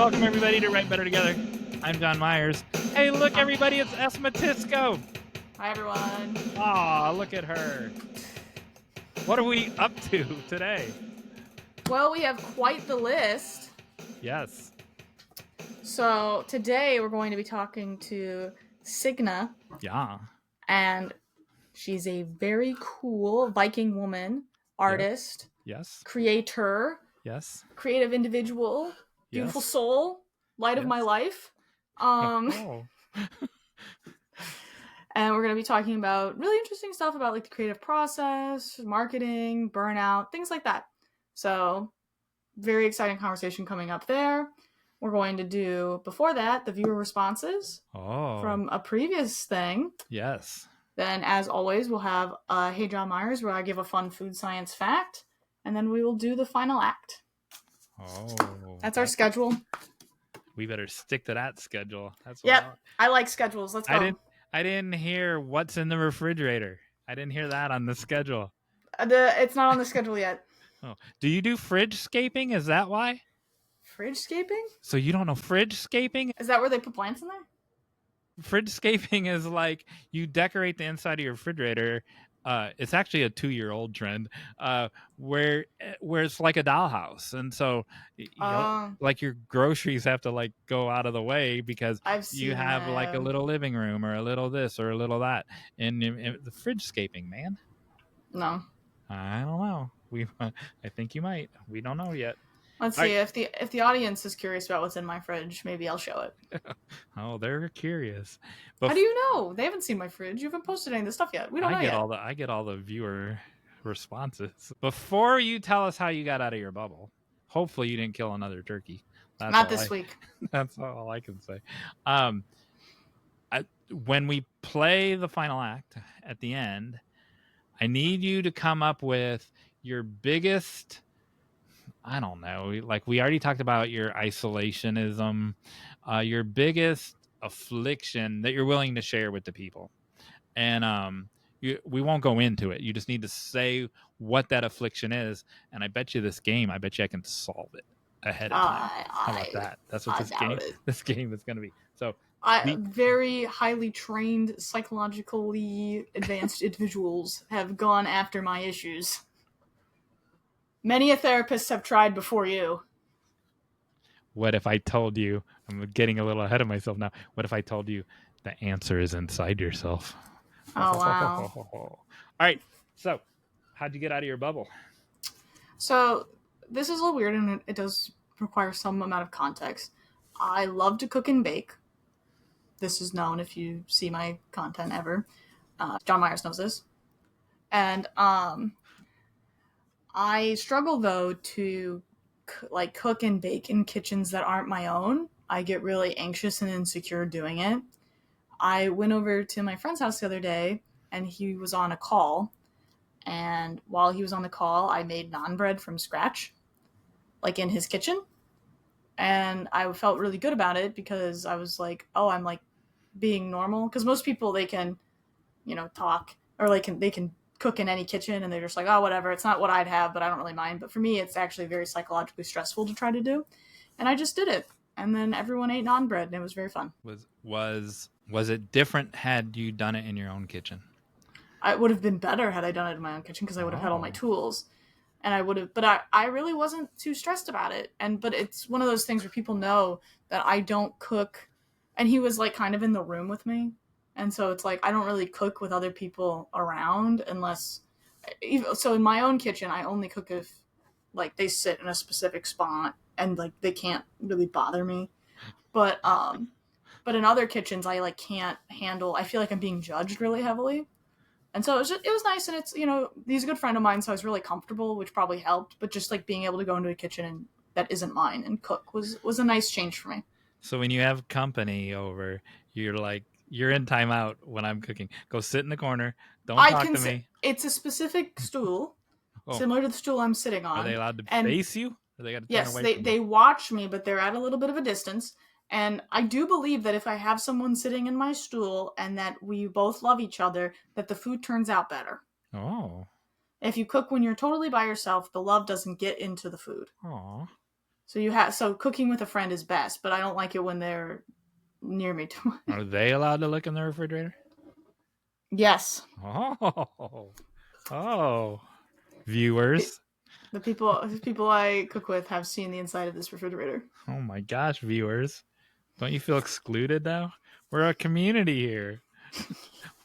Welcome, everybody, to Write Better Together. I'm Jon Meyers. Hey, look, everybody, it's Matisko. Hi, everyone. Aw, look at her. What are we up to today? Well, we have quite the list. Yes. So today we're going to be talking to Signe. Yeah. And she's a very cool Viking woman, artist, Yes. creator, Yes. creative individual, beautiful soul, light of my life. Oh. And we're going to be talking about really interesting stuff about like the creative process, marketing, burnout, things like that. So very exciting conversation coming up there. We're going to do, before that, the viewer responses from a previous thing. Yes. Then, as always, we'll have Hey Jon Meyers, where I give a fun food science fact. And then we will do the final act. That's our schedule. We better stick to that schedule. That's yep. I like schedules. Let's go. I didn't hear what's in the refrigerator. I didn't hear that on the schedule. It's not on the schedule yet. Oh, do you do fridge-scaping? Is that why? Fridge-scaping? So you don't know fridge-scaping? Is that where they put plants in there? Fridge-scaping is like you decorate the inside of your refrigerator. It's actually a 2-year-old trend where it's like a dollhouse. And so like your groceries have to like go out of the way because you have like a little living room or a little this or a little that. And the fridge-scaping, man. No. I don't know. I think you might. We don't know yet. Let's see if the audience is curious about what's in my fridge. Maybe I'll show it. Oh, they're curious. How do you know? They haven't seen my fridge. You haven't posted any of the stuff yet. We don't know yet. I get all the viewer responses. Before you tell us how you got out of your bubble, hopefully you didn't kill another turkey. Not this week. That's all I can say. When we play the final act at the end, I need you to come up with your biggest, I don't know, like we already talked about your isolationism, your biggest affliction that you're willing to share with the people. And we won't go into it. You just need to say what that affliction is. And I bet you I can solve it ahead of time. How about that? That's what this game is going to be. So very highly trained, psychologically advanced individuals have gone after my issues. Many a therapist have tried before you. What if I told you, I'm getting a little ahead of myself now, what if I told you the answer is inside yourself? Oh, wow. All right, so how'd you get out of your bubble? So this is a little weird, and it does require some amount of context. I love to cook and bake. This is known if you see my content ever. Jon Meyers knows this. And I struggle, though, to cook and bake in kitchens that aren't my own. I get really anxious and insecure doing it. I went over to my friend's house the other day, and he was on a call. And while he was on the call, I made naan bread from scratch, like in his kitchen. And I felt really good about it because I was like, oh, I'm like being normal. Because most people, they can, talk or they can cook in any kitchen and they're just like, oh, whatever. It's not what I'd have, but I don't really mind. But for me, it's actually very psychologically stressful to try to do. And I just did it. And then everyone ate naan bread and it was very fun. Was it different had you done it in your own kitchen? It would have been better had I done it in my own kitchen because I would have had all my tools. And I would have, but I really wasn't too stressed about it. But it's one of those things where people know that I don't cook. And he was like kind of in the room with me. And so it's like, I don't really cook with other people around so in my own kitchen, I only cook if like they sit in a specific spot and like they can't really bother me. But in other kitchens, I like can't handle, I feel like I'm being judged really heavily. And so it was nice, and it's, he's a good friend of mine, so I was really comfortable, which probably helped. But just like being able to go into a kitchen that isn't mine and cook was a nice change for me. So when you have company over, you're like, you're in timeout when I'm cooking. Go sit in the corner. Don't talk to me. It's a specific stool, similar to the stool I'm sitting on. Are they allowed to face you? Or they got to turn away from you? They watch me, but they're at a little bit of a distance. And I do believe that if I have someone sitting in my stool and that we both love each other, that the food turns out better. Oh. If you cook when you're totally by yourself, the love doesn't get into the food. Oh. So cooking with a friend is best, but I don't like it when they're near me too much. Are they allowed to look in the refrigerator? Yes. Oh, viewers. The people I cook with have seen the inside of this refrigerator. Oh my gosh, viewers. Don't you feel excluded now? We're a community here.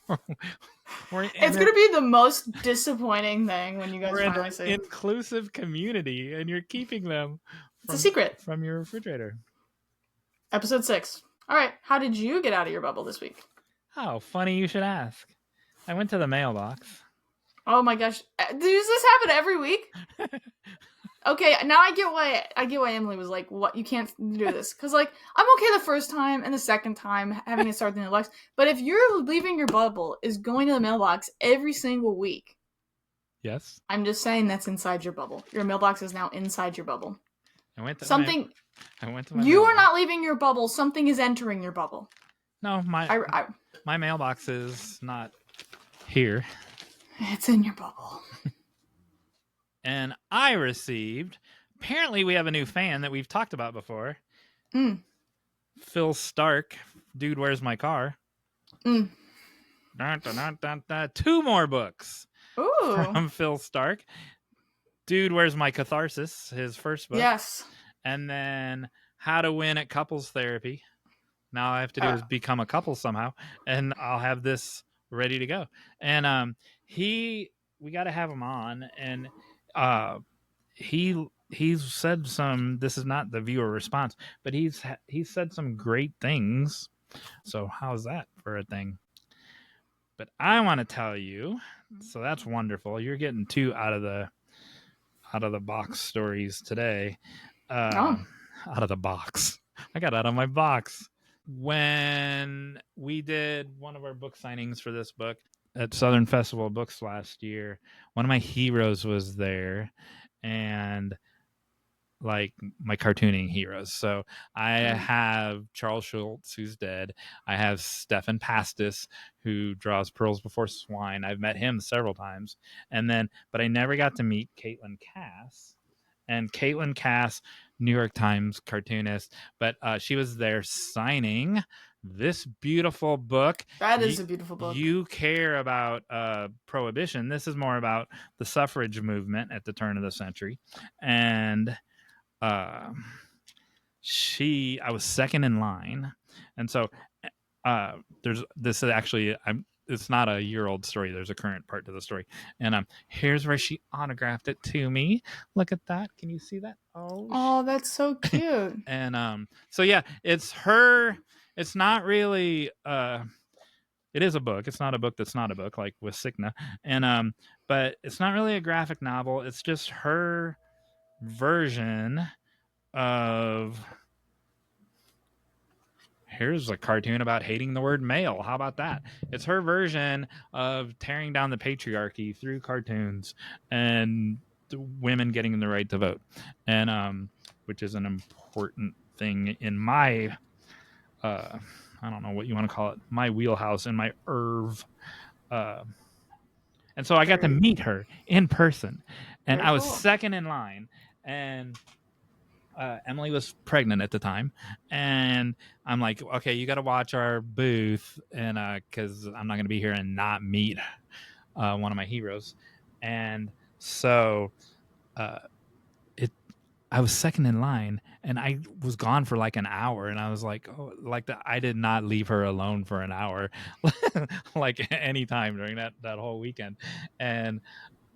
It's gonna be the most disappointing thing when you guys finally see. Inclusive community, and you're keeping them. It's a secret from your refrigerator. Episode 6. All right, how did you get out of your bubble this week? Oh, funny you should ask. I went to the mailbox. Oh my gosh, does this happen every week? Okay, now I get why Emily was like, "What? You can't do this." Because like I'm okay the first time and the second time having it start in the mailbox, but if you're leaving your bubble is going to the mailbox every single week. Yes. I'm just saying that's inside your bubble. Your mailbox is now inside your bubble. I went to something. I went to my. You mailbox. Are not leaving your bubble. Something is entering your bubble. No, my mailbox is not here. It's in your bubble. And I received, apparently we have a new fan that we've talked about before. Phil Stark, Dude, Where's My Car? Dun, dun, dun, dun, dun. 2 more books. Ooh. From Phil Stark. Dude, Where's My Catharsis? His first book. Yes. And then How to Win at Couples Therapy. Now all I have to do is become a couple somehow, and I'll have this ready to go. And we got to have him on, and he's said some. This is not the viewer response, but he's said some great things. So how's that for a thing? But I want to tell you. So that's wonderful. You're getting 2 out of the box stories today. Out of the box. I got out of my box. When we did one of our book signings for this book at Southern Festival of Books last year, one of my heroes was there, and like my cartooning heroes. So I have Charles Schultz, who's dead. I have Stefan Pastis, who draws Pearls Before Swine. I've met him several times. But I never got to meet Caitlin Cass. And Caitlin Cass, New York Times cartoonist, but she was there signing this beautiful book. That is a beautiful book. You care about prohibition. This is more about the suffrage movement at the turn of the century. And I was second in line. And so it's not a year-old story. There's a current part to the story. And here's where she autographed it to me. Look at that. Can you see that? Oh, that's so cute. And so yeah, it's her. It's not really it is a book. It's not a book that's not a book, like with Signe. And but it's not really a graphic novel. It's just her version of. Here's a cartoon about hating the word male. How about that? It's her version of tearing down the patriarchy through cartoons and women getting the right to vote, and which is an important thing in my I don't know what you want to call it, my wheelhouse and my and so I got to meet her in person, and I was second in line, and Emily was pregnant at the time, and I'm like, okay, you got to watch our booth, and because I'm not going to be here and not meet one of my heroes. And so I was second in line, and I was gone for like an hour, and I was like, oh, like I did not leave her alone for an hour, like any time during that whole weekend. And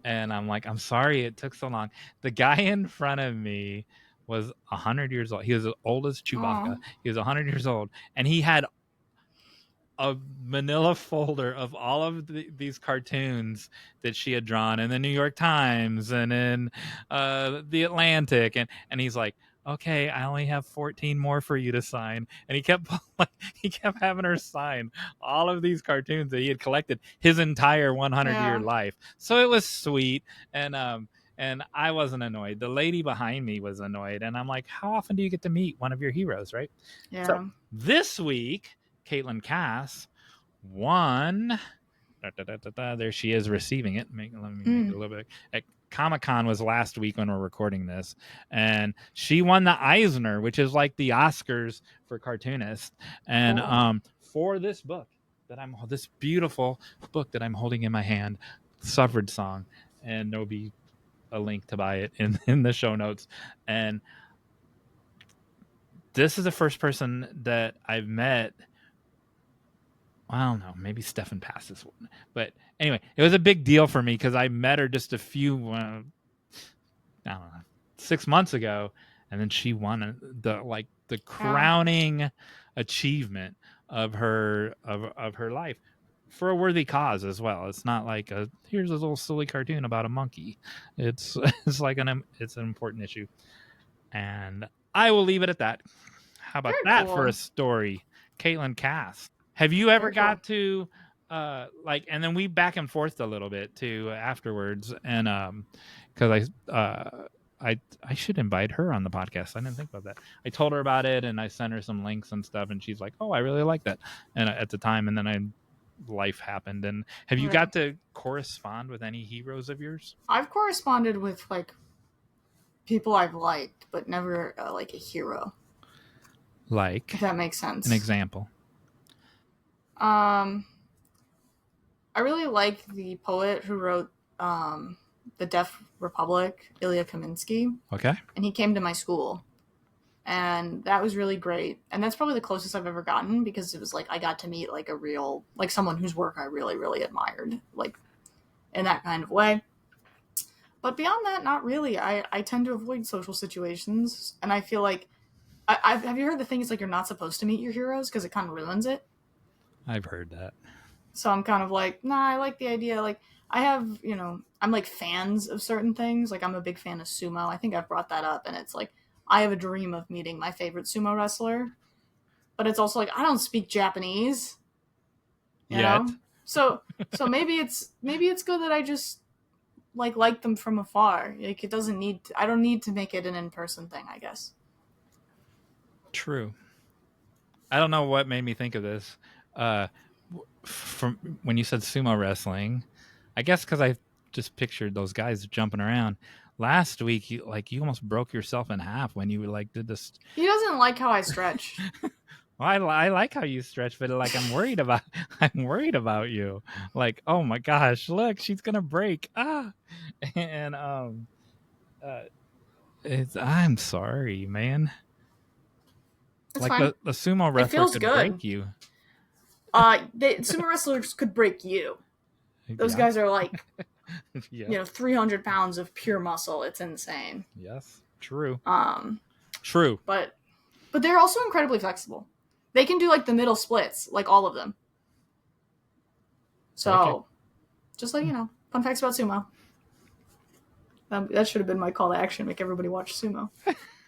I'm like, I'm sorry it took so long. The guy in front of me was 100 years old. He was as old as Chewbacca. He was 100 years old, and he had a manila folder of all of these cartoons that she had drawn in the New York Times and in the Atlantic, and he's like, okay, I only have 14 more for you to sign. And he kept having her sign all of these cartoons that he had collected his entire 100-year life. So it was sweet, and I wasn't annoyed. The lady behind me was annoyed, and I'm like, how often do you get to meet one of your heroes, right? Yeah. So this week, Caitlin Cass won. There she is receiving it. Let me make it a little bit. Comic-Con was last week when we're recording this, and she won the Eisner, which is like the Oscars for cartoonists. And for this book this beautiful book that I'm holding in my hand, Suffrage Song, and there'll be a link to buy it in the show notes. And this is the first person that I've met. I don't know, maybe Stefan passed this one, but anyway, it was a big deal for me because I met her just a few, I don't know, 6 months ago, and then she won the crowning achievement of her life for a worthy cause as well. It's not like here's this little silly cartoon about a monkey. It's it's an important issue, and I will leave it at that. How about Very that cool. for a story, Caitlin Cass? Have you ever got to and then we back and forth a little bit too afterwards, and because I should invite her on the podcast. I didn't think about that. I told her about it and I sent her some links and stuff, and she's like, "Oh, I really like that." And at the time, and then life happened. And have you got to correspond with any heroes of yours? I've corresponded with like people I've liked, but never like a hero. Like, if that makes sense. An example. I really like the poet who wrote The Deaf Republic, Ilya Kaminsky. Okay. And he came to my school. And that was really great. And that's probably the closest I've ever gotten, because it was like I got to meet like a real, like someone whose work I really, really admired, like in that kind of way. But beyond that, not really. I tend to avoid social situations. And I feel like, have you heard the thing is like you're not supposed to meet your heroes because it kind of ruins it? I've heard that. So I'm kind of like, nah, I like the idea. Like, I have, I'm like fans of certain things. Like, I'm a big fan of sumo. I think I've brought that up. And it's like, I have a dream of meeting my favorite sumo wrestler. But it's also like, I don't speak Japanese. You know? So maybe it's good that I just like them from afar. Like, it doesn't need I don't need to make it an in-person thing, I guess. True. I don't know what made me think of this. From when you said sumo wrestling, I guess because I just pictured those guys jumping around. Last week, you almost broke yourself in half when you did this. He doesn't like how I stretch. Well, I like how you stretch, but I'm worried about you. Like, oh my gosh, look, she's gonna break. And I'm sorry, man. It's like fine. the sumo wrestler could break you. Sumo wrestlers could break you. Those guys are like, 300 pounds of pure muscle. It's insane. Yes, true. True. But they're also incredibly flexible. They can do like the middle splits, like all of them. So, just like, fun facts about sumo. That should have been my call to action. Make everybody watch sumo.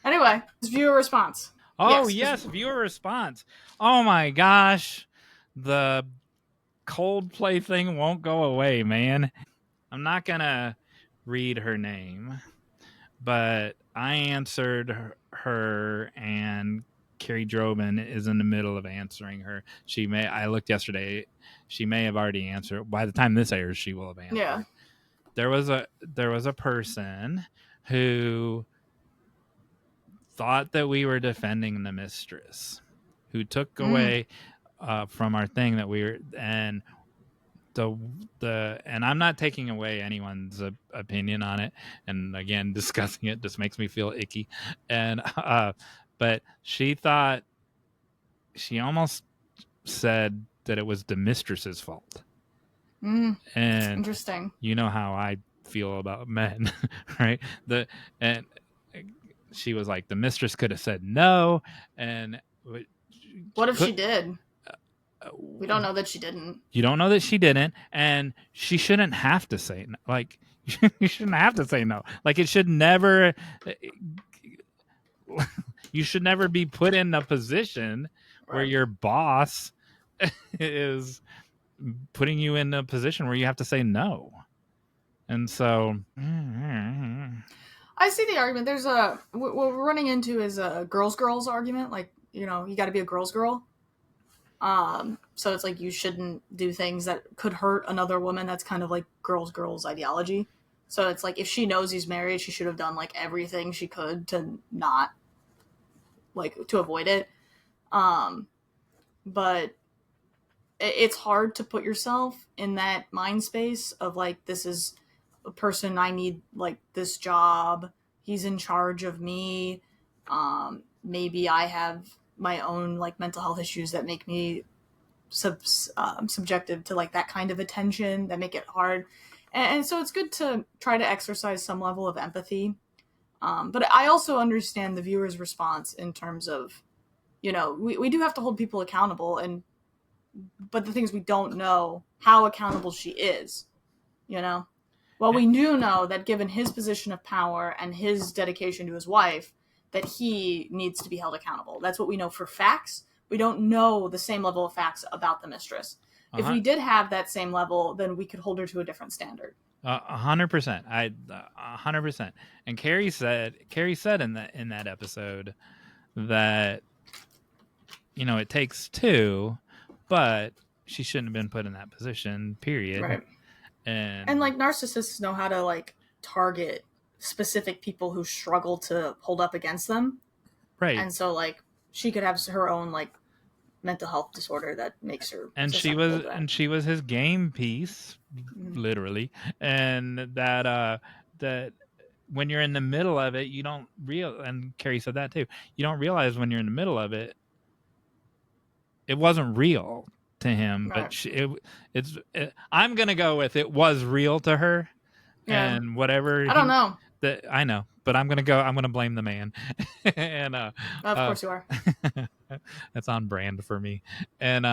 Anyway, it's viewer response. Oh, yes, viewer response. Oh my gosh. The Coldplay thing won't go away, man. I'm not going to read her name, but I answered her, and Carrie Drobin is in the middle of answering her. I looked yesterday. She may have already answered. By the time this airs, she will have answered. Yeah. There was a person who thought that we were defending the mistress, who took away from our thing that we were, and and I'm not taking away anyone's opinion on it, and again, discussing it just makes me feel icky, and but she almost said that it was the mistress's fault. And interesting. You know how I feel about men, right? And she was like, the mistress could have said no, and what if she did? We don't know that she didn't. You don't know that she didn't, and she shouldn't have to say no. Like, you shouldn't have to say no. Like, it should never. You should never be put in a position where your boss is putting you in a position where you have to say no. And so, I see the argument. There's what we're running into is a girls argument. Like, you got to be a girl's girl. So it's like you shouldn't do things that could hurt another woman. That's kind of like girls ideology. So it's like if she knows he's married, she should have done like everything she could to not like to avoid it. But it's hard to put yourself in that mind space of like, this is a person I need, like this job. He's in charge of me. Maybe I have my own like mental health issues that make me subjective to like that kind of attention that make it hard. And so it's good to try to exercise some level of empathy. But I also understand the viewer's response in terms of, we do have to hold people accountable, but the things we don't know how accountable she is, Well, we do know that given his position of power and his dedication to his wife, that he needs to be held accountable. That's what we know for facts. We don't know the same level of facts about the mistress. If we did have that same level, then we could hold her to a different standard. 100%. 100%. And Carrie said in that episode that, it takes two, but she shouldn't have been put in that position, period. Right. And like narcissists know how to like target specific people who struggle to hold up against them. Right. And so like she could have her own like mental health disorder that makes her she was his game piece, literally. And that when you're in the middle of it, you don't and Carrie said that too, you don't realize when you're in the middle of it, it wasn't real to him, right. But I'm gonna go with it was real to her. Yeah. And whatever I don't know that I know, but I'm gonna blame the man. And of course you are. That's on brand for me. And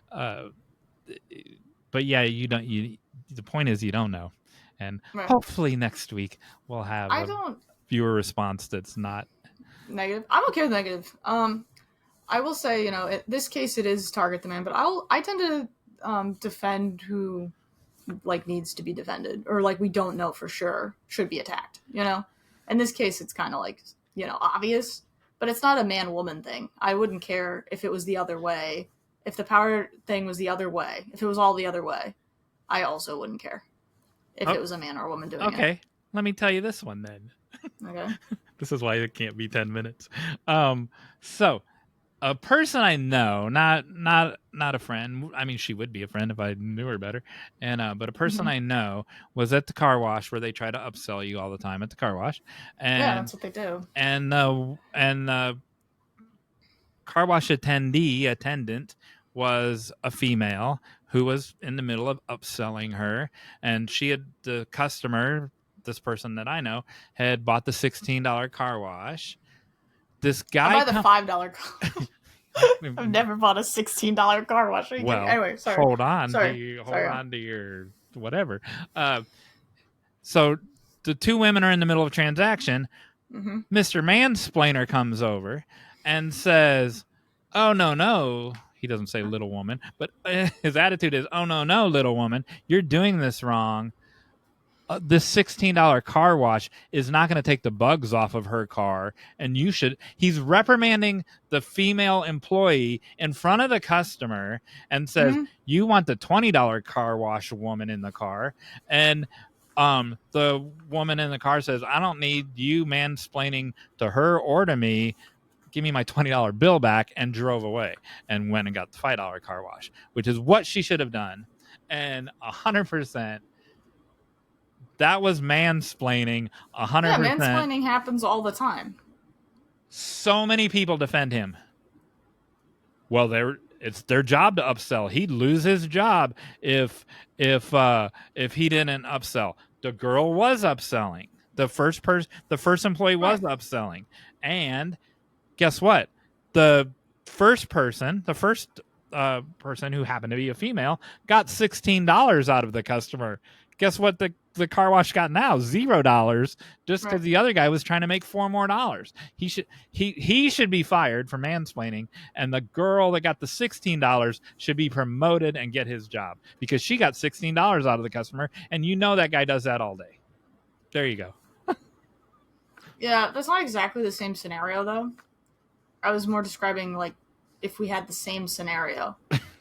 but yeah, the point is you don't know. And right. Hopefully next week we'll have a viewer response that's not negative. I'm okay with negative. I will say, in this case it is target the man, but I tend to defend who like needs to be defended, or like we don't know for sure should be attacked. In this case it's kind of like obvious, but it's not a man-woman thing. I wouldn't care if it was the other way. If the power thing was the other way, if it was all the other way, I also wouldn't care if it was a man or a woman doing it. Okay, let me tell you this one then. Okay. This is why it can't be 10 minutes. So a person I know, not a friend. I mean, she would be a friend if I knew her better. And but a person I know was at the car wash where they try to upsell you all the time at the car wash. And yeah, that's what they do. And car wash attendant was a female who was in the middle of upselling her, and the customer, this person that I know, had bought the $16 car wash. This guy I buy the $5 car. I've never bought a $16 car wash. Well, anyway, sorry. Hold on to your whatever. So the two women are in the middle of a transaction. Mm-hmm. Mr. Mansplainer comes over and says, "Oh no." He doesn't say little woman, but his attitude is, "Oh no, little woman, you're doing this wrong. This $16 car wash is not going to take the bugs off of her car, and you should." He's reprimanding the female employee in front of the customer and says, "You want the $20 car wash woman in the car." And the woman in the car says, "I don't need you mansplaining to her or to me. Give me my $20 bill back," and drove away and went and got the $5 car wash, which is what she should have done. And 100%. That was mansplaining, 100%. Yeah, mansplaining happens all the time. So many people defend him. Well, it's their job to upsell. He'd lose his job if he didn't upsell. The girl was upselling. The first employee was upselling. And guess what? The first person who happened to be a female got $16 out of the customer. Guess what the car wash got now? $0, just because the other guy was trying to make $4 more. He should be fired for mansplaining, and the girl that got the $16 should be promoted and get his job because she got $16 out of the customer, and that guy does that all day. There you go. Yeah, that's not exactly the same scenario though. I was more describing like if we had the same scenario,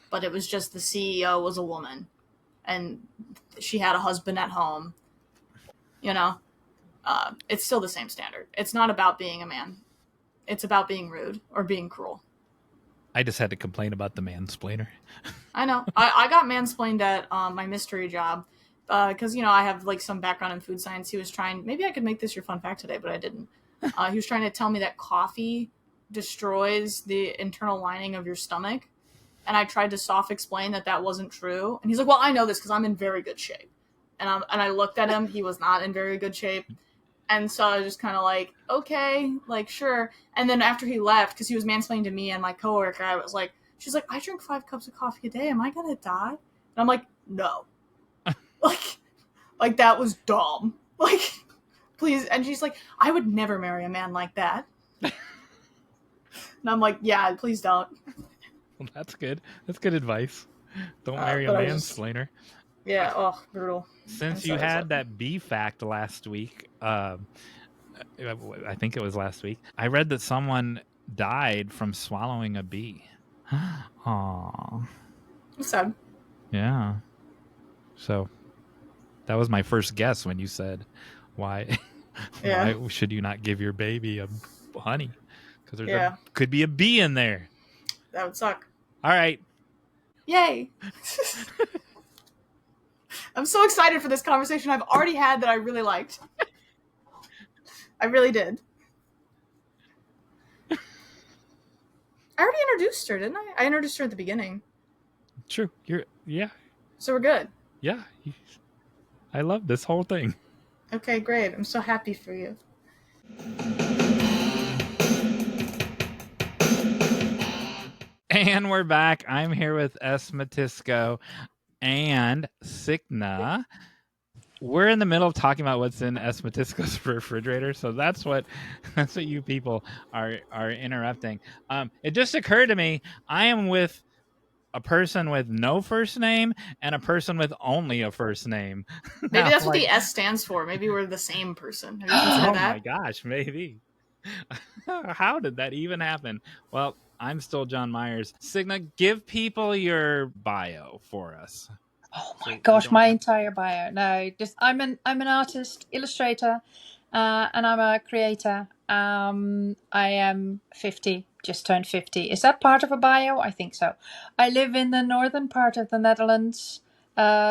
but it was just the CEO was a woman and she had a husband at home you know, it's still the same standard. It's not about being a man. It's about being rude or being cruel. I just had to complain about the mansplainer. I know. I got mansplained at my mystery job because, I have like some background in food science. He was trying, maybe I could make this your fun fact today, but I didn't. He was trying to tell me that coffee destroys the internal lining of your stomach. And I tried to soft explain that wasn't true. And he's like, well, I know this because I'm in very good shape. And I looked at him. He was not in very good shape. And so I was just kind of like, okay, like, sure. And then after he left, because he was mansplaining to me and my coworker, I was like, she's like, I drink 5 cups of coffee a day. Am I going to die? And I'm like, no. like that was dumb. Like, please. And she's like, I would never marry a man like that. And I'm like, yeah, please don't. Well, that's good. That's good advice. Don't marry a mansplainer. Yeah, oh, brutal. Since you had that bee fact last week, I think it was last week, I read that someone died from swallowing a bee. Aww. That's sad. Yeah. So that was my first guess when you said, why should you not give your baby a honey? Because there could be a bee in there. That would suck. All right. Yay. I'm so excited for this conversation I've already had that I really liked. I really did. I already introduced her, didn't I? I introduced her at the beginning. True. Yeah. So we're good. Yeah. I love this whole thing. Okay, great. I'm so happy for you. And we're back. I'm here with Matisko and Signe. We're in the middle of talking about what's in Matisko's refrigerator, so that's what you people are interrupting. It just occurred to me, I am with a person with no first name and a person with only a first name. Maybe that's what the S stands for. Maybe we're the same person. Have you considered that? My gosh, maybe. How did that even happen? Well, I'm still Jon Meyers. Signe, give people your bio for us. Oh my gosh, my entire bio. No, just I'm an artist, illustrator, and I'm a creator. I am 50, just turned 50. Is that part of a bio? I think so. I live in the northern part of the Netherlands,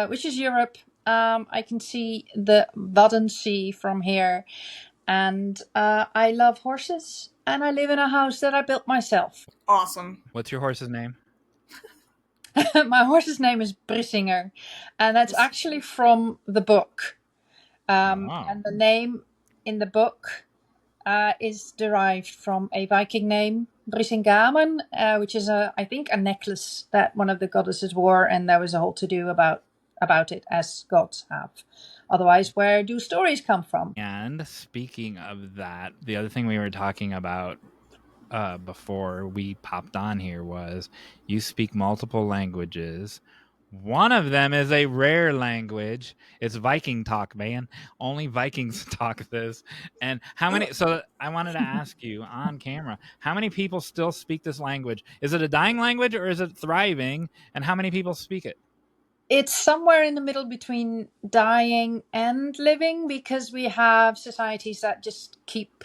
which is Europe. I can see the Wadden Sea from here. And I love horses, and I live in a house that I built myself. Awesome. What's your horse's name? My horse's name is Brissinger, and that's actually from the book. And the name in the book is derived from a Viking name, Brisingamen, which is I think a necklace that one of the goddesses wore, and there was a whole to-do about it, as gods have. Otherwise, where do stories come from? And speaking of that, the other thing we were talking about before we popped on here was you speak multiple languages. One of them is a rare language. It's Viking talk, man. Only Vikings talk this. And how many? So I wanted to ask you on camera, how many people still speak this language? Is it a dying language or is it thriving? And how many people speak it? It's somewhere in the middle between dying and living, because we have societies that just keep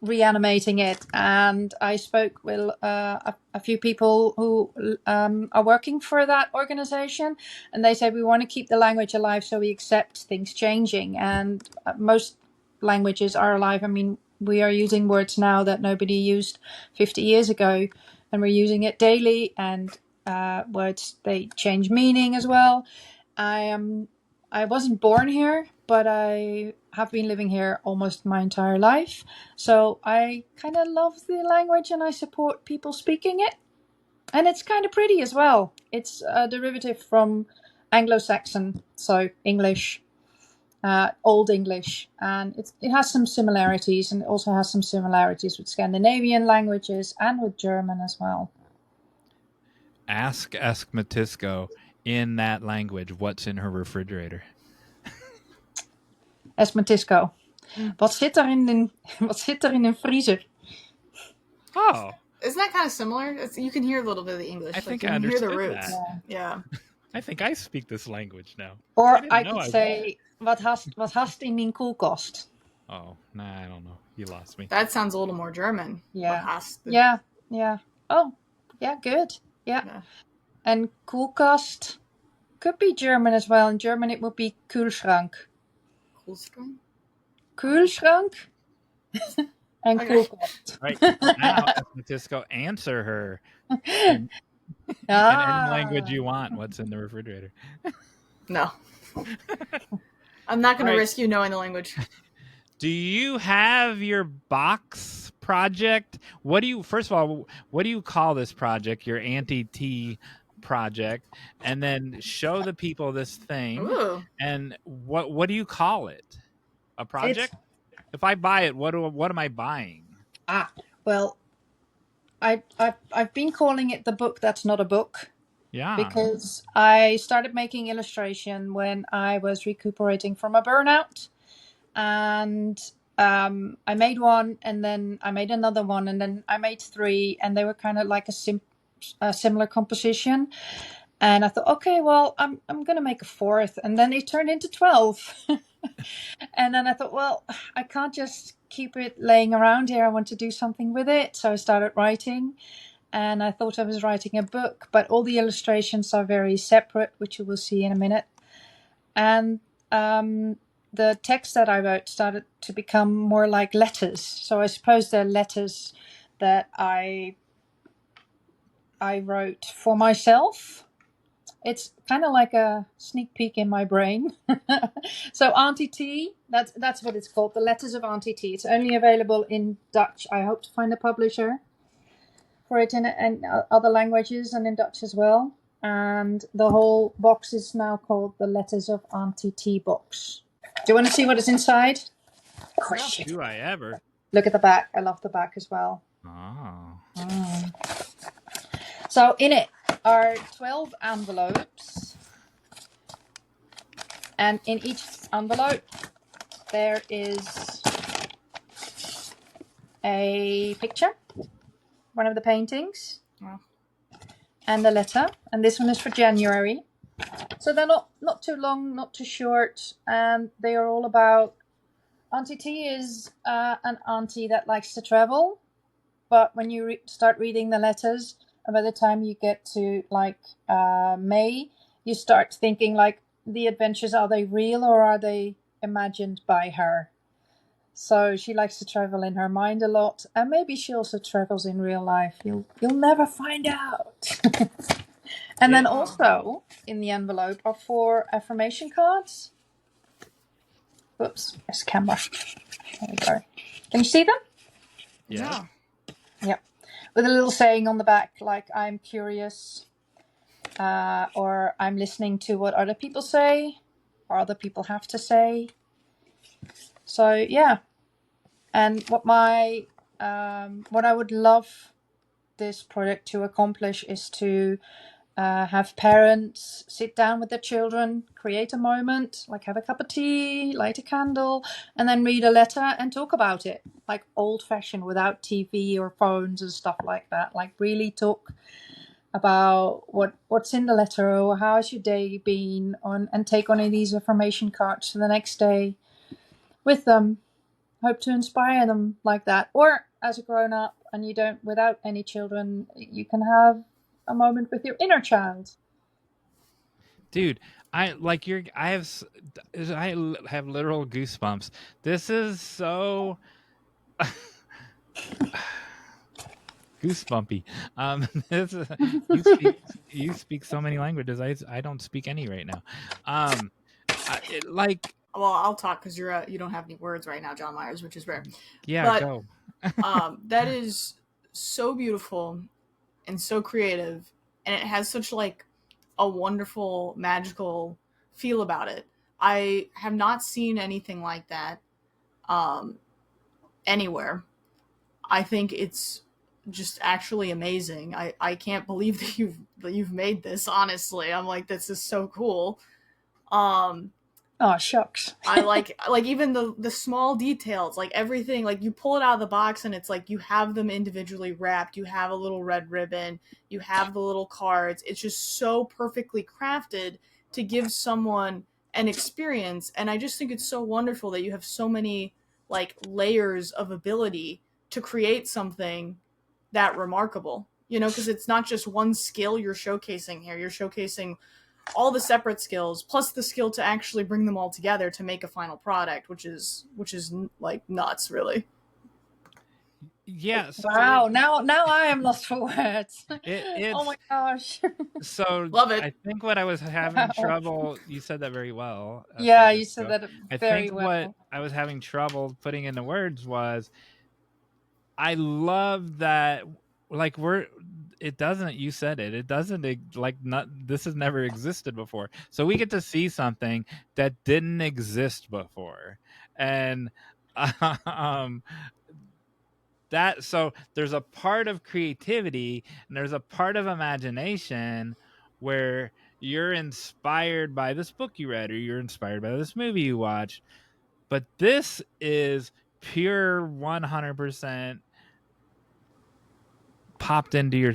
reanimating it. And I spoke with a few people who are working for that organization, and they said we want to keep the language alive, so we accept things changing. And most languages are alive. I mean, we are using words now that nobody used 50 years ago, and we're using it daily. And words, they change meaning as well. I wasn't born here, but I have been living here almost my entire life. So I kind of love the language, and I support people speaking it. And it's kind of pretty as well. It's a derivative from Anglo-Saxon, so English, Old English. And it has some similarities, and it also has some similarities with Scandinavian languages and with German as well. Ask Matisko in that language what's in her refrigerator. Matisko, wat zit er in een vriezer? Oh, isn't that kind of similar? You can hear a little bit of the English. I think I understood that. Yeah. I think I speak this language now. Or I could say, Wat hast in mijn koelkast? Oh, nah, I don't know. You lost me. That sounds a little more German. Yeah. What hast du? Yeah. Oh, yeah, good. Yeah. Yeah. And koelkast could be German as well. In German, it would be Kühlschrank. Koelschrank? Kühlschrank and Okay. koelkast. Right now, Matisko, answer her in any language you want. What's in the refrigerator? No. I'm not going Right. to risk you knowing the language. Do you have your box project? First of all, what do you call this project? Your anti-tea project, and then show the people this thing. Ooh. And what do you call it? A project? If I buy it, what am I buying? Well, I've been calling it the book that's not a book. Yeah. Because I started making illustration when I was recuperating from a burnout. And I made one, and then I made another one, and then I made 3, and they were kind of like a similar composition. And I thought, okay, well, I'm going to make a 4th, and then it turned into 12. And then I thought, well, I can't just keep it laying around here. I want to do something with it. So I started writing. And I thought I was writing a book, but all the illustrations are very separate, which you will see in a minute. And the text that I wrote started to become more like letters. So I suppose they're letters that I wrote for myself. It's kind of like a sneak peek in my brain. So Auntie T, that's what it's called, the Letters of Auntie T. It's only available in Dutch. I hope to find a publisher for it in other languages and in Dutch as well. And the whole box is now called the Letters of Auntie T box. Do you want to see what is inside? Question. Do I ever? Look at the back. I love the back as well. Oh. So in it are 12 envelopes. And in each envelope there is a picture, one of the paintings, and the letter. And this one is for January. So they're not too long, not too short, and they are all about... Auntie T is an auntie that likes to travel, but when you start reading the letters, and by the time you get to May, you start thinking the adventures, are they real or are they imagined by her? So she likes to travel in her mind a lot, and maybe she also travels in real life. You'll never find out. And then also in the envelope are 4 affirmation cards. Whoops, there's the camera. There we go. Can you see them? Yeah. Yep. With a little saying on the back, like I'm curious, or I'm listening to what other people say, or other people have to say. So yeah. And what I would love this project to accomplish is to have parents sit down with their children, create a moment, like have a cup of tea, light a candle, and then read a letter and talk about it, like old-fashioned, without TV or phones and stuff like that. Like really talk about what's in the letter, or how has your day been, and take one of these affirmation cards for the next day with them. Hope to inspire them like that. Or as a grown-up and you don't, without any children, you can have a moment with your inner child. Dude, I have literal goosebumps. This is so goosebumpy. You speak so many languages. I don't speak any right now. Well, I'll talk because you don't have any words right now, Jon Meyers, which is rare. Yeah, but, go. That is so beautiful and so creative, and it has such a wonderful, magical feel about it. I have not seen anything like that anywhere. I think it's just actually amazing. I can't believe that you've made this. Honestly, I'm like, this is so cool. Oh, shucks. I like even the small details, like everything, like you pull it out of the box and it's like you have them individually wrapped, you have a little red ribbon, you have the little cards. It's just so perfectly crafted to give someone and experience. And I just think it's so wonderful that you have so many like layers of ability to create something that remarkable, you know, because it's not just one skill you're showcasing here. You're showcasing all the separate skills plus the skill to actually bring them all together to make a final product, which is like nuts, really. Yeah. So Wow, now I am lost for words. it's Oh my gosh. so Love it. I think what I was having trouble, you said that very well. Yeah, you said Francisco. that I very think well. what I was having trouble putting into words was I love that, like, it doesn't, you said it doesn't, like, not, this has never existed before, so we get to see something that didn't exist before. And um that, so there's a part of creativity and there's a part of imagination where you're inspired by this book you read or you're inspired by this movie you watched, but this is pure 100% popped into your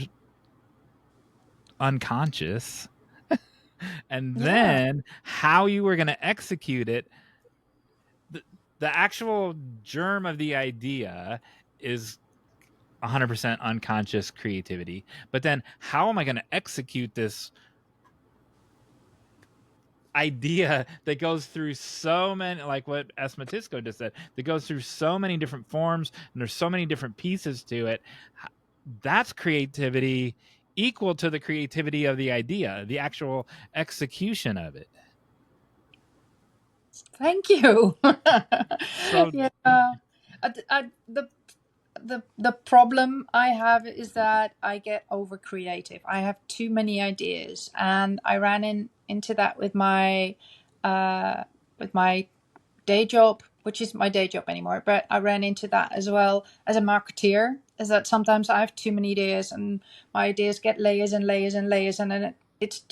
unconscious. And then how you were going to execute it, the actual germ of the idea is 100% unconscious creativity, but then how am I going to execute this idea that goes through so many, like what Matisko just said, that goes through so many different forms and there's so many different pieces to it. That's creativity equal to the creativity of the idea, the actual execution of it. Thank you. So yeah, the problem I have is that I get over creative. I have too many ideas, and I ran into that with my day job, which isn't my day job anymore. But I ran into that as well as a marketeer. Is that sometimes I have too many ideas, and my ideas get layers and layers and layers, and then it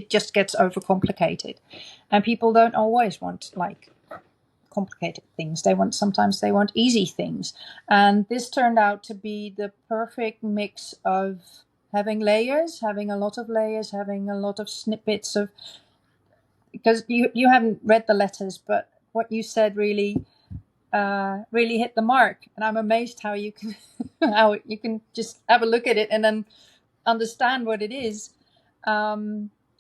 just gets overcomplicated, and people don't always want like complicated things. Sometimes they want easy things, and this turned out to be the perfect mix of having layers, having a lot of layers, having a lot of snippets of, because you haven't read the letters, but what you said really hit the mark, and I'm amazed how you can how you can just have a look at it and then understand what it is.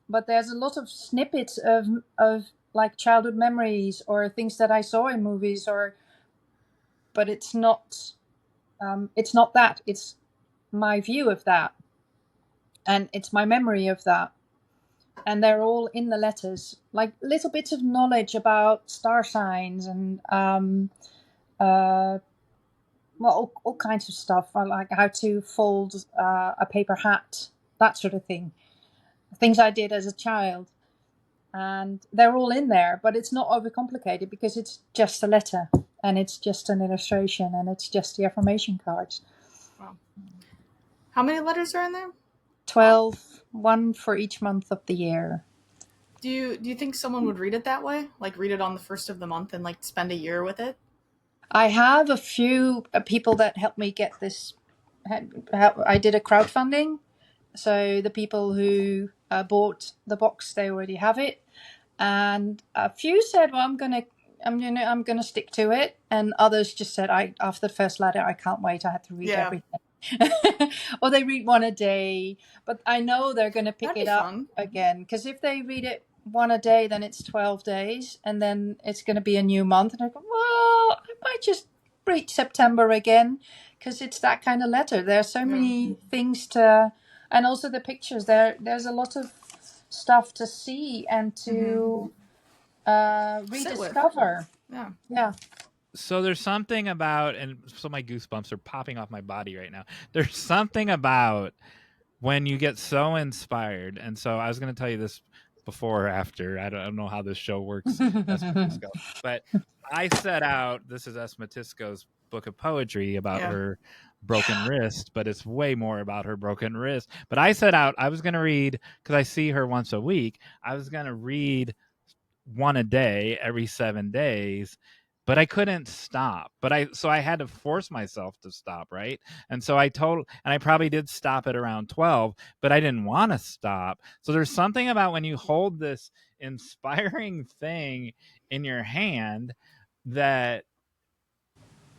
But there's a lot of snippets of like childhood memories or things that I saw in movies, but it's not that. It's my view of that, and it's my memory of that, and they're all in the letters, like little bits of knowledge about star signs and all kinds of stuff, like how to fold a paper hat, that sort of thing. Things I did as a child. And they're all in there, but it's not overcomplicated because it's just a letter and it's just an illustration and it's just the affirmation cards. Wow. How many letters are in there? 12, one for each month of the year. Do you think someone would read it that way? Like read it on the first of the month and like spend a year with it? I have a few people that helped me get this. I did a crowdfunding. So the people who bought the box, they already have it, and a few said, "Well, I'm gonna stick to it," and others just said, after the first letter, I can't wait. I have to read everything." Or they read one a day, but I know they're gonna pick it up again, because if they read it one a day, then it's 12 days, and then it's gonna be a new month, and I go, well, I might just read September again, because it's that kind of letter. There are so many things to. And also the pictures, there's a lot of stuff to see and to rediscover. Yeah. So there's something about, and so my goosebumps are popping off my body right now. There's something about when you get so inspired. And so I was going to tell you this before or after. I don't know how this show works, Matisko, but I set out, this is Matisko's book of poetry about her broken wrist, but it's way more about her broken wrist. But I set out, I was going to read, because I see her once a week, I was going to read one a day every 7 days, but I couldn't stop. So I had to force myself to stop, right? And so and I probably did stop at around 12, but I didn't want to stop. So there's something about when you hold this inspiring thing in your hand that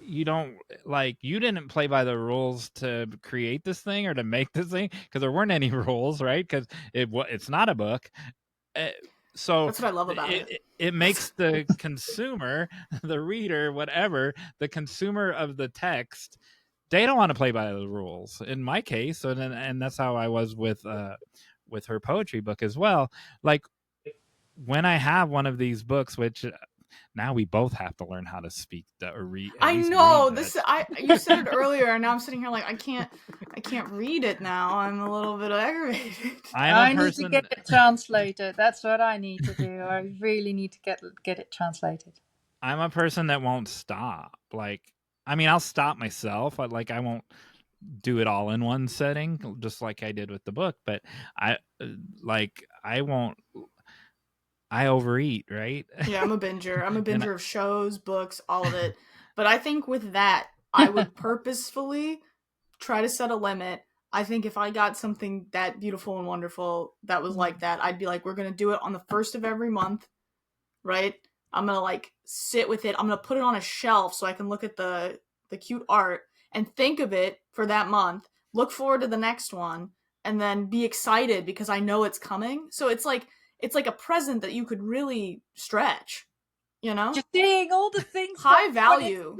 you don't like. You didn't play by the rules to create this thing or to make this thing, because there weren't any rules, right? Because it's not a book. So that's what I love about it. It makes the consumer, the reader, whatever, the consumer of the text, they don't want to play by the rules. In my case, and that's how I was with her poetry book as well. Like, when I have one of these books, which now we both have to learn how to speak or read. I know this. You said it earlier, and now I'm sitting here like I can't read it now. I'm a little bit aggravated. I need to get it translated. That's what I need to do. I really need to get it translated. I'm a person that won't stop. Like, I mean, I'll stop myself. I won't do it all in one setting, just like I did with the book. But I won't. I overeat, right? Yeah, I'm a binger. I'm a binger of shows, books, all of it. But I think with that, I would purposefully try to set a limit. I think if I got something that beautiful and wonderful that was like that, I'd be like, we're going to do it on the first of every month, right? I'm going to like sit with it. I'm going to put it on a shelf so I can look at the cute art and think of it for that month, look forward to the next one, and then be excited because I know it's coming. So it's like a present that you could really stretch, you know? Just saying all the things. High value.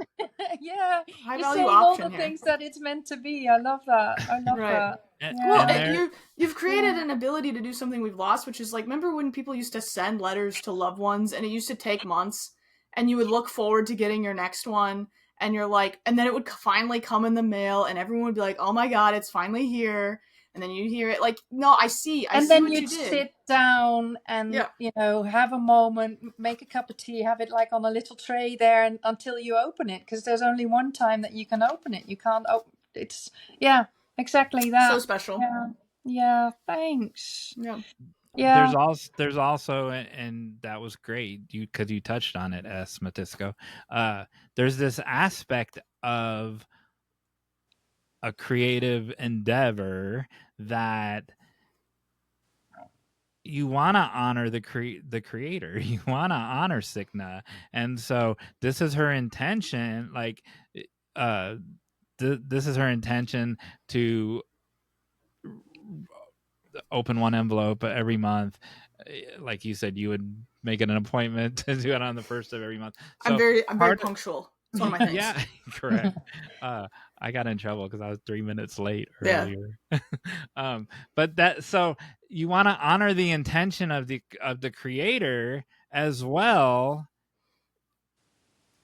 Yeah. High Just value saying all option the here. things that it's meant to be. I love that. I love that. Yeah. Well, you've created an ability to do something we've lost, which is like, remember when people used to send letters to loved ones and it used to take months and you would look forward to getting your next one and you're like, and then it would finally come in the mail and everyone would be like, oh my God, it's finally here. And then you hear it like, no, I see and then what you'd you did. sit down and, have a moment, make a cup of tea, have it like on a little tray there and, until you open it. Because there's only one time that you can open it. You can't open it's, exactly that. So special. Yeah, thanks. Yeah. There's also, and that was great, because you touched on it, Matisko. There's this aspect of a creative endeavor that you want to honor the creator. You want to honor Signe, and so this is her intention. Like, this is her intention to open one envelope every month. Like you said, you would make it an appointment to do it on the first of every month. So I'm very punctual. It's one of my things. Yeah, correct. I got in trouble because I was 3 minutes late earlier. Yeah. But so you want to honor the intention of the creator as well.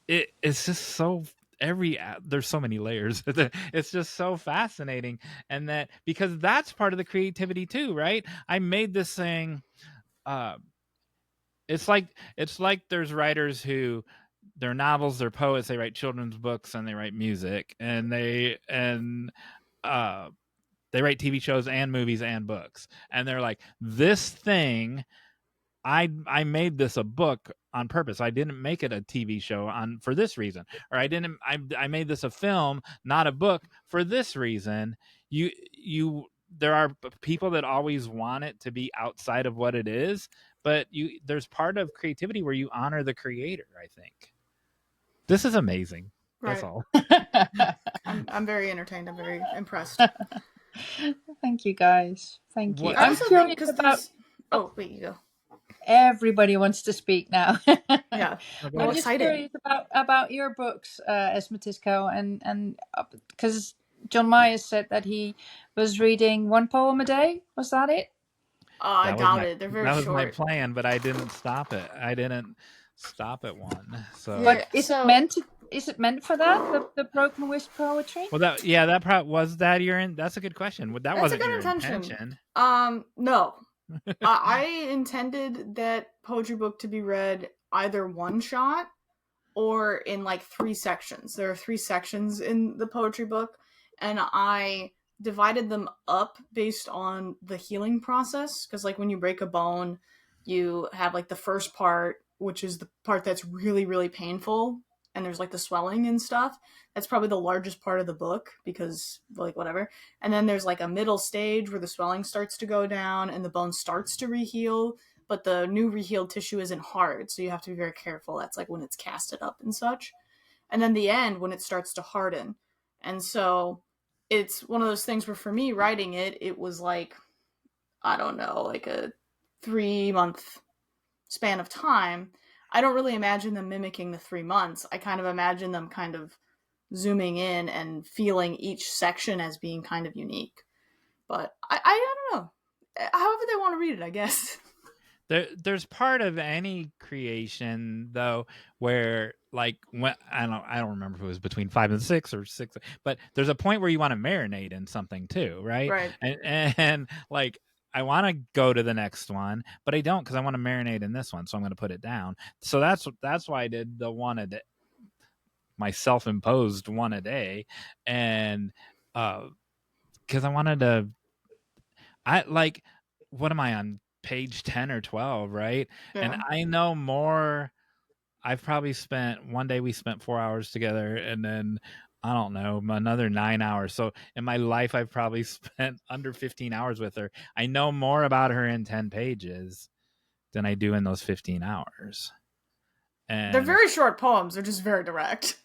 It's just so there's so many layers. It's just so fascinating, and that because that's part of the creativity too, right? I made this thing. It's like there's writers who. They're novels, they're poets, they write children's books, and they write music, and they write TV shows and movies and books. And they're like, this thing, I made this a book on purpose. I didn't make it a TV show for this reason, or I made this a film, not a book, for this reason. There are people that always want it to be outside of what it is, but there's part of creativity where you honor the creator, I think. This is amazing. That's all. I'm very entertained. I'm very impressed. Thank you, guys. Thank you. I'm curious about. Oh, wait, you go. Everybody wants to speak now. Yeah, I'm just curious about your books, Matisko, and because Jon Meyers said that he was reading one poem a day. Was that it? I doubt it. They're very short. That was my plan, but I didn't stop it. I didn't stop at one. So, but is it meant for that? The broken wish poetry? Well, was that your that's a good question. That wasn't your intention. No. I intended that poetry book to be read either one shot or in like 3 sections. There are 3 sections in the poetry book, and I divided them up based on the healing process. Because like when you break a bone, you have like the first part, which is the part that's really, really painful, and there's like the swelling and stuff. That's probably the largest part of the book because like whatever. And then there's like a middle stage where the swelling starts to go down and the bone starts to reheal. but the new rehealed tissue isn't hard, so you have to be very careful. That's like when it's casted up and such. And then the end, when it starts to harden. And so it's one of those things where for me writing it, it was like, I don't know, like a 3-month span of time. I don't really imagine them mimicking the 3 months. I kind of imagine them kind of zooming in and feeling each section as being kind of unique. But I don't know. However they want to read it, I guess. There's part of any creation though where like when I don't remember if it was between 5 and 6 or 6, but there's a point where you want to marinate in something too, right? Right. And like I want to go to the next one, but I don't because I want to marinate in this one, so I'm going to put it down. So that's why I did the one a day, my self-imposed one a day, and because I wanted to. I like, what am I on? Page 10 or 12, right? Yeah. And I know more. I've probably spent one day, we spent 4 hours together, and then I don't know, another 9 hours. So in my life, I've probably spent under 15 hours with her. I know more about her in 10 pages than I do in those 15 hours. And they're very short poems. They're just very direct.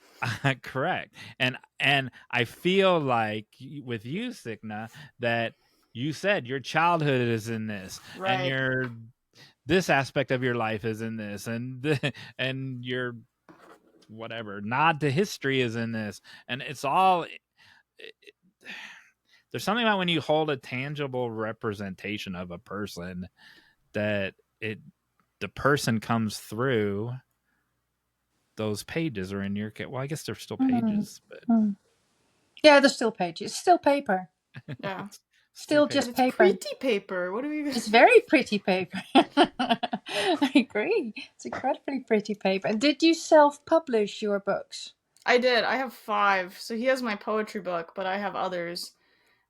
Correct. And I feel like with you, Signe, that you said your childhood is in this, Right. and your this aspect of your life is in this, and your whatever nod to history is in this, and it's all. There's something about when you hold a tangible representation of a person that the person comes through those pages, or in your case, well, I guess they're still pages, but yeah, they're still pages, still paper. Yeah. Still just it's paper. pretty paper. What do we? It's very pretty paper. I agree. It's incredibly pretty paper. And did you self-publish your books? I did. I have 5. So he has my poetry book, but I have others.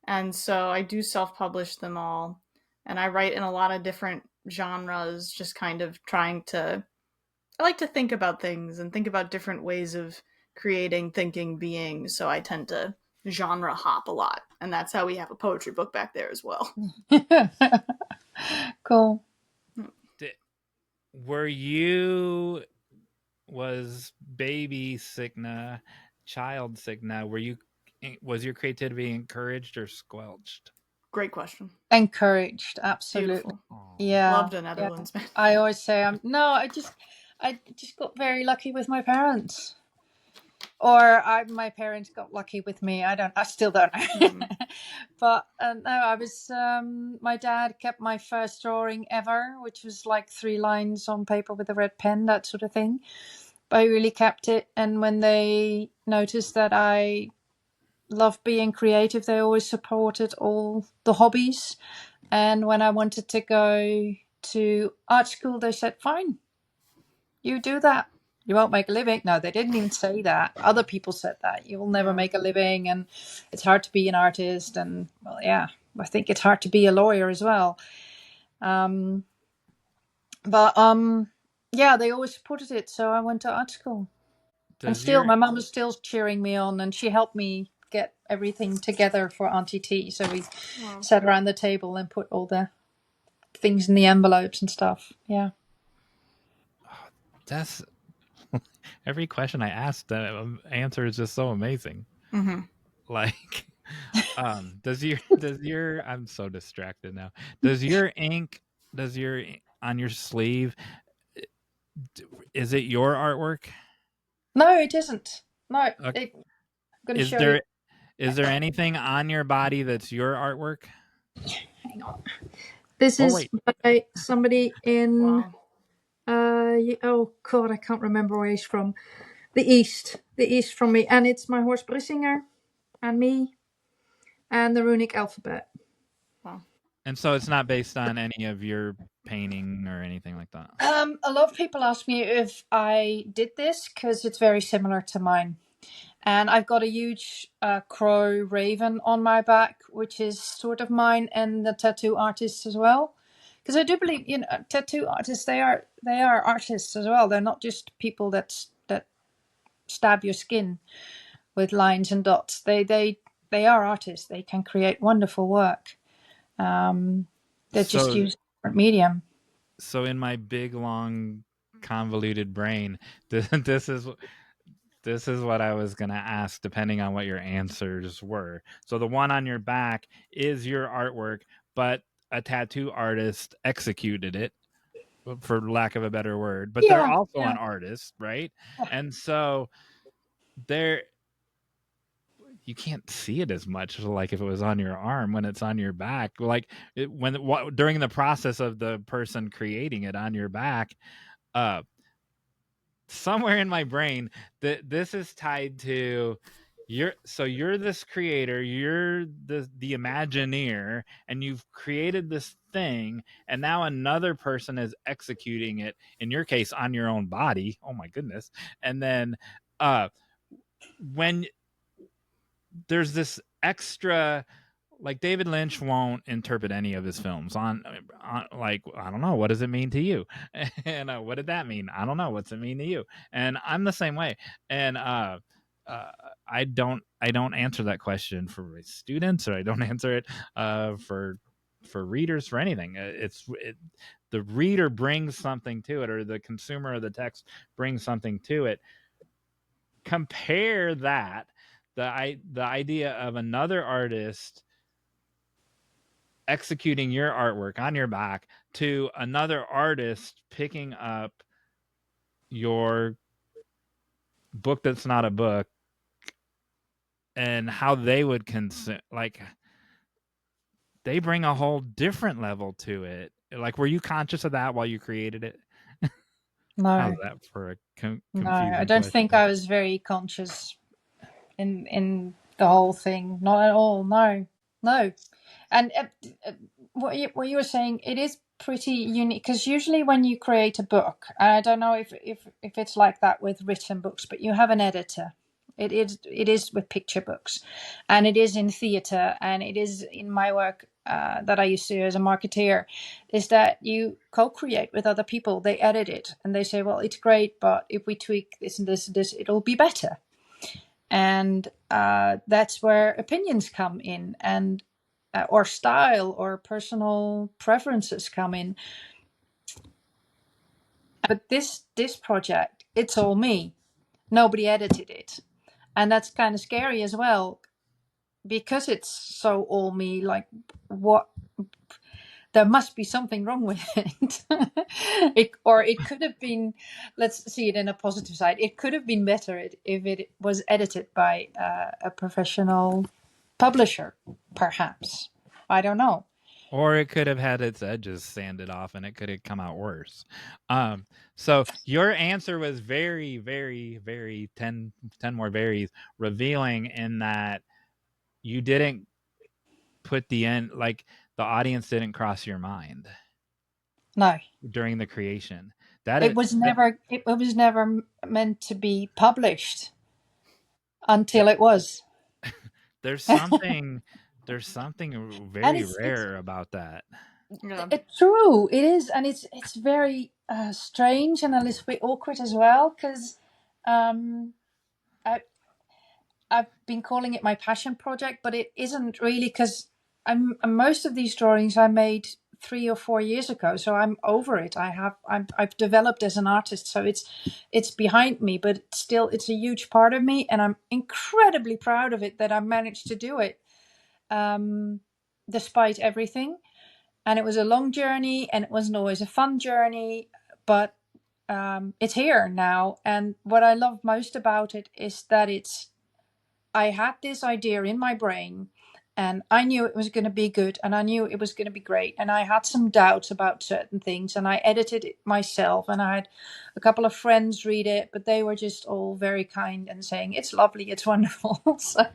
And so I do self-publish them all. And I write in a lot of different genres, just kind of trying to... I like to think about things and think about different ways of creating, thinking, being. So I tend to genre hop a lot. And that's how we have a poetry book back there as well. Cool. Was baby Signe, child Signe, was your creativity encouraged or squelched? Great question. Encouraged, absolutely. Beautiful. Yeah. Loved the Netherlands. Yeah. I always say I just got very lucky with my parents. Or my parents got lucky with me. I still don't know. But no, I was. My dad kept my first drawing ever, which was like 3 lines on paper with a red pen, that sort of thing. But he really kept it. And when they noticed that I love being creative, they always supported all the hobbies. And when I wanted to go to art school, they said, "Fine, you do that. You won't make a living." No, they didn't even say that. Other people said that. You will never make a living, and it's hard to be an artist. And, well, yeah, I think it's hard to be a lawyer as well. Yeah, they always supported it. So I went to art school. My mum was still cheering me on, and she helped me get everything together for Auntie T. So we sat around the table and put all the things in the envelopes and stuff. Yeah. That's every question I asked, the answer is just so amazing. Mm-hmm. Like, does your I'm so distracted now. Does your ink on your sleeve, is it your artwork? No, it isn't. No, Okay. I'm going to show you. Is there anything on your body that's your artwork? Hang on. This is by somebody in... oh God, I can't remember where he's from. The east from me, and it's my horse Brissinger, and me, and the runic alphabet. Wow. And so it's not based on any of your painting or anything like that. A lot of people ask me if I did this because it's very similar to mine, and I've got a huge crow raven on my back, which is sort of mine, and the tattoo artists as well. Because I do believe, tattoo artists, they are artists as well. They're not just people that stab your skin with lines and dots. They are artists. They can create wonderful work. They just use a different medium. So in my big, long, convoluted brain, this is what I was gonna ask, depending on what your answers were. So the one on your back is your artwork, but a tattoo artist executed it, for lack of a better word. But they're Yeah, also yeah. an artist, right? And so they're you can't see it as much like if it was on your arm when it's on your back. Like during the process of the person creating it on your back, uh, somewhere in my brain that this is tied to you're this creator, you're the Imagineer, and you've created this thing, and now another person is executing it, in your case on your own body. Oh my goodness. And then when there's this extra, like David Lynch won't interpret any of his films on like, I don't know, what does it mean to you? And what did that mean? I don't know, what's it mean to you? And I'm the same way. And uh, I don't answer that question for students, or I don't answer it for readers, for anything. The reader brings something to it, or the consumer of the text brings something to it. Compare that, the idea of another artist executing your artwork on your back, to another artist picking up your book that's not a book, and how they would consume, like, they bring a whole different level to it. Like, were you conscious of that while you created it? How's No, that for a no, I confusing don't think question? I was very conscious in the whole thing. Not at all. No, no. And what you were saying, it is pretty unique, because usually when you create a book, and I don't know if it's like that with written books, but you have an editor. It is with picture books, and it is in theatre, and it is in my work that I used to do as a marketeer, is that you co-create with other people. They edit it and they say, well, it's great, but if we tweak this and this and this, it'll be better. And that's where opinions come in, and or style or personal preferences come in. But this project, it's all me. Nobody edited it, and that's kind of scary as well, because it's so all me. Like, what? There must be something wrong with it. Or it could have been. Let's see it in a positive side. It could have been better if it was edited by a professional publisher, perhaps. I don't know. Or it could have had its edges sanded off, and it could have come out worse. So your answer was very, very, very 10 more berries, revealing, in that you didn't put the end, like, the audience didn't cross your mind No, during the creation. That it is was that, never. It was never meant to be published until it was. there's something And very rare about that. Yeah. it's true. It is, and it's very strange and a little bit awkward as well, because um, I I've been calling it my passion project, but it isn't really, because most of these drawings I made 3 or 4 years ago, so I'm over it. I've developed as an artist, so it's behind me, but still it's a huge part of me, and I'm incredibly proud of it that I managed to do it, despite everything. And it was a long journey, and it wasn't always a fun journey, but it's here now. And what I love most about it is that I had this idea in my brain, and I knew it was going to be good, and I knew it was going to be great. And I had some doubts about certain things, and I edited it myself, and I had a couple of friends read it, but they were just all very kind and saying, it's lovely, it's wonderful. So,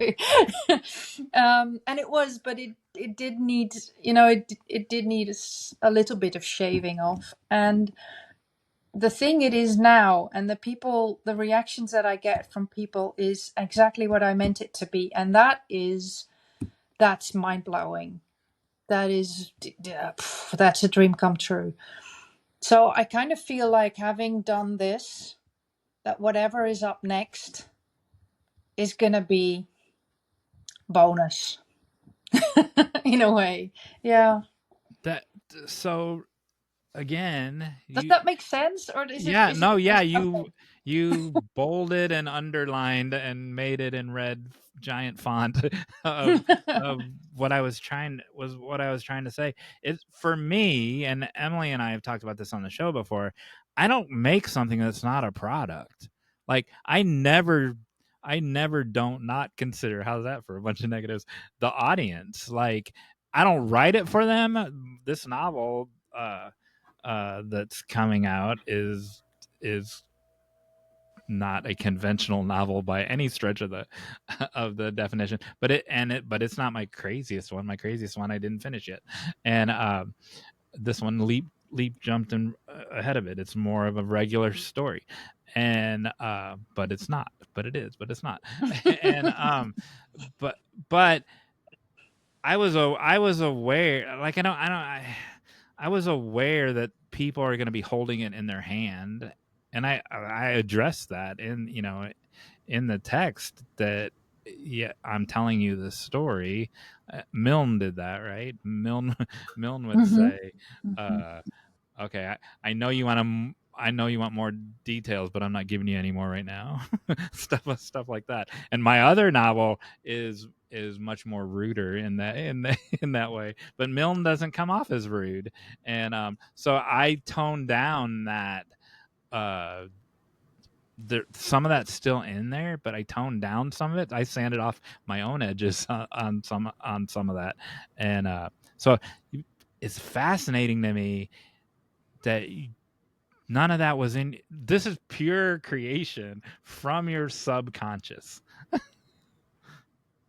and it was, but it did need, it did need a little bit of shaving off. And the thing it is now, and the reactions that I get from people is exactly what I meant it to be. And that's mind blowing. That's a dream come true. So I kind of feel like, having done this, that whatever is up next is going to be bonus in a way. Yeah. That so again, Does that make sense, or is it? yeah, Is it no, yeah, just okay? you bolded and underlined and made it in red giant font of what I was trying to say. It for me, and Emily and I have talked about this on the show before. I don't make something that's not a product. Like I never don't not consider, how's that for a bunch of negatives, the audience. Like I don't write it for them. This novel that's coming out is not a conventional novel by any stretch of the definition, but it's not my craziest one. My craziest one I didn't finish yet, and this one jumped in ahead of it. It's more of a regular story, and but it's not, but it is, but it's not, and but but I was aware, like I was aware that people are going to be holding it in their hand, and I addressed that in the text that, yeah, I'm telling you the story. Milne did that, right? Milne Milne would Mhm. say, Mhm. uh, okay, I know you want to. I know you want more details, but I'm not giving you any more right now. stuff like that. And my other novel is much more ruder in that way. But Milne doesn't come off as rude, and so I toned down that. Uh, some of that's still in there, but I toned down some of it. I sanded off my own edges on some of that, and so it's fascinating to me that none of that was in. This is pure creation from your subconscious.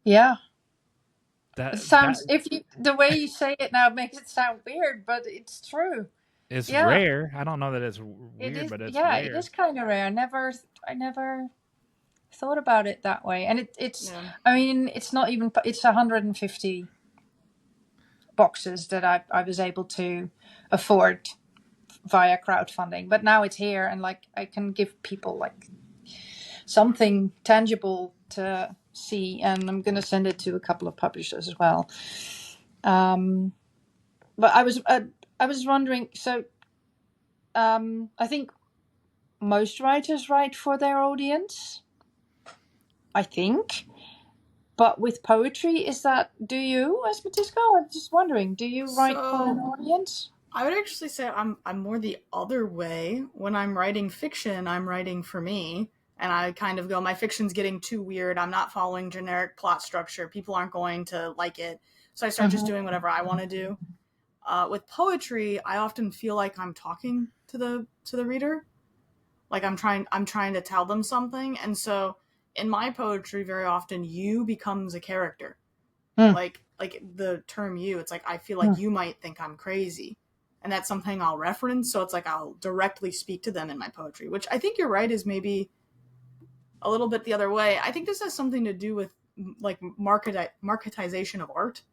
Yeah. It That sounds, if you, the way you say it now makes it sound weird, but it's true. is Yeah, rare. I don't know that it's it weird, is. but it's Yeah, it rare. is kind of rare. I never thought about it that way. And it's, Yeah. I mean, it's not even, it's 150 boxes that I was able to afford via crowdfunding, but now it's here, and like I can give people like something tangible to see, and I'm going to send it to a couple of publishers as well. But I was wondering, so I think most writers write for their audience, I think. But with poetry, is that, do you, as Matisko? I'm just wondering, do you write for an So audience? I would actually say I'm more the other way. When I'm writing fiction, I'm writing for me. And I kind of go, my fiction's getting too weird. I'm not following generic plot structure. People aren't going to like it. So I start just Mm-hmm. doing whatever I want to do. With poetry, I often feel like I'm talking to the reader. Like I'm trying to tell them something. And so in my poetry, very often you becomes a character. Mm. Like the term you, it's like I feel like you might think I'm crazy, and that's something I'll reference, so it's like I'll directly speak to them in my poetry, which I think you're right is maybe a little bit the other way. I think this has something to do with like marketization of art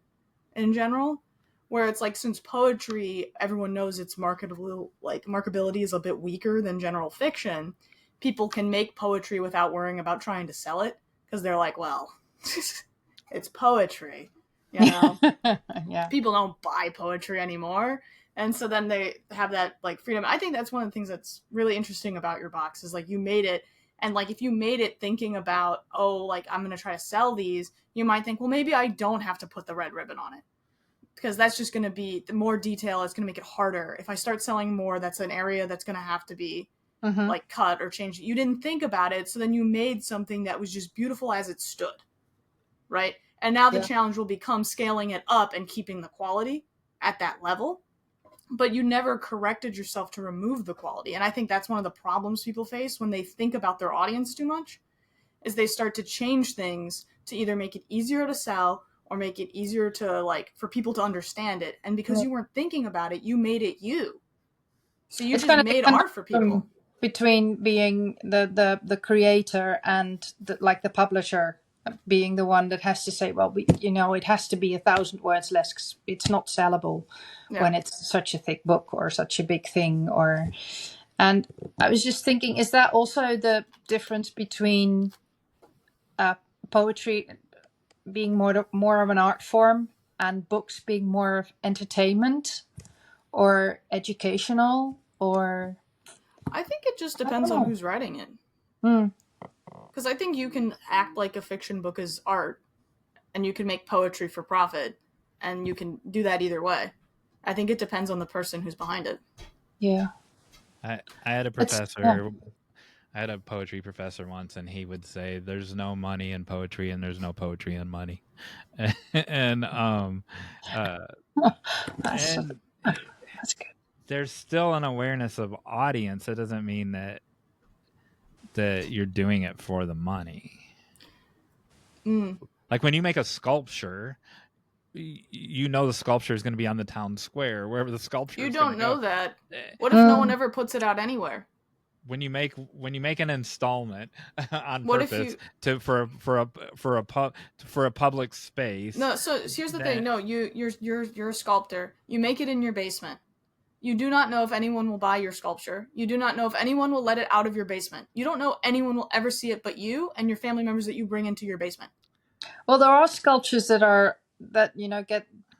in general, where it's like since poetry everyone knows its marketable, like marketability is a bit weaker than general fiction, people can make poetry without worrying about trying to sell it because they're like, well, it's poetry, you know. Yeah. People don't buy poetry anymore, and so then they have that like freedom. I think that's one of the things that's really interesting about your box is like you made it, and like if you made it thinking about, oh, like I'm going to try to sell these, you might think, well, maybe I don't have to put the red ribbon on it because that's just going to be the more detail, it's going to make it harder. If I start selling more, that's an area that's going to have to be Mm-hmm. like cut or changed. You didn't think about it, so then you made something that was just beautiful as it stood, right? And now the Yeah. challenge will become scaling it up and keeping the quality at that level. But you never corrected yourself to remove the quality. And I think that's one of the problems people face when they think about their audience too much, is they start to change things to either make it easier to sell or make it easier to like for people to understand it. And because Yeah. you weren't thinking about it, you made it you. So you It's just kind of the made art for people. conundrum between being the creator and like the publisher being the one that has to say, well, it has to be 1,000 words less 'cause it's not sellable Yeah. when it's such a thick book or such a big thing. And I was just thinking, is that also the difference between poetry being more of an art form and books being more of entertainment? or educational, or I think it just I depends don't on know. who's writing it. Hmm. Because I think you can act like a fiction book is art, and you can make poetry for profit, and you can do that either way. I think it depends on the person who's behind it. Yeah. I had a It's yeah. professor. I had a poetry professor once, and he would say, "There's no money in poetry, and there's no poetry in money." and uh, That's and that's good. there's still an awareness of audience. It doesn't mean that you're doing it for the money. Mm. Like when you make a sculpture, you know the sculpture is going to be on the town square, wherever the sculpture You is going to don't know go. that. Eh, What if no one ever puts it out anywhere? When you make an installment on What if purpose you for a public space, No, so here's the thing. that No, you're a sculptor. You make it in your basement. You do not know if anyone will buy your sculpture. You do not know if anyone will let it out of your basement. You don't know anyone will ever see it but you and your family members that you bring into your basement. Well, there are sculptures that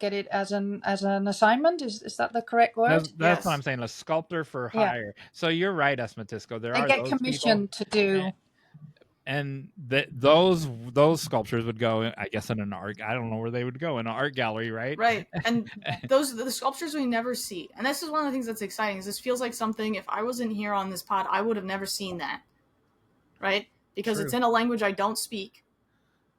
get it as an assignment. Is that the correct word? that's what Yes. I'm saying. A sculptor for Yeah. hire. So you're right, Matisko. There They are get those people, commissioned to do. and those sculptures would go, I guess, in an art. I don't know where they would go, in an art gallery, right? Right. And those are the sculptures we never see. And this is one of the things that's exciting. Is this feels like something, if I wasn't here on this pod, I would have never seen that. Right? Because True. it's in a language I don't speak.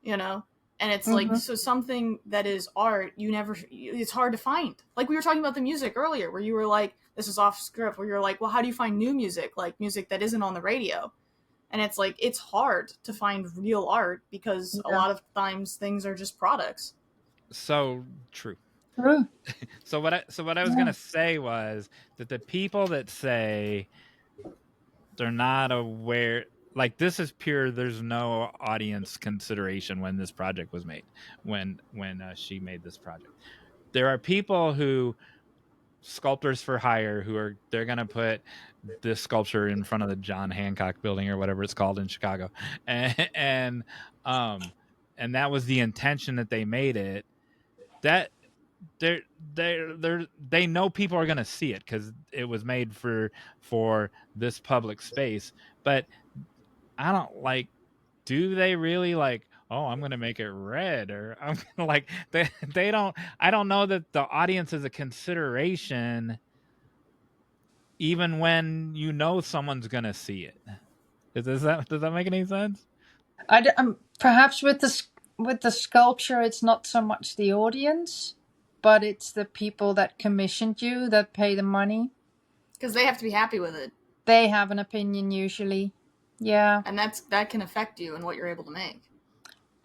You know? And it's like, so something that is art, it's hard to find. Like we were talking about the music earlier, where you were like, this is off script, where you're like, well, how do you find new music? Like music that isn't on the radio. And it's like, it's hard to find real art because a lot of times things are just products. So true. True. So what I was gonna say was that the people that say they're not aware, like this is pure, there's no audience consideration when this project was made, when she made this project. There are people who, sculptors for hire, they're gonna put this sculpture in front of the John Hancock building or whatever it's called in Chicago, and that was the intention that they made it. That they know people are going to see it because it was made for this public space. But I don't like, do they really like, oh, I'm going to make it red, or I'm going to like, they don't, I don't know that the audience is a consideration even when you know someone's going to see it. Does that make any sense? Perhaps with the sculpture, it's not so much the audience, but it's the people that commissioned you, that pay the money. Because they have to be happy with it. They have an opinion usually. Yeah. And that can affect you and what you're able to make.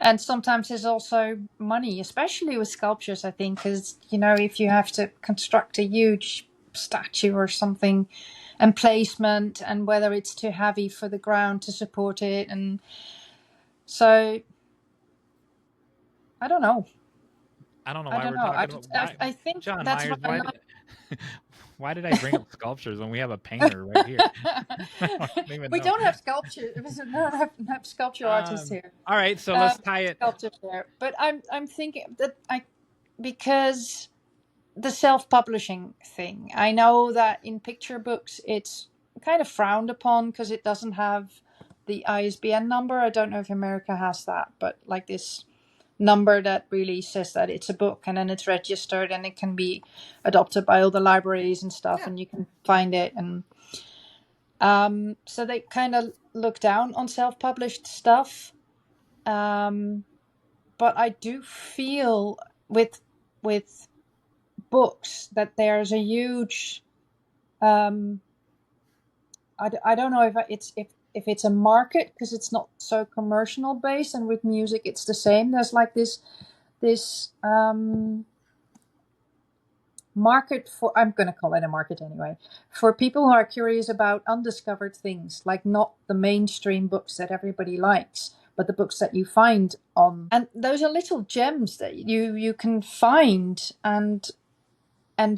And sometimes there's also money, especially with sculptures, I think, because, if you have to construct a huge statue or something, and placement, and whether it's too heavy for the ground to support it. And so, I don't know. I don't know why we're talking about. I think Jon that's Meyers, what why did I bring up sculptures when we have a painter right here? We don't have sculpture. We don't have sculpture artists here. All right, so let's tie it. Sculptures there, but I'm thinking that because the self-publishing thing. I know that in picture books it's kind of frowned upon because it doesn't have the ISBN number. I don't know if America has that, but like this number that really says that it's a book, and then it's registered and it can be adopted by all the libraries and stuff, and you can find it. And so they kind of look down on self-published stuff. But I do feel with books that there's a huge I don't know if it's a market, because it's not so commercial based, and with music it's the same. There's like this market for, I'm going to call it a market anyway, for people who are curious about undiscovered things, like not the mainstream books that everybody likes, but the books that you find on, and those are little gems that you can find and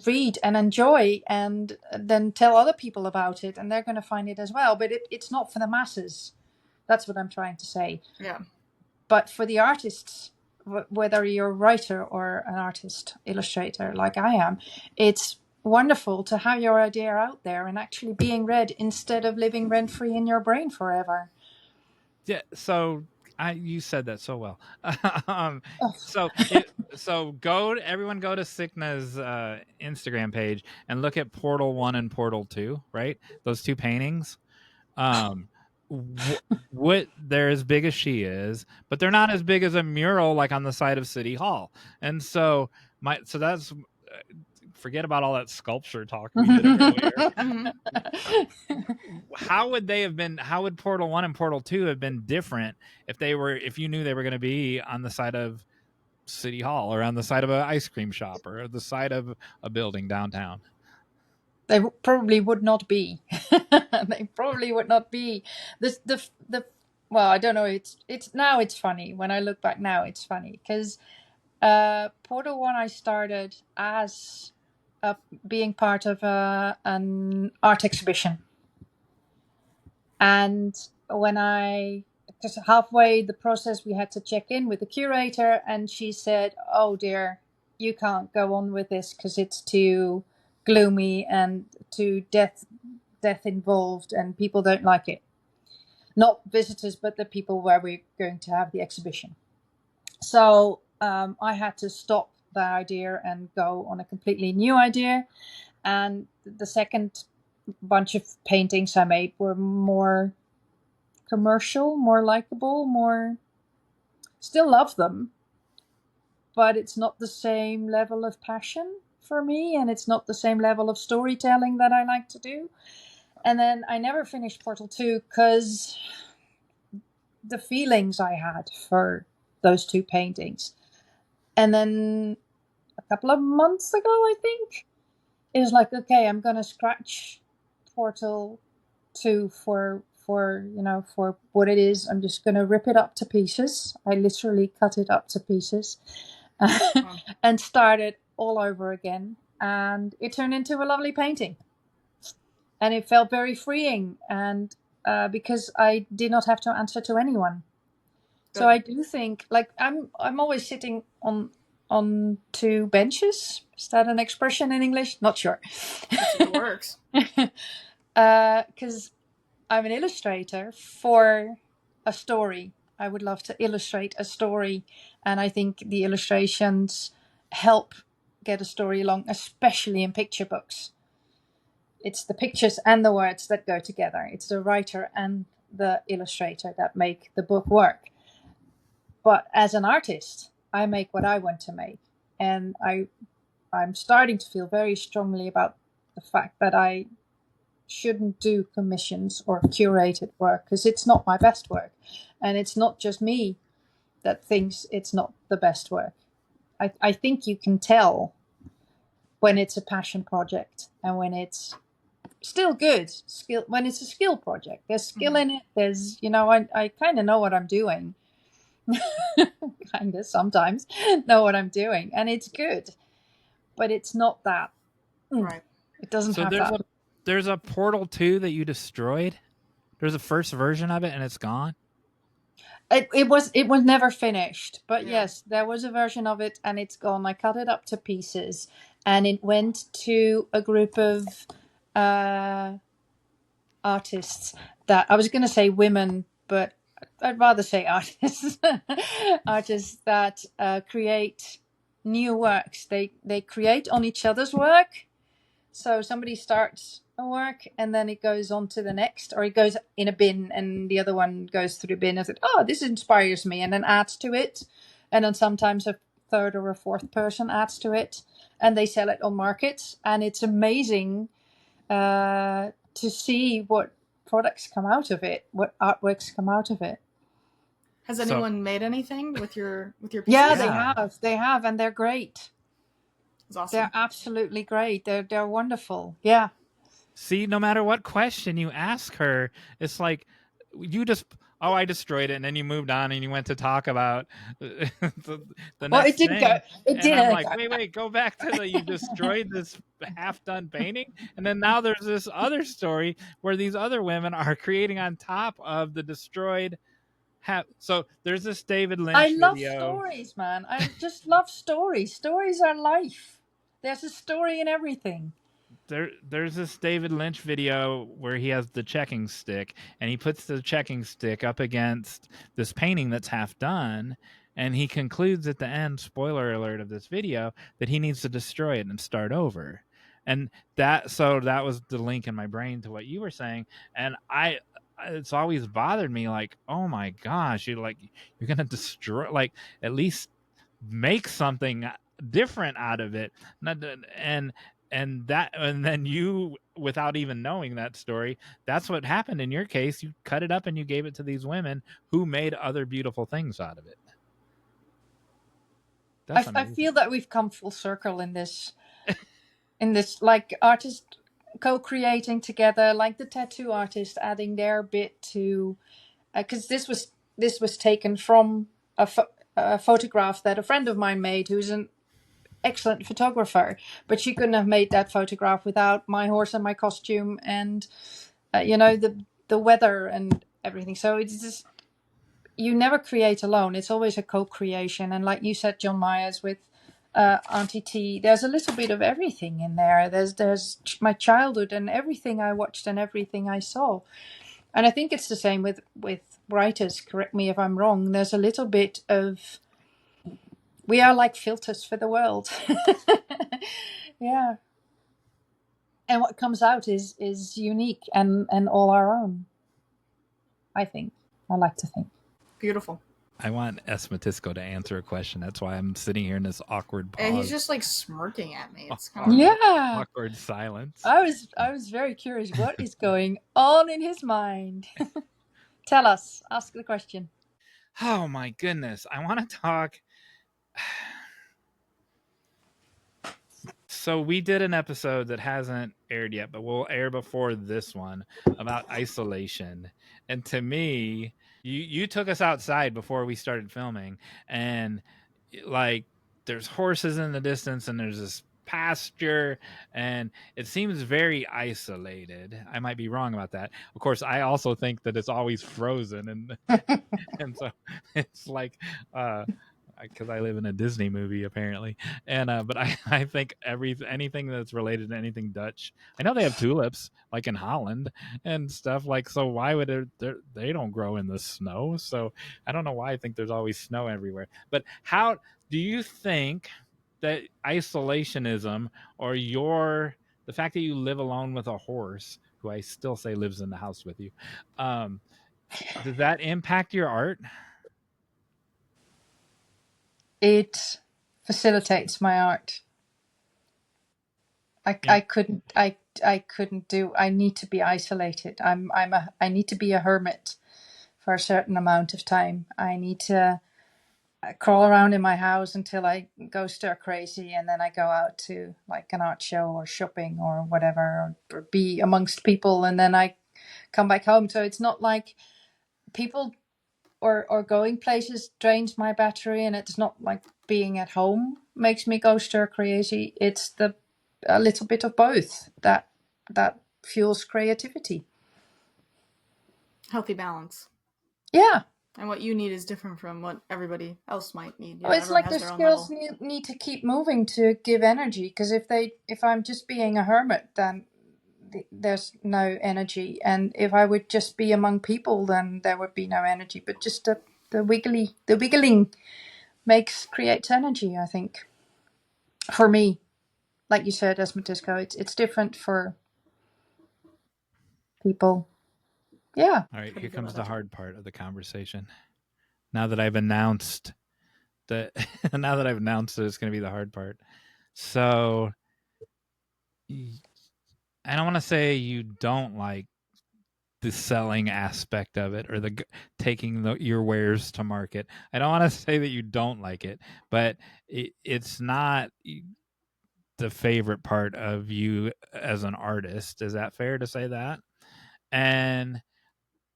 read and enjoy, and then tell other people about it, and they're going to find it as well. But it's not for the masses. That's what I'm trying to say. Yeah. But for the artists, whether you're a writer or an artist, illustrator like I am, it's wonderful to have your idea out there and actually being read instead of living rent-free in your brain forever. Yeah, so you said that so well. um, Oh. so everyone go to Signe's Instagram page and look at Portal 1 and Portal 2, right? Those two paintings. Um, what they're as big as she is, but they're not as big as a mural like on the side of City Hall. And so that's forget about all that sculpture talk we did earlier. How would Portal 1 and Portal 2 have been different if you knew they were going to be on the side of City Hall or on the side of an ice cream shop or the side of a building downtown? They probably would not be. They probably would not be. The well, I don't know. It's funny when I look back now. It's funny because Portal 1 I started as being part of an art exhibition, and because halfway the process we had to check in with the curator, and she said, "Oh dear, you can't go on with this because it's too gloomy and too death involved, and people don't like it. Not visitors, but the people where we're going to have the exhibition." So I had to stop the idea and go on a completely new idea. And the second bunch of paintings I made were more commercial, more likable, more... Still love them, but it's not the same level of passion for me, and it's not the same level of storytelling that I like to do. And then I never finished Portal 2 because the feelings I had for those two paintings. And then a couple of months ago, I think, it was like, okay, I'm going to scratch Portal 2 for what it is. I'm just going to rip it up to pieces. I literally cut it up to pieces and start it all over again. And it turned into a lovely painting. And it felt very freeing, and because I did not have to answer to anyone. Good. So I do think, like, I'm always sitting on two benches. Is that an expression in English? Not sure. It works. Because I'm an illustrator for a story. I would love to illustrate a story, and I think the illustrations help get a story along, especially in picture books. It's the pictures and the words that go together. It's the writer and the illustrator that make the book work. But as an artist, I make what I want to make. And I'm starting to feel very strongly about the fact that I shouldn't do commissions or curated work, because it's not my best work. And it's not just me that thinks it's not the best work. I think you can tell when it's a passion project and when it's still good skill, when it's a skill project. There's skill in it. There's, I kind of know what I'm doing. Kind of sometimes know what I'm doing, and it's good, but it's not that. Right. It doesn't have that. There's a Portal 2 that you destroyed. There's a first version of it and it's gone. It was never finished, but yes, there was a version of it and it's gone. I cut it up to pieces and it went to a group of artists that, I was going to say women, but I'd rather say artists. Artists that create new works. They create on each other's work. So somebody starts a work and then it goes on to the next, or it goes in a bin and the other one goes through the bin and says, "Oh, this inspires me," and then adds to it. And then sometimes a third or a fourth person adds to it, and they sell it on markets. And it's amazing to see what products come out of it, what artworks come out of it. Has anyone made anything with your pieces? Yeah, they have, and they're great. It's awesome. They're absolutely great. They're wonderful. Yeah. See, no matter what question you ask her, it's like you just, I destroyed it, and then you moved on and you went to talk about the next it didn't thing. go. It didn't. I'm like, wait, go back to you destroyed this half-done painting, and then now there's this other story where these other women are creating on top of the destroyed. So there's this David Lynch I love video. Stories, man. I just love stories. Stories are life. There's a story in everything. there's this David Lynch video where he has the checking stick and he puts the checking stick up against this painting that's half done, and he concludes at the end, spoiler alert of this video, that he needs to destroy it and start over. And that was the link in my brain to what you were saying. And it's always bothered me, like, oh my gosh, you're gonna destroy, like, at least make something different out of it. And then you, without even knowing that story, that's what happened in your case. You cut it up and you gave it to these women who made other beautiful things out of it. I feel that we've come full circle in this like artists co-creating together, like the tattoo artist adding their bit to, because this was taken from a photograph that a friend of mine made, who's an excellent photographer, but she couldn't have made that photograph without my horse and my costume and the weather and everything. So it's just, you never create alone. It's always a co-creation. And like you said, Jon Meyers with Auntie T, there's a little bit of everything in there. There's my childhood and everything I watched and everything I saw. And I think it's the same with writers. Correct me if I'm wrong. There's a little bit of, we are like filters for the world. Yeah. And what comes out is unique and all our own, I think. I like to think. Beautiful. I want S. Matisko to answer a question. That's why I'm sitting here in this awkward pause. And he's just like smirking at me. It's kind of awkward silence. I was very curious what is going on in his mind. Tell us. Ask the question. Oh my goodness. I want to talk. So we did an episode that hasn't aired yet, but will air before this one, about isolation. And to me, you took us outside before we started filming, and like there's horses in the distance and there's this pasture and it seems very isolated. I might be wrong about that. Of course, I also think that it's always frozen and and so it's like because I live in a Disney movie apparently, and but I think anything that's related to anything Dutch. I know they have tulips like in Holland and stuff, like, so why would they don't grow in the snow? So I don't know why I think there's always snow everywhere. But how do you think that isolationism or the fact that you live alone with a horse, who I still say lives in the house with you, does that impact your art? It facilitates my art. I couldn't do. I need to be isolated. I need to be a hermit for a certain amount of time. I need to crawl around in my house until I go stir crazy, and then I go out to like an art show or shopping or whatever, or be amongst people, and then I come back home. So it's not like people or going places drains my battery, and it's not like being at home makes me go stir crazy. It's a little bit of both that fuels creativity. healthy balance. Yeah. And what you need is different from what everybody else might need. Well, it's like the skills need to keep moving to give energy, because if I'm just being a hermit, then there's no energy, and if I would just be among people, then there would be no energy. But just the wiggling creates energy, I think. For me, like you said, as Matisko, it's different for people. Yeah. All right, here comes the hard part of the conversation. Now that I've announced that it's going to be the hard part. So I don't want to say you don't like the selling aspect of it or the taking your wares to market. I don't want to say that you don't like it, but it's not the favorite part of you as an artist. Is that fair to say that? And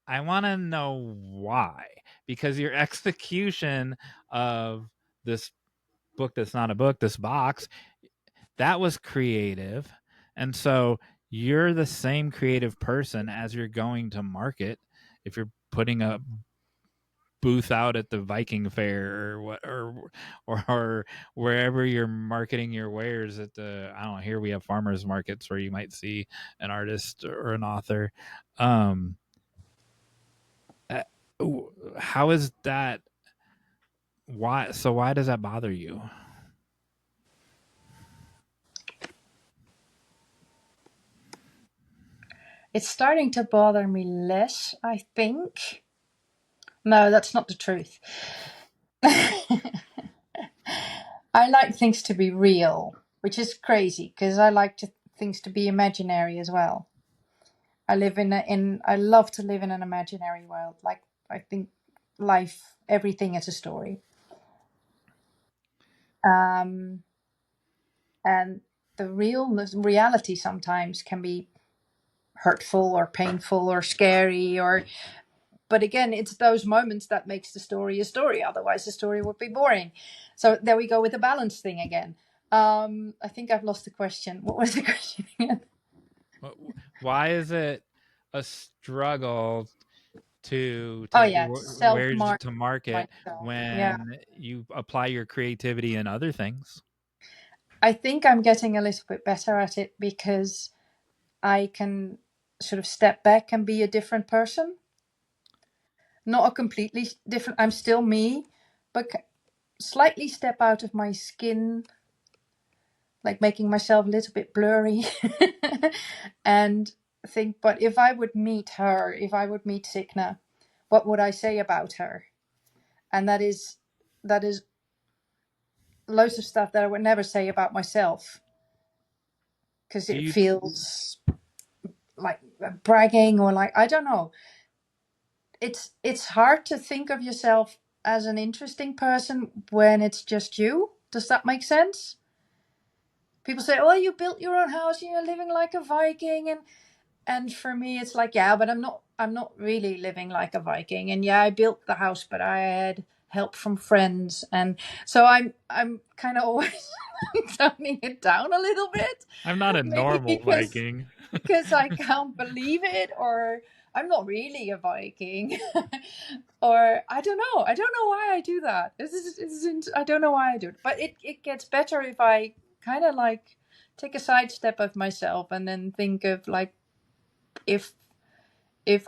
I want to know why, because your execution of this book that's not a book, this box, that was creative. And so you're the same creative person as you're going to market. If you're putting a booth out at the Viking fair or what, or wherever you're marketing your wares at the, I don't know, here we have farmers markets where you might see an artist or an author. Um, uh, how is that? Why does that bother you? It's starting to bother me less, I think. No, that's not the truth. I like things to be real, which is crazy because I like things to be imaginary as well. I love to live in an imaginary world. Like, I think life, everything is a story. And the reality sometimes can be hurtful or painful or scary, but again, it's those moments that makes the story a story. Otherwise the story would be boring. So there we go with the balance thing again. I think I've lost the question. What was the question again? Why is it a struggle to self-market to market myself. when you apply your creativity in other things? I think I'm getting a little bit better at it because I can sort of step back and be a different person. Not a completely different, I'm still me, but slightly step out of my skin, like making myself a little bit blurry and think, but if I would meet Signe, what would I say about her? And that is loads of stuff that I would never say about myself because it feels like bragging or like, I don't know. It's hard to think of yourself as an interesting person when it's just you. Does that make sense? People say, "Oh, you built your own house, you're living like a Viking," and for me, it's like, yeah, but I'm not really living like a Viking. And yeah, I built the house, but I had help from friends, and so I'm kind of always toning it down a little bit. I'm not a normal Viking because I can't believe it, or I'm not really a Viking, or I don't know why I do that. I don't know why I do it, but it gets better if I kind of like take a sidestep of myself and then think of like, if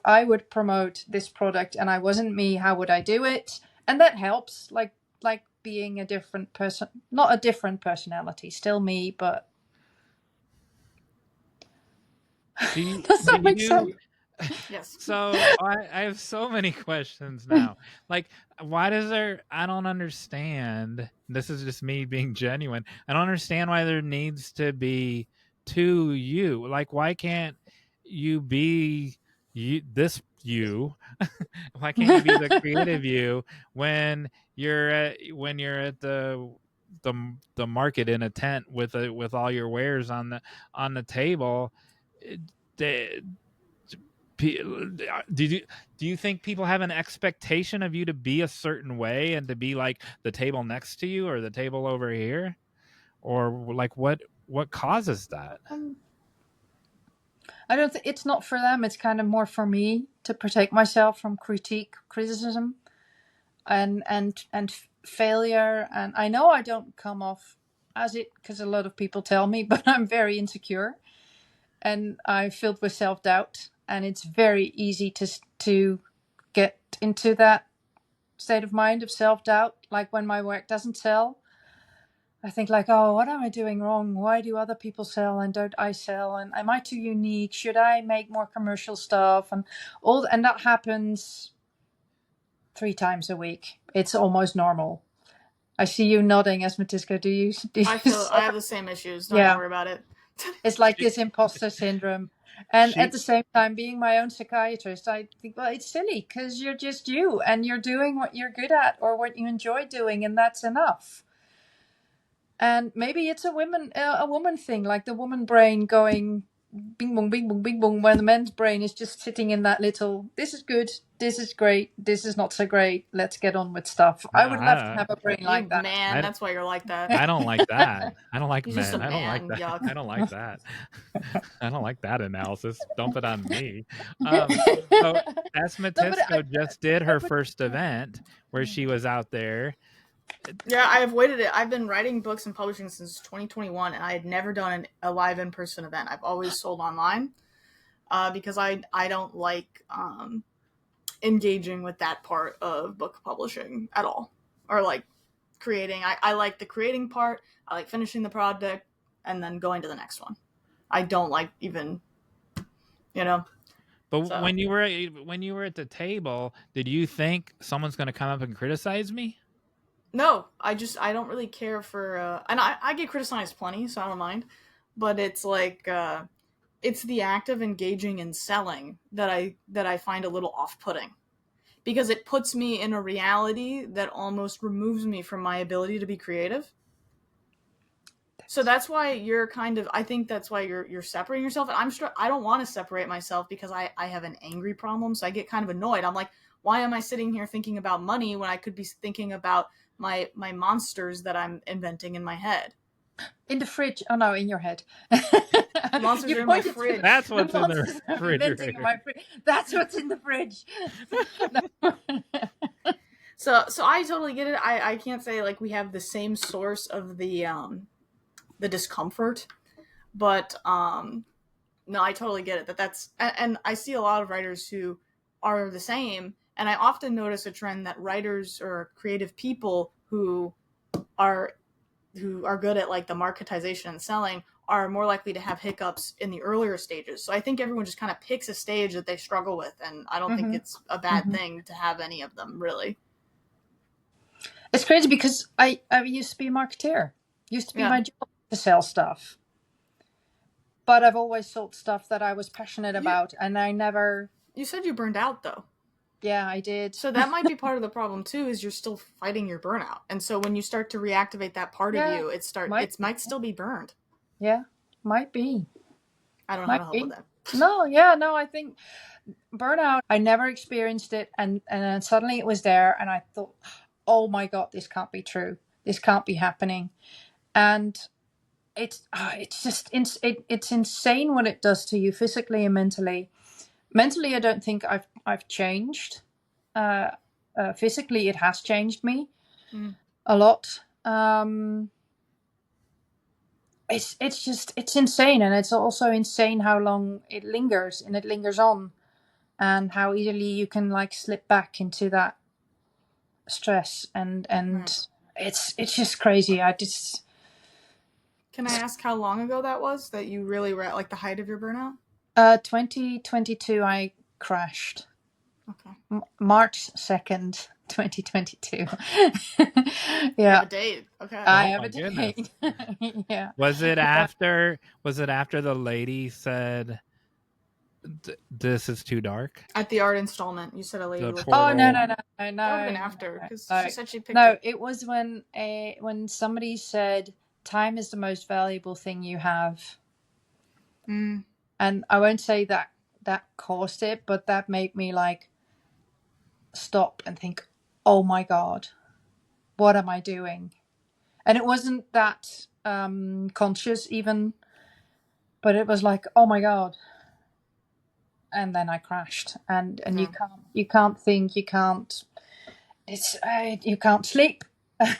I would promote this product and I wasn't me, how would I do it? And that helps, like being a different person, not a different personality, still me, but does that make sense? Yes. So I have so many questions now. Like, why does there? I don't understand. This is just me being genuine. I don't understand why there needs to be two you. Like, why can't you be you? This you. Why can't you be the creative you when you're at the market in a tent with all your wares on the table? They, do you think people have an expectation of you to be a certain way and to be like the table next to you or the table over here, or like what causes that? I don't think it's not for them. It's kind of more for me to protect myself from criticism, and failure. And I know I don't come off as it, because a lot of people tell me, but I'm very insecure, and I'm filled with self-doubt, and it's very easy to get into that state of mind of self-doubt. Like when my work doesn't sell, I think like, oh, what am I doing wrong? Why do other people sell and don't I sell? And am I too unique? Should I make more commercial stuff? And that happens 3 times a week. It's almost normal. I see you nodding, as Matisko. Do you I have the same issues. Don't worry about it. It's like this imposter syndrome. And at the same time, being my own psychiatrist, I think, well, it's silly because you're just you and you're doing what you're good at or what you enjoy doing, and that's enough. And maybe it's a woman thing, like the woman brain going, bing bong, bing bong, bing bong, when the men's brain is just sitting in that little, this is good, this is great, this is not so great, let's get on with stuff. I would love to have a brain like that. Man, that's why you're like that. I don't like that. I don't like He's men. just a I don't like man, that. yuck. I don't like that. I don't like that analysis. Dump it on me. So as Matisko just did her first event where she was out there. Yeah, I avoided it. I've been writing books and publishing since 2021, and I had never done a live in-person event. I've always sold online because I don't like engaging with that part of book publishing at all, or like creating. I like the creating part. I like finishing the project and then going to the next one. I don't like even, But So- when you were at the table, did you think someone's going to come up and criticize me? No, I don't really care for, and I get criticized plenty, so I don't mind. But it's like, it's the act of engaging and selling that I find a little off-putting, because it puts me in a reality that almost removes me from my ability to be creative. So that's why I think that's why you're separating yourself. And I don't want to separate myself because I have an angry problem. So I get kind of annoyed. I'm like, why am I sitting here thinking about money when I could be thinking about my monsters that I'm inventing in my head? In the fridge. Oh no, in your head. Monsters You are in my pointed to fridge. That's what's in monsters the I'm inventing in my fridge. That's what's in the fridge. So I totally get it. I can't say like we have the same source of the discomfort, but no, I totally get it. That's and I see a lot of writers who are the same, and I often notice a trend that writers or creative people who are good at like the marketization and selling are more likely to have hiccups in the earlier stages. So I think everyone just kind of picks a stage that they struggle with, and I don't think it's a bad thing to have any of them, really. It's crazy because I used to be a marketeer. Used to be my job to sell stuff. But I've always sold stuff that I was passionate about, and I never... You said you burned out, though. Yeah, I did. So that might be part of the problem, too, is you're still fighting your burnout. And so when you start to reactivate that part of you, it might still be burned. Yeah, might be. I don't know how to help with that. No, I think burnout, I never experienced it, and then suddenly it was there, and I thought, oh my God, this can't be true. This can't be happening. And it's just it's insane what it does to you physically and mentally. Mentally, I don't think I've changed. Physically, it has changed me a lot. It's insane, and it's also insane how long it lingers, and it lingers on, and how easily you can like slip back into that stress, and it's just crazy. Can I ask how long ago that was that you really were at like the height of your burnout? 2022, I crashed. Okay. March 2nd, 2022. Yeah. You have a date. Okay. I have a date. Yeah. Was it after the lady said this is too dark? At the art installment, you said a lady was... Oh, no. That would have been after, because she said she picked No, it was when somebody said, time is the most valuable thing you have. And I won't say that caused it, but that made me like stop and think, oh my God, what am I doing? And it wasn't that conscious even, but it was like, oh my God. And then I crashed, and you can't think, you can't sleep,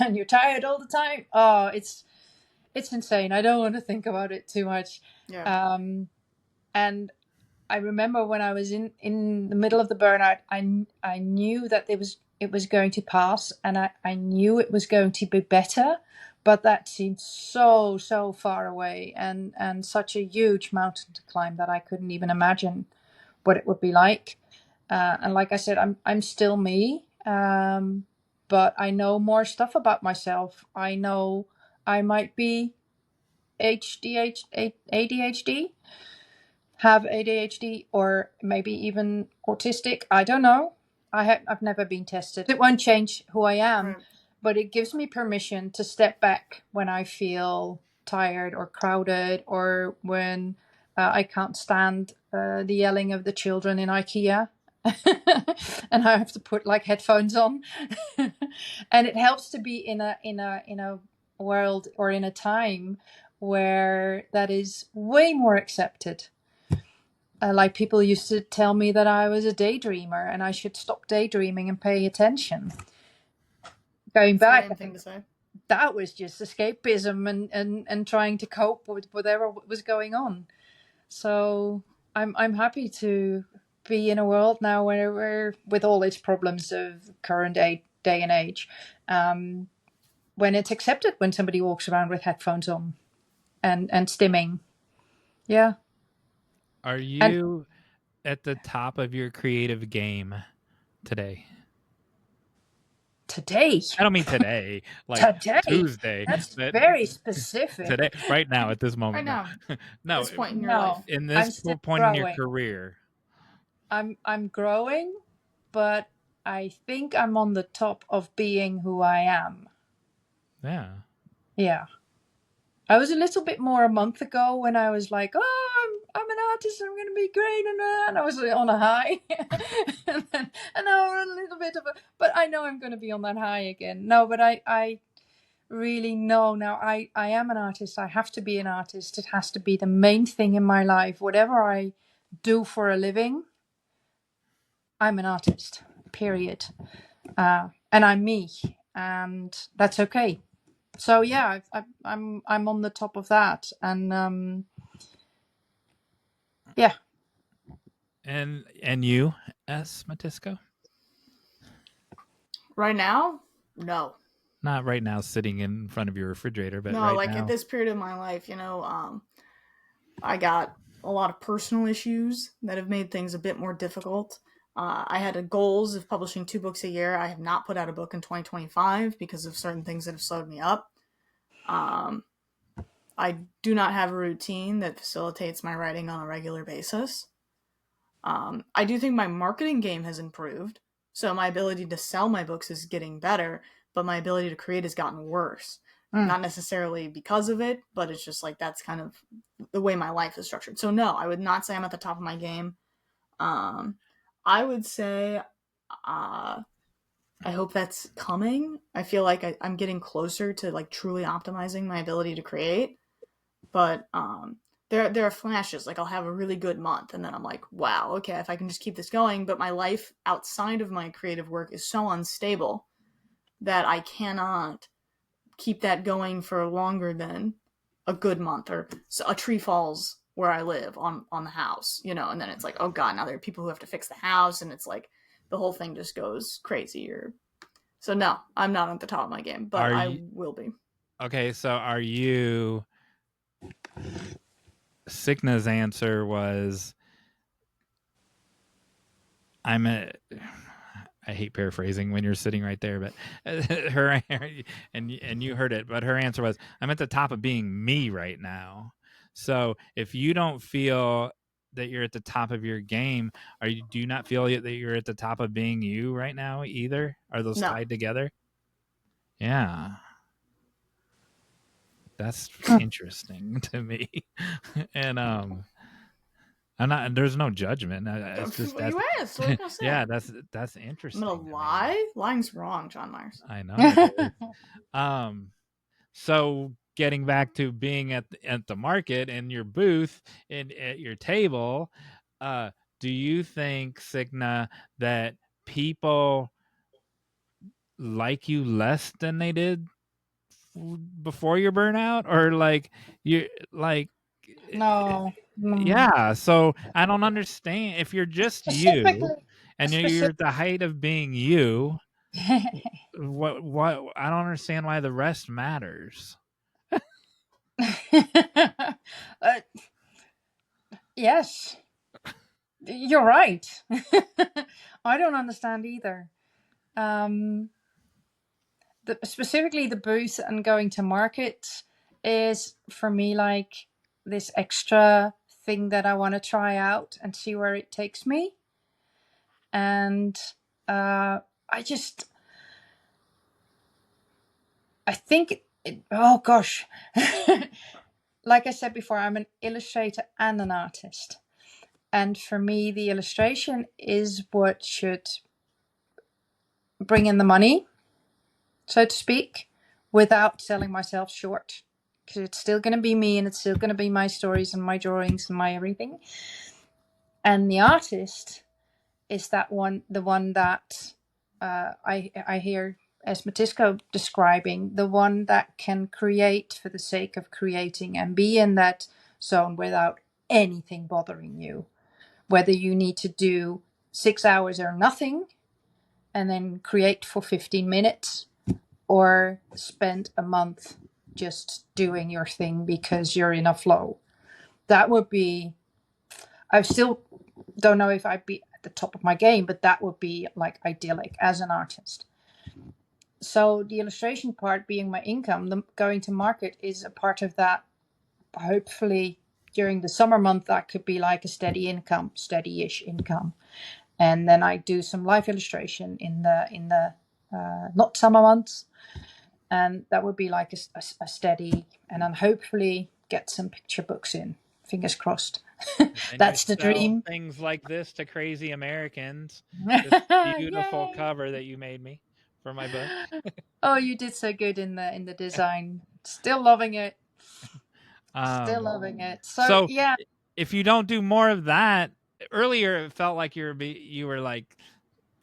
and you're tired all the time. Oh, it's insane. I don't want to think about it too much. Yeah. And I remember when I was in the middle of the burnout, I knew that it was going to pass, and I knew it was going to be better, but that seemed so far away, and such a huge mountain to climb that I couldn't even imagine what it would be like. And like I said, I'm still me, but I know more stuff about myself. I know I might be ADHD, have ADHD, or maybe even autistic. I don't know. I've never been tested. It won't change who I am, but it gives me permission to step back when I feel tired or crowded, or when I can't stand the yelling of the children in IKEA. And I have to put like headphones on. And it helps to be in a world or in a time where that is way more accepted. Like people used to tell me that I was a daydreamer and I should stop daydreaming and pay attention. Going It's the back, lame I thing think to say. that was just escapism and trying to cope with whatever was going on. So I'm happy to be in a world now where we're, with all its problems of current day and age, when it's accepted when somebody walks around with headphones on and stimming. Yeah. Are And you at the top of your creative game today? today, I don't mean today, like Tuesday, that's but very specific. today, right now, at this Right moment. now, No, this point in your No, life. in I'm this still point in your growing. career. I'm growing, but I think I'm on the top of being who I am. Yeah. Yeah. I was a little bit more a month ago when I was like, "Oh, I'm an artist. I'm going to be great," and I was on a high, and now I'm a little bit of a. But I know I'm going to be on that high again. No, but I really know now. I am an artist. I have to be an artist. It has to be the main thing in my life. Whatever I do for a living, I'm an artist. Period. And I'm me, and that's okay. So yeah, I'm on the top of that, and yeah. And you, Matisko? Right now, no. Not right now, sitting in front of your refrigerator, but No, right like now. at this period of my life, I got a lot of personal issues that have made things a bit more difficult. I had goals of publishing 2 books a year. I have not put out a book in 2025 because of certain things that have slowed me up. I do not have a routine that facilitates my writing on a regular basis. I do think my marketing game has improved, so my ability to sell my books is getting better, but my ability to create has gotten worse. Not necessarily because of it, but it's just like that's kind of the way my life is structured. So no, I would not say I'm at the top of my game. I would say I hope that's coming. I feel like I'm getting closer to like truly optimizing my ability to create, but there are flashes. Like I'll have a really good month, and then I'm like, wow, okay, if I can just keep this going. But my life outside of my creative work is so unstable that I cannot keep that going for longer than a good month, or a tree falls where I live on the house, and then it's like, oh god, now there are people who have to fix the house, and it's like the whole thing just goes crazy. So no, I'm not at the top of my game, but I will be. Okay, so are you? Signe's answer was, I hate paraphrasing when you're sitting right there, but her and you heard it, but her answer was, I'm at the top of being me right now. So if you don't feel that you're at the top of your game, do you not feel that you're at the top of being you right now either? Are those tied together? Yeah. That's interesting to me. And I'm not. There's no judgment. It's just that you asked. What can I say? Yeah, that's interesting. I'm gonna lie. Lying's wrong, Jon Meyers. I know. So getting back to being at the market and your booth and at your table, do you think, Signe, that people like you less than they did before your burnout, or like you like? No. Yeah, so I don't understand if you're just you and you're at the height of being you. What I don't understand why the rest matters. Yes, you're right. I don't understand either. Specifically the booth and going to market is for me like this extra thing that I want to try out and see where it takes me. And I think oh gosh. like I said before, I'm an illustrator and an artist. And for me, the illustration is what should bring in the money, so to speak, without selling myself short. Because it's still going to be me, and it's still going to be my stories and my drawings and my everything. And the artist is the one that I hear as Matisko describing, the one that can create for the sake of creating and be in that zone without anything bothering you. Whether you need to do 6 hours or nothing and then create for 15 minutes, or spend a month just doing your thing because you're in a flow. That would be, I still don't know if I'd be at the top of my game, but that would be like idyllic as an artist. So the illustration part being my income, going to market is a part of that. Hopefully during the summer month, that could be like a steady-ish income. And then I do some live illustration in the not summer months. And that would be like a steady, and then hopefully get some picture books in. Fingers crossed. That's the dream. Things like this to crazy Americans. This beautiful cover that you made me for my book. Oh, you did so good in the design. Still loving it. Still loving it. So yeah. If you don't do more of that, earlier it felt like you were like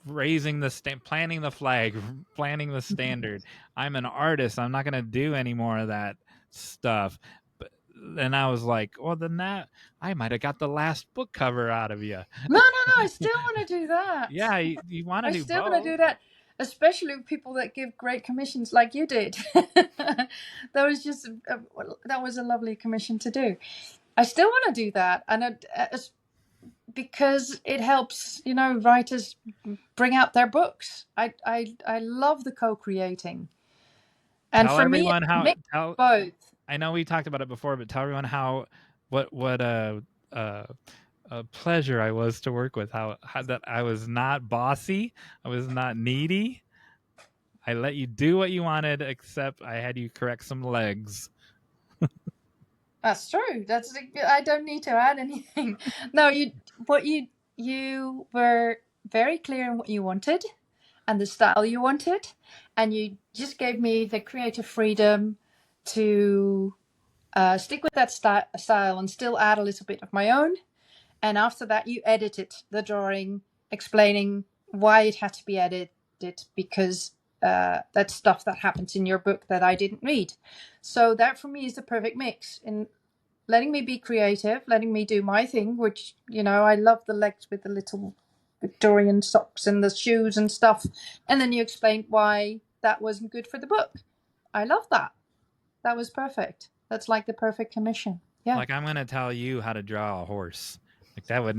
raising planting the flag, planting the standard. I'm an artist. I'm not going to do any more of that stuff. But then I was like, well, then I might have got the last book cover out of you. No. I still want to do that. Yeah, you want to do both. I still want to do that, especially with people that give great commissions like you did. That was a lovely commission to do. I still want to do that, and because it helps, writers bring out their books. I love the co-creating, and tell for me, both. I know we talked about it before, but tell everyone what a pleasure I was to work with. How that I was not bossy, I was not needy. I let you do what you wanted, except I had you correct some legs. That's true. I don't need to add anything. No, you were very clear on what you wanted and the style you wanted, and you just gave me the creative freedom to stick with that style and still add a little bit of my own. And after that, you edited the drawing, explaining why it had to be edited, because that's stuff that happens in your book that I didn't read. So that for me is the perfect mix in letting me be creative, letting me do my thing, which, I love the legs with the little Victorian socks and the shoes and stuff. And then you explained why that wasn't good for the book. I love that. That was perfect. That's like the perfect commission. Yeah. Like, I'm going to tell you how to draw a horse. Like that would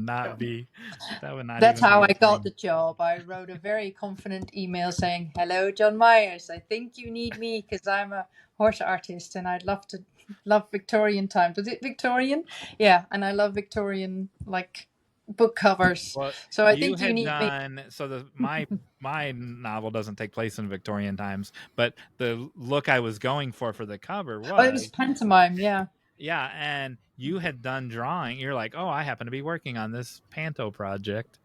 not be. That's how I got the job. I wrote a very confident email saying, "Hello, Jon Meyers. I think you need me because I'm a horse artist and I'd love Victorian times." Was it Victorian? Yeah, and I love Victorian book covers. Well, so I think you need me. So my novel doesn't take place in Victorian times, but the look I was going for the cover was. Oh, it was pantomime. Yeah. Yeah, and you had done drawing. You're like, oh, I happen to be working on this panto project,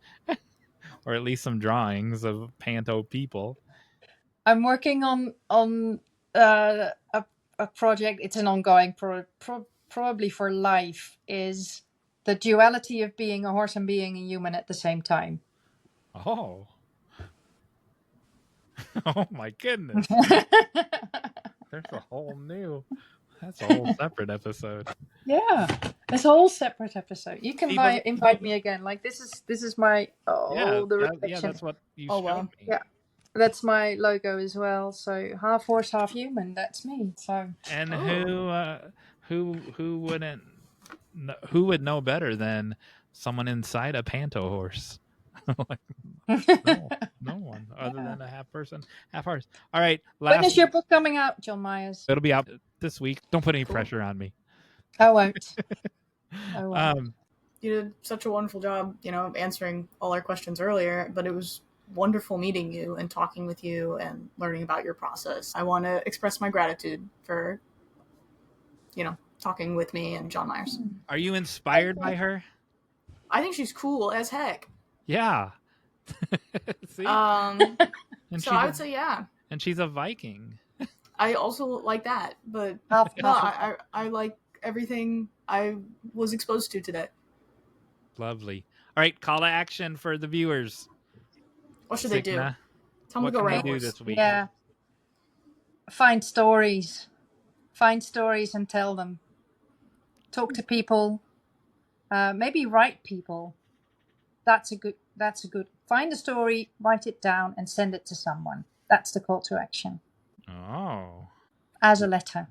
or at least some drawings of panto people. I'm working on a project. It's an ongoing, probably for life. Is the duality of being a horse and being a human at the same time. Oh, oh my goodness! There's a whole new. That's a whole separate episode. Yeah, it's a whole separate episode. You can invite me again. Like this is my the reflection. Yeah, that's what you showed me. Yeah, that's my logo as well. So half horse, half human. That's me. So and who would know better than someone inside a panto horse? No one other than a half person, half horse. All right. When is your book coming out, Jon Meyers? It'll be out this week. Don't put any pressure on me. I won't. You did such a wonderful job, answering all our questions earlier, but it was wonderful meeting you and talking with you and learning about your process. I want to express my gratitude for talking with me and Jon Meyers. Are you inspired by her? I think she's cool as heck. Yeah. See? And so I would say, yeah. And she's a Viking. I also like that, but Half no, of I like everything I was exposed to today. Lovely. All right, call to action for the viewers. What should they do? Signe, Tell them what to go can right they do horse. this week? Yeah. Find stories and tell them. Talk to people. Maybe write people. That's a good. Find a story, write it down, and send it to someone. That's the call to action. Oh. As a letter.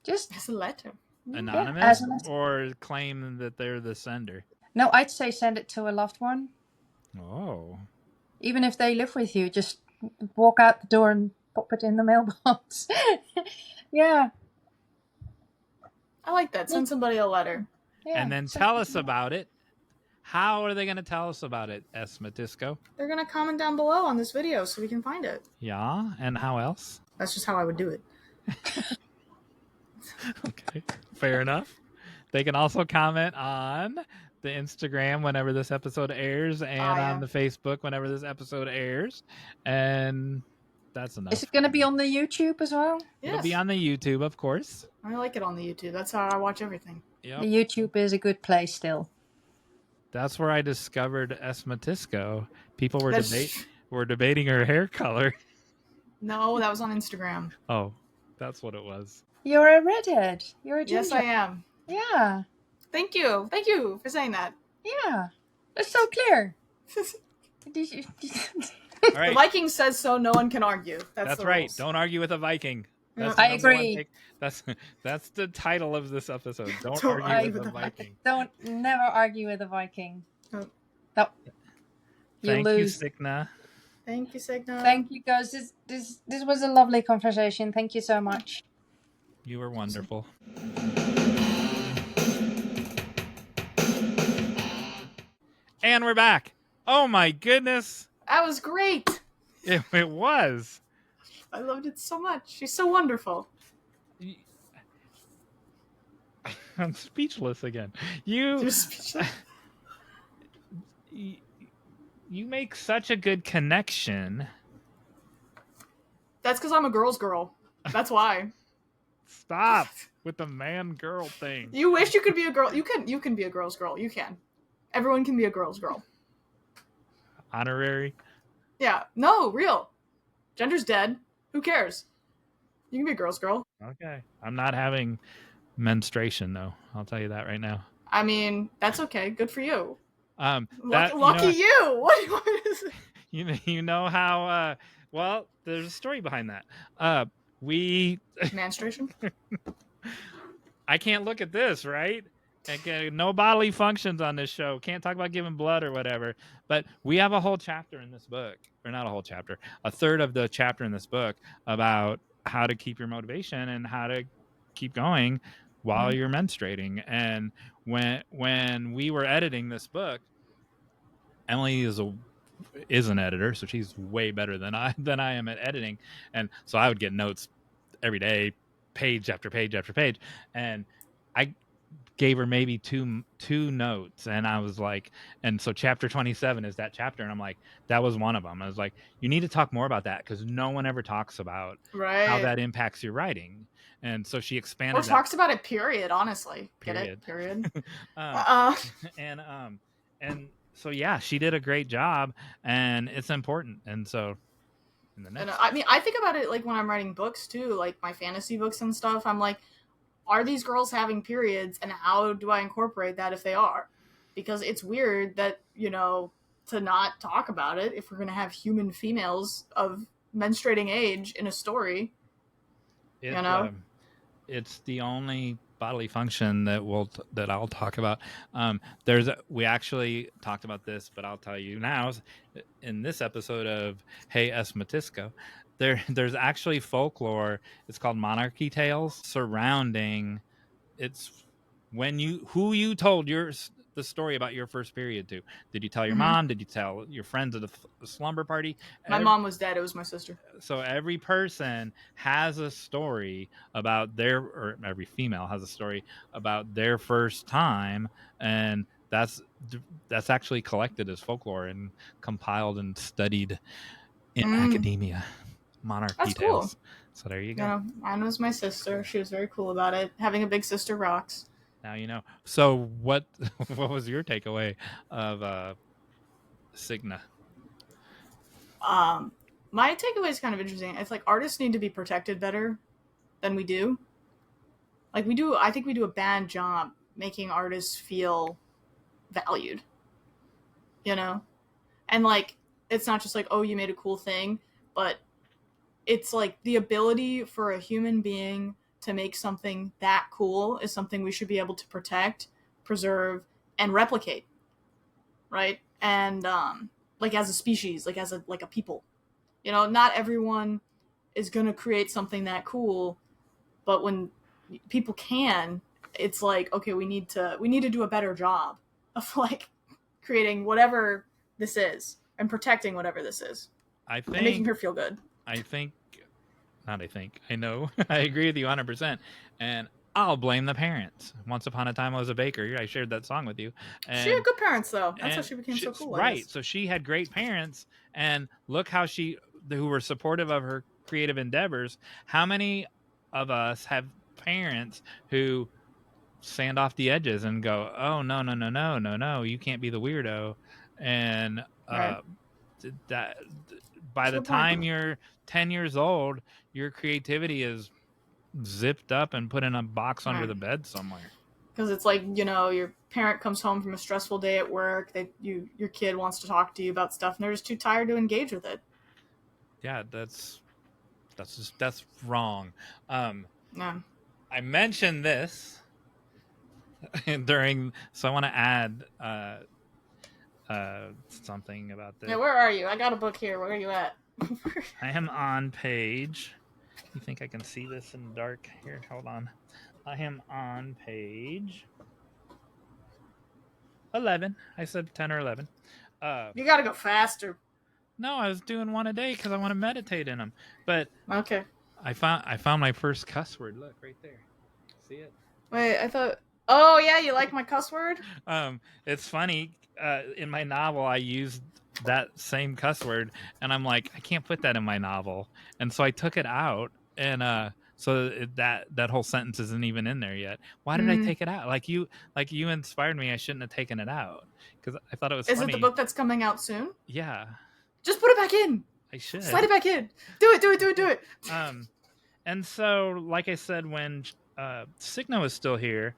Just It's a letter. Anonymous as a letter. or claim that they're the sender? No, I'd say send it to a loved one. Oh. Even if they live with you, just walk out the door and pop it in the mailbox. Yeah. I like that. Send somebody a letter. Yeah. And then tell us about it. How are they going to tell us about it, Matisko? They're going to comment down below on this video so we can find it. Yeah, and how else? That's just how I would do it. Okay, fair enough. They can also comment on the Instagram whenever this episode airs and on the Facebook whenever this episode airs. And that's enough. Is it going to be on the YouTube as well? Yes. It'll be on the YouTube, of course. I like it on the YouTube. That's how I watch everything. Yep. The YouTube is a good place still. That's where I discovered Matisko. People were debating her hair color. No, that was on Instagram. Oh, that's what it was. You're a redhead. You're a ginger. Yes, I am. Yeah. Thank you. Thank you for saying that. Yeah. That's so clear. All right. The Viking says so, no one can argue. That's right. Rules. Don't argue with a Viking. That's I agree. That's the title of this episode. Don't Don't argue with a Viking. Never argue with a Viking. No. No. You Thank lose. you, Signe. Thank you, Signe. Thank you, guys. This was a lovely conversation. Thank you so much. You were wonderful. And we're back. Oh my goodness. That was great. It was. I loved it so much. She's so wonderful. I'm speechless again. You're speechless. You make such a good connection. That's because I'm a girl's girl. That's why. Stop with the man-girl thing. You wish you could be a girl. You can be a girl's girl. You can. Everyone can be a girl's girl. Honorary? Yeah. No, real. Gender's dead. Who cares? You can be a girl's girl. Okay. I'm not having menstruation, though. I'll tell you that right now. I mean, that's okay. Good for you. Lucky you. What is it? You know how, well, there's a story behind that. Menstruation? I can't look at this, right? No bodily functions on this show. Can't talk about giving blood or whatever. But we have a whole chapter in this book, or not a whole chapter, a third of the chapter in this book about how to keep your motivation and how to keep going while you're menstruating. And when we were editing this book, Emily is an editor, so she's way better than I am at editing. And so I would get notes every day, page after page after page, and I gave her maybe two notes, and I was like, and so chapter 27 is that chapter, and I'm like, that was one of them. I was like, you need to talk more about that because no one ever talks about how that impacts your writing. And so she expanded or talks about it, period. Honestly, period. Get it, period. And so yeah, she did a great job, and it's important. And so in the next, I mean, I think about it like when I'm writing books too, like my fantasy books and stuff. I'm like, are these girls having periods, and how do I incorporate that if they are? Because it's weird that, to not talk about it if we're going to have human females of menstruating age in a story. It's the only bodily function that I'll talk about. We actually talked about this, but I'll tell you now in this episode of Hey Matisko, there's actually folklore. It's called monarchy tales surrounding who you told your the story about your first period to? Did you tell your Mhm. mom? Did you tell your friends at the slumber party? My mom was dead. It was my sister. So every person has a story about their, or every female has a story about their first time, and that's actually collected as folklore and compiled and studied in academia. Monarchy That's cool. tales. So there you go. You know, mine was my sister. She was very cool about it. Having a big sister rocks. Now you know. So what was your takeaway of Signe? My takeaway is kind of interesting. It's like artists need to be protected better than we do. Like we do, I think we do a bad job making artists feel valued. You know, and like it's not just like, oh, you made a cool thing, but it's like the ability for a human being to make something that cool is something we should be able to protect, preserve, and replicate, right? And like as a species, like as a people, you know, not everyone is gonna create something that cool, but when people can, it's like, okay, we need to do a better job of like creating whatever this is and protecting whatever this is and making her feel good. I know. I agree with you 100%. And I'll blame the parents. Once upon a time, I was a baker. I shared that song with you. And she had good parents, though. That's how she became so cool. Right. So she had great parents. And look how who were supportive of her creative endeavors. How many of us have parents who sand off the edges and go, oh, no, you can't be the weirdo. And Right. that by the time you're 10 years old, your creativity is zipped up and put in a box under the bed somewhere. Because it's like, you know, your parent comes home from a stressful day at work, your kid wants to talk to you about stuff, and they're just too tired to engage with it. Yeah, that's wrong. Yeah. I mentioned this during, so I want to add something about this. Yeah, where are you? I got a book here. Where are you at? I am on page. You think I can see this in the dark? Here, hold on. I am on page 11. I said 10 or 11. You gotta go faster. No, I was doing one a day because I want to meditate in them. But okay, I found my first cuss word. Look right there. See it? Wait, I thought. Oh yeah, you like my cuss word? It's funny. In my novel, I used that same cuss word, and I'm like, I can't put that in my novel, and so I took it out, and so that whole sentence isn't even in there yet. Why did I take it out? Like you inspired me. I shouldn't have taken it out because I thought it was. Is funny. it the book that's coming out soon? Yeah. Just put it back in. I should slide it back in. Do it. And so, like I said, when Signe was still here,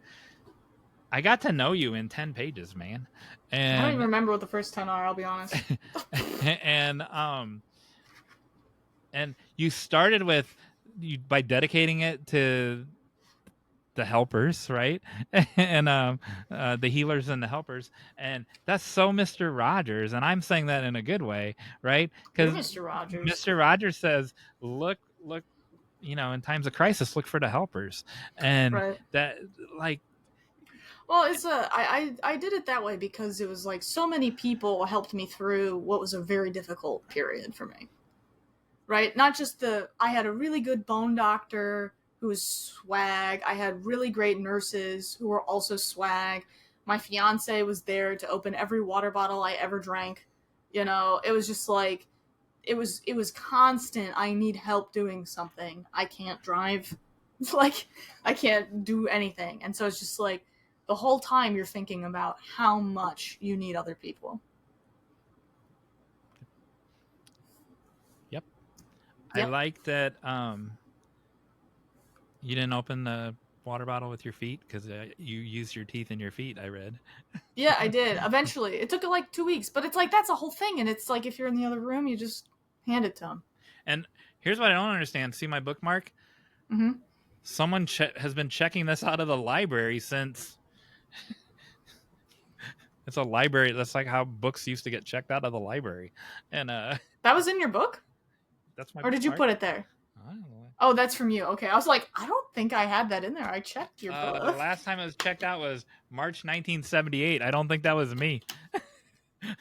I got to know you in 10 pages, man. And I don't even remember what the first 10 are, I'll be honest. and you started with by dedicating it to the helpers, right? And the healers and the helpers. And that's so Mr. Rogers. And I'm saying that in a good way, right? Because Mr. Rogers. Mr. Rogers says, look, you know, in times of crisis, look for the helpers. And that, like, well, it's I did it that way because it was like so many people helped me through what was a very difficult period for me. Right? Not just I had a really good bone doctor who was swag. I had really great nurses who were also swag. My fiance was there to open every water bottle I ever drank. You know, it was just like it was constant. I need help doing something. I can't drive. Like I can't do anything. And so it's just like the whole time you're thinking about how much you need other people. Yep. I like that you didn't open the water bottle with your feet because you used your teeth in your feet, I read. Yeah, I did. Eventually. It took like 2 weeks, but it's like that's a whole thing. And it's like if you're in the other room, you just hand it to them. And here's what I don't understand. See my bookmark? Mm-hmm. Someone has been checking this out of the library since... It's a library. That's like how books used to get checked out of the library. And that was in your book? That's my Or did you put it there? I don't know. Oh, that's from you. Okay. I was like, I don't think I had that in there. I checked your The book. last time it was checked out was March 1978. I don't think that was me.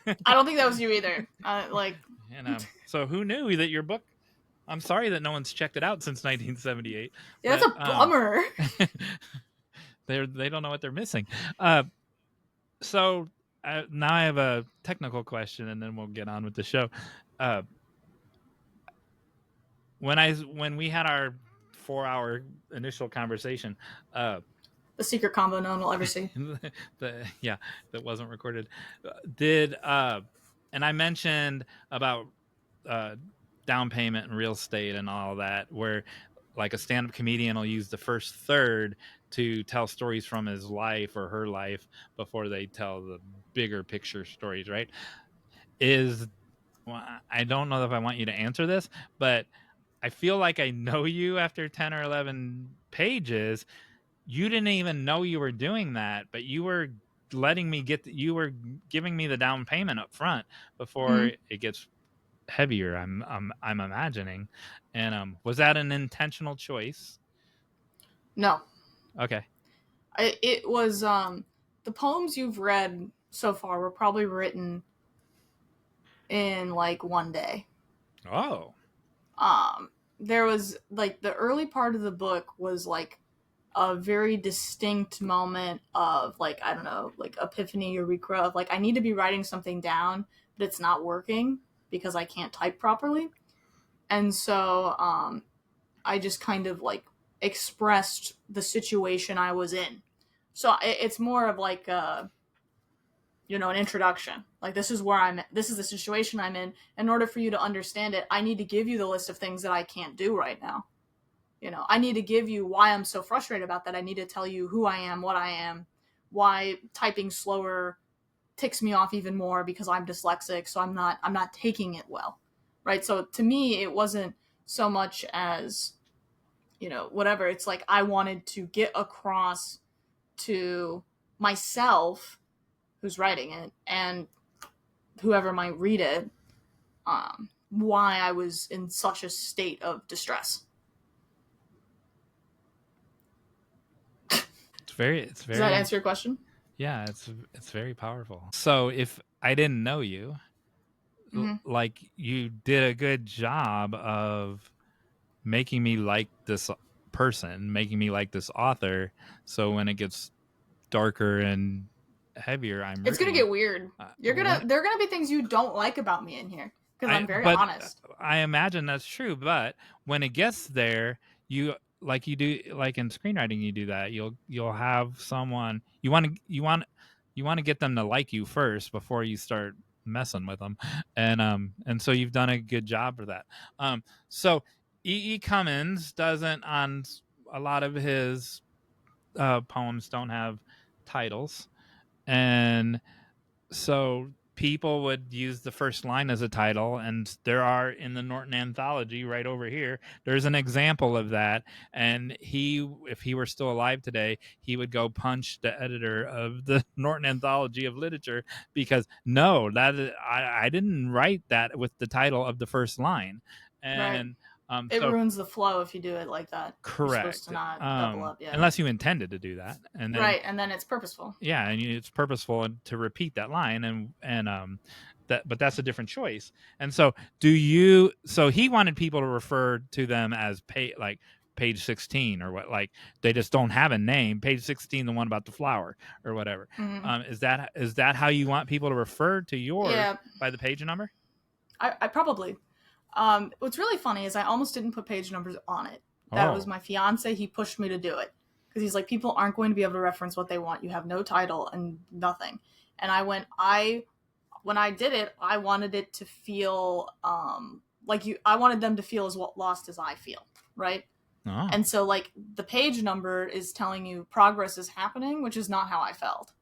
I don't think that was you either. And so who knew that your book? I'm sorry that no one's checked it out since 1978. Yeah, that's a bummer. They don't know what they're missing. So now I have a technical question, and then we'll get on with the show. When we had our 4-hour initial conversation, the secret combo no one will ever see. That wasn't recorded. And I mentioned about down payment and real estate and all that, where like a stand-up comedian will use the first third to tell stories from his life or her life before they tell the bigger picture stories, right? I don't know if I want you to answer this, but I feel like I know you after 10 or 11 pages. You didn't even know you were doing that, but you were you were giving me the down payment up front before it gets heavier. I'm imagining. And was that an intentional choice? No. Okay. It was the poems you've read so far were probably written in like one day. Oh. There was like the early part of the book was like a very distinct moment of like, I don't know, like epiphany, eureka of like, I need to be writing something down, but it's not working because I can't type properly. And so I just kind of like expressed the situation I was in. So it's more of like an introduction. Like, this is the situation I'm in. In order for you to understand it, I need to give you the list of things that I can't do right now. I need to give you why I'm so frustrated about that. I need to tell you who I am, what I am, why typing slower ticks me off even more because I'm dyslexic, so I'm not taking it well. Right? So to me, it wasn't so much as, whatever. It's like I wanted to get across to myself, who's writing it, and whoever might read it, why I was in such a state of distress. It's very. Does that answer your question? Yeah, it's very powerful. So if I didn't know you, like you did a good job of making me like this person, making me like this author. So when it gets darker and heavier, it's gonna get weird. There are gonna be things you don't like about me in here because I'm very honest. I imagine that's true, but when it gets there, you do like in screenwriting, you do that. You'll have someone you want to get them to like you first before you start messing with them, and so you've done a good job for that. So E. Cummins doesn't, on a lot of his poems, don't have titles, and so people would use the first line as a title, and there are in the Norton Anthology right over here, there's an example of that. And if he were still alive today, he would go punch the editor of the Norton Anthology of Literature, because I didn't write that with the title of the first line. And it ruins the flow if you do it like that. Correct. You're supposed to not double up, unless you intended to do that, and then, and then it's purposeful. Yeah, and it's purposeful to repeat that line, but that's a different choice. And so, So he wanted people to refer to them as page 16 or what, like they just don't have a name. Page 16, the one about the flower or whatever. Is that how you want people to refer to yours, by the page number? I probably. What's really funny is I almost didn't put page numbers on it. That was my fiance. He pushed me to do it because he's like, people aren't going to be able to reference what they want. You have no title and nothing. And when I did it, I wanted it to feel I wanted them to feel as lost as I feel, right? Oh. And so like the page number is telling you progress is happening, which is not how I felt,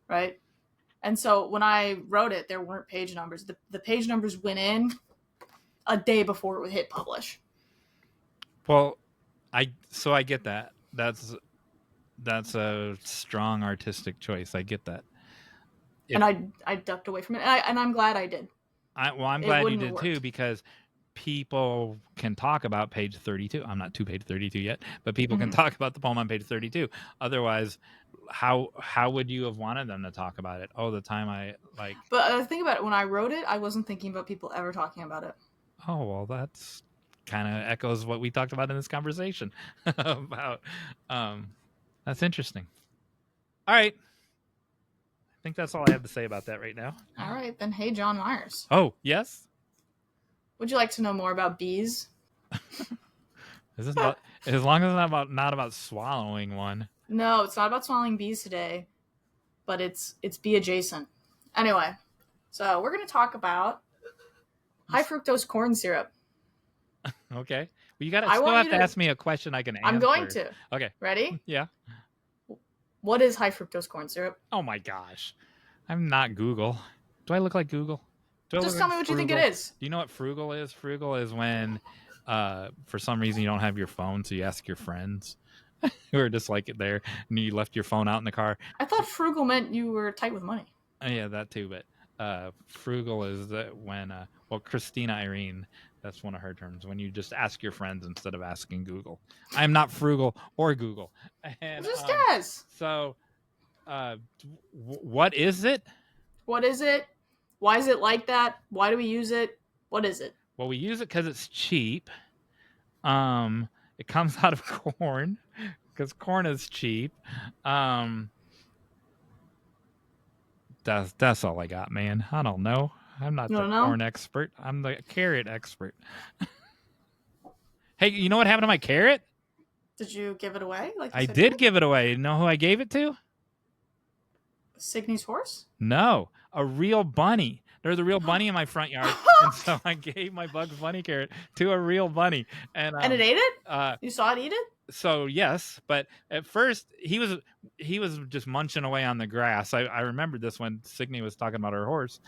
right? And so when I wrote it, there weren't page numbers. The page numbers went in a day before it would hit publish. Well, I get that. That's a strong artistic choice. I get that. And I ducked away from it, and I'm glad I did. I'm glad you did too, because people can talk about page 32. I'm not to page 32 yet, but people can Mhm. talk about the poem on page 32. Otherwise, how would you have wanted them to talk about it? Oh, the time I like. But think about it. When I wrote it, I wasn't thinking about people ever talking about it. Oh, well, that's kind of echoes what we talked about in this conversation about. That's interesting. All right. I think that's all I have to say about that right now. All right, then. Hey, Jon Meyers. Oh, yes. Would you like to know more about bees? Is this about, as long as it's not about swallowing one? No, it's not about swallowing bees today, but it's bee adjacent. Anyway, so we're going to talk about high fructose corn syrup. Okay. Well, you gotta I still want have you to to- ask me a question I can answer. I'm going to. Okay. Ready? Yeah. What is high fructose corn syrup? Oh my gosh. I'm not Google. Do I look like Google? Do I Just look tell like me what you think it Frugal? is. Do you know what frugal is? Frugal is when for some reason you don't have your phone, so you ask your friends who are just like there, and you left your phone out in the car. I thought frugal meant you were tight with money. Yeah, that too. But frugal is when well, Christina Irene, that's one of her terms. When you just ask your friends instead of asking Google. I'm not frugal or Google. And Just guess. so, what is it? What is it? Why is it like that? Why do we use it? What is it? Well, we use it because it's cheap. It comes out of corn because corn is cheap. That's all I got, man. I don't know. I'm not You the don't know? corn expert. I'm the carrot expert. Hey, you know what happened to my carrot? Did you give it away? Like you I said did you give it away. You know who I gave it to? Signe's horse? No, a real bunny. There's a real bunny in my front yard, and so I gave my Bugs Bunny carrot to a real bunny, and it ate it? You saw it eat it? So yes, but at first he was just munching away on the grass. I remembered this when Signe was talking about her horse,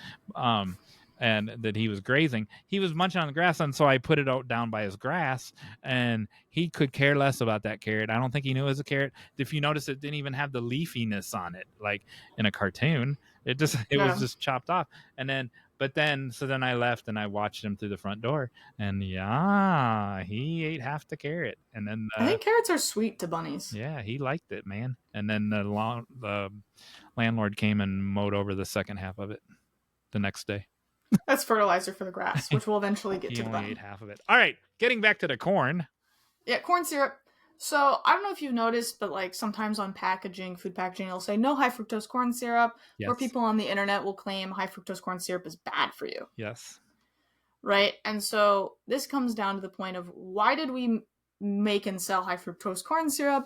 and that he was grazing. He was munching on the grass, and so I put it out down by his grass, and he could care less about that carrot. I don't think he knew it was a carrot. If you notice, it didn't even have the leafiness on it, like in a cartoon. It was just chopped off, and then. But then, so then I left and I watched him through the front door, and yeah, he ate half the carrot, and then I think carrots are sweet to bunnies. yeah, he liked it, man. And then the landlord came and mowed over the second half of it the next day. That's fertilizer for the grass, which we'll eventually get He to the only bunny. ate half of it. All right, getting back to the corn. Yeah, corn syrup. So I don't know if you've noticed, but like sometimes on packaging, food packaging, it'll say no high fructose corn syrup, Yes. or people on the internet will claim high fructose corn syrup is bad for you. Yes. Right? And so this comes down to the point of why did we make and sell high fructose corn syrup?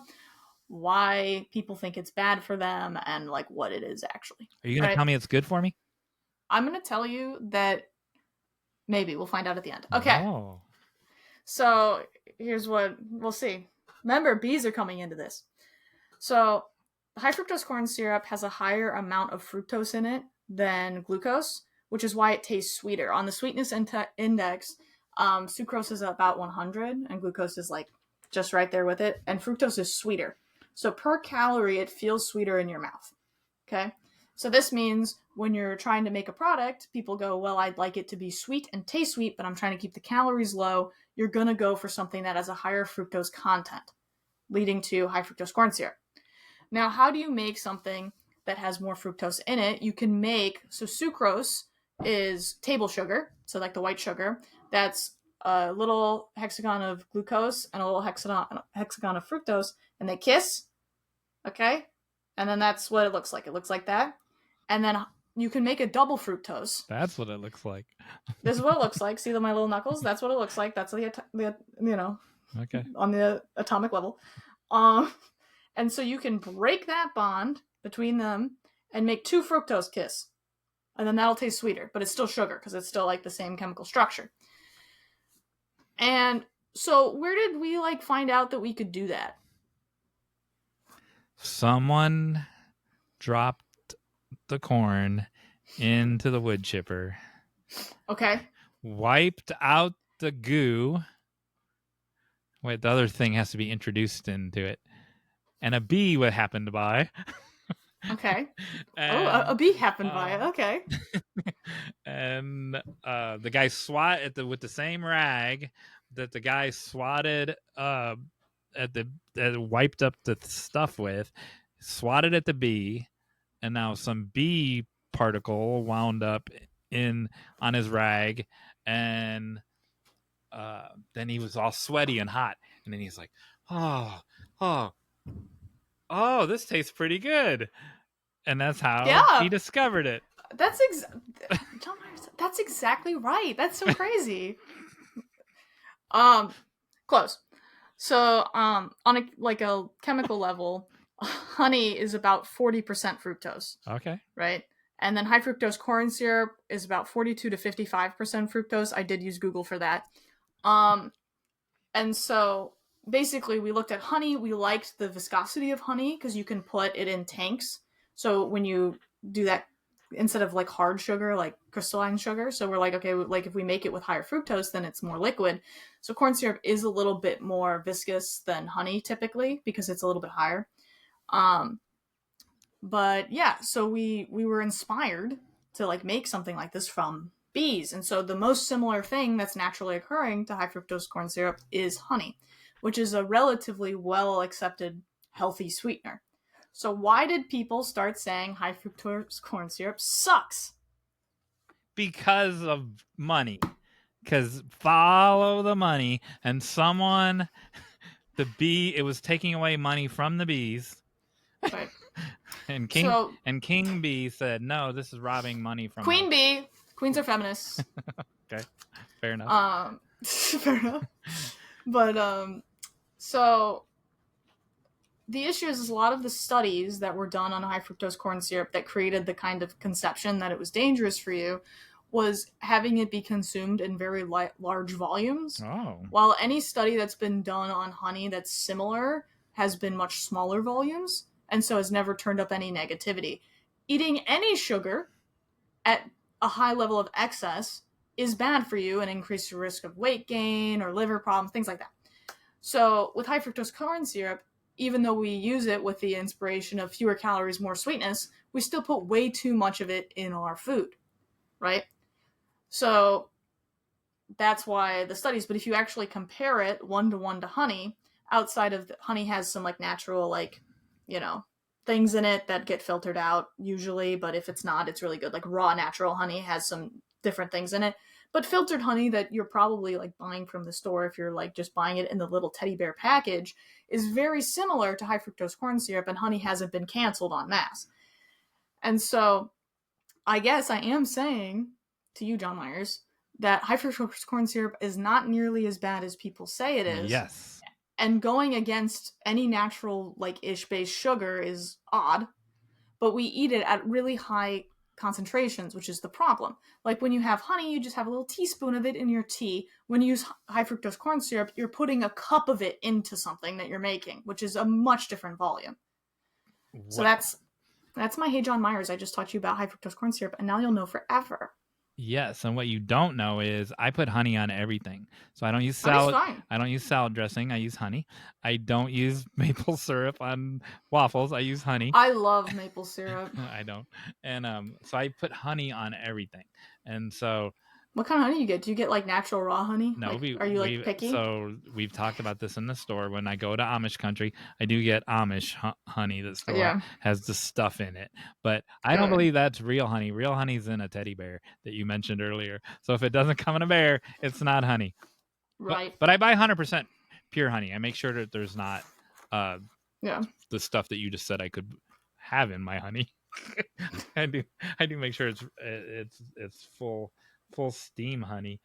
Why people think it's bad for them, and like what it is actually. Are you going to tell me it's good for me? I'm going to tell you that maybe we'll find out at the end. Okay. Oh. So here's what we'll see. Remember, bees are coming into this. So high fructose corn syrup has a higher amount of fructose in it than glucose, which is why it tastes sweeter. On the sweetness index, sucrose is about 100 and glucose is like just right there with it. And fructose is sweeter. So per calorie, it feels sweeter in your mouth. Okay. So this means when you're trying to make a product, people go, well, I'd like it to be sweet and taste sweet, but I'm trying to keep the calories low. You're going to go for something that has a higher fructose content, leading to high fructose corn syrup. Now, how do you make something that has more fructose in it? You can make, so sucrose is table sugar, so like the white sugar. That's a little hexagon of glucose and a little hexagon of fructose, and they kiss, okay? And then that's what it looks like. It looks like that. And then you can make a double fructose. That's what it looks like. This is what it looks like. See my little knuckles? That's what it looks like. That's the Okay. on the atomic level. And so you can break that bond between them and make two fructose kiss. And then that'll taste sweeter, but it's still sugar because it's still like the same chemical structure. And so where did we like find out that we could do that? Someone dropped the corn into the wood chipper. Okay. Wiped out the goo. Wait, the other thing has to be introduced into it. And a bee would happen by. Okay. And, A bee happened by. Okay. and the guy with the same rag that the guy swatted wiped up the stuff with, swatted at the bee, and now some bee particle wound up on his rag, and then he was all sweaty and hot, and then he's like, oh, oh, oh, this tastes pretty good. And that's how he Yeah. discovered it. Jon Meyers, that's exactly right. That's so crazy. Close. So, on a chemical level, honey is about 40% fructose. Okay. Right? And then high fructose corn syrup is about 42 to 55% fructose. I did use Google for that. And so basically we looked at honey. We liked the viscosity of honey because you can put it in tanks. So when you do that, instead of like hard sugar, like crystalline sugar. So we're like, okay, like if we make it with higher fructose, then it's more liquid. So corn syrup is a little bit more viscous than honey typically because it's a little bit higher. But yeah, so we were inspired to like make something like this from bees. And so the most similar thing that's naturally occurring to high fructose corn syrup is honey, which is a relatively well accepted healthy sweetener. So why did people start saying high fructose corn syrup sucks? Because of money. Because follow the money, and it was taking away money from the bees. Right. And King Bee said, no, this is robbing money from Queen Bee. Queens are feminists. Okay, fair enough. Fair enough. But so the issue is a lot of the studies that were done on high fructose corn syrup that created the kind of conception that it was dangerous for you was having it be consumed in very large volumes. Oh. While any study that's been done on honey that's similar has been much smaller volumes, and so has never turned up any negativity. Eating any sugar at a high level of excess is bad for you and increases your risk of weight gain or liver problems, things like that. So with high fructose corn syrup, even though we use it with the inspiration of fewer calories, more sweetness, we still put way too much of it in our food, right? So that's why the studies, but if you actually compare it 1-to-1 to honey, outside of honey has some like natural, like, you know, things in it that get filtered out usually, but if it's not, it's really good. Like raw natural honey has some different things in it, but filtered honey that you're probably like buying from the store, if you're like just buying it in the little teddy bear package, is very similar to high fructose corn syrup, and honey hasn't been canceled en masse. And so I guess I am saying to you, Jon Meyers, that high fructose corn syrup is not nearly as bad as people say it is. Yes. And going against any natural, like, ish-based sugar is odd, but we eat it at really high concentrations, which is the problem. Like, when you have honey, you just have a little teaspoon of it in your tea. When you use high fructose corn syrup, you're putting a cup of it into something that you're making, which is a much different volume. What? So that's my Hey Jon Meyers. I just taught you about high fructose corn syrup, and now you'll know forever. Yes, and what you don't know is I put honey on everything. So I don't use salad. I don't use salad dressing. I use honey. I don't use maple syrup on waffles. I use honey. I love maple syrup. I don't. And so I put honey on everything. And so what kind of honey you get? Do you get like natural raw honey? No, like, are you like picky? So we've talked about this in the store. When I go to Amish country, I do get Amish honey. The store has the stuff in it, but I don't believe that's real honey. Real honey's in a teddy bear that you mentioned earlier. So if it doesn't come in a bear, it's not honey. Right. But I buy 100% pure honey. I make sure that there's not the stuff that you just said I could have in my honey. I do make sure it's full steam honey.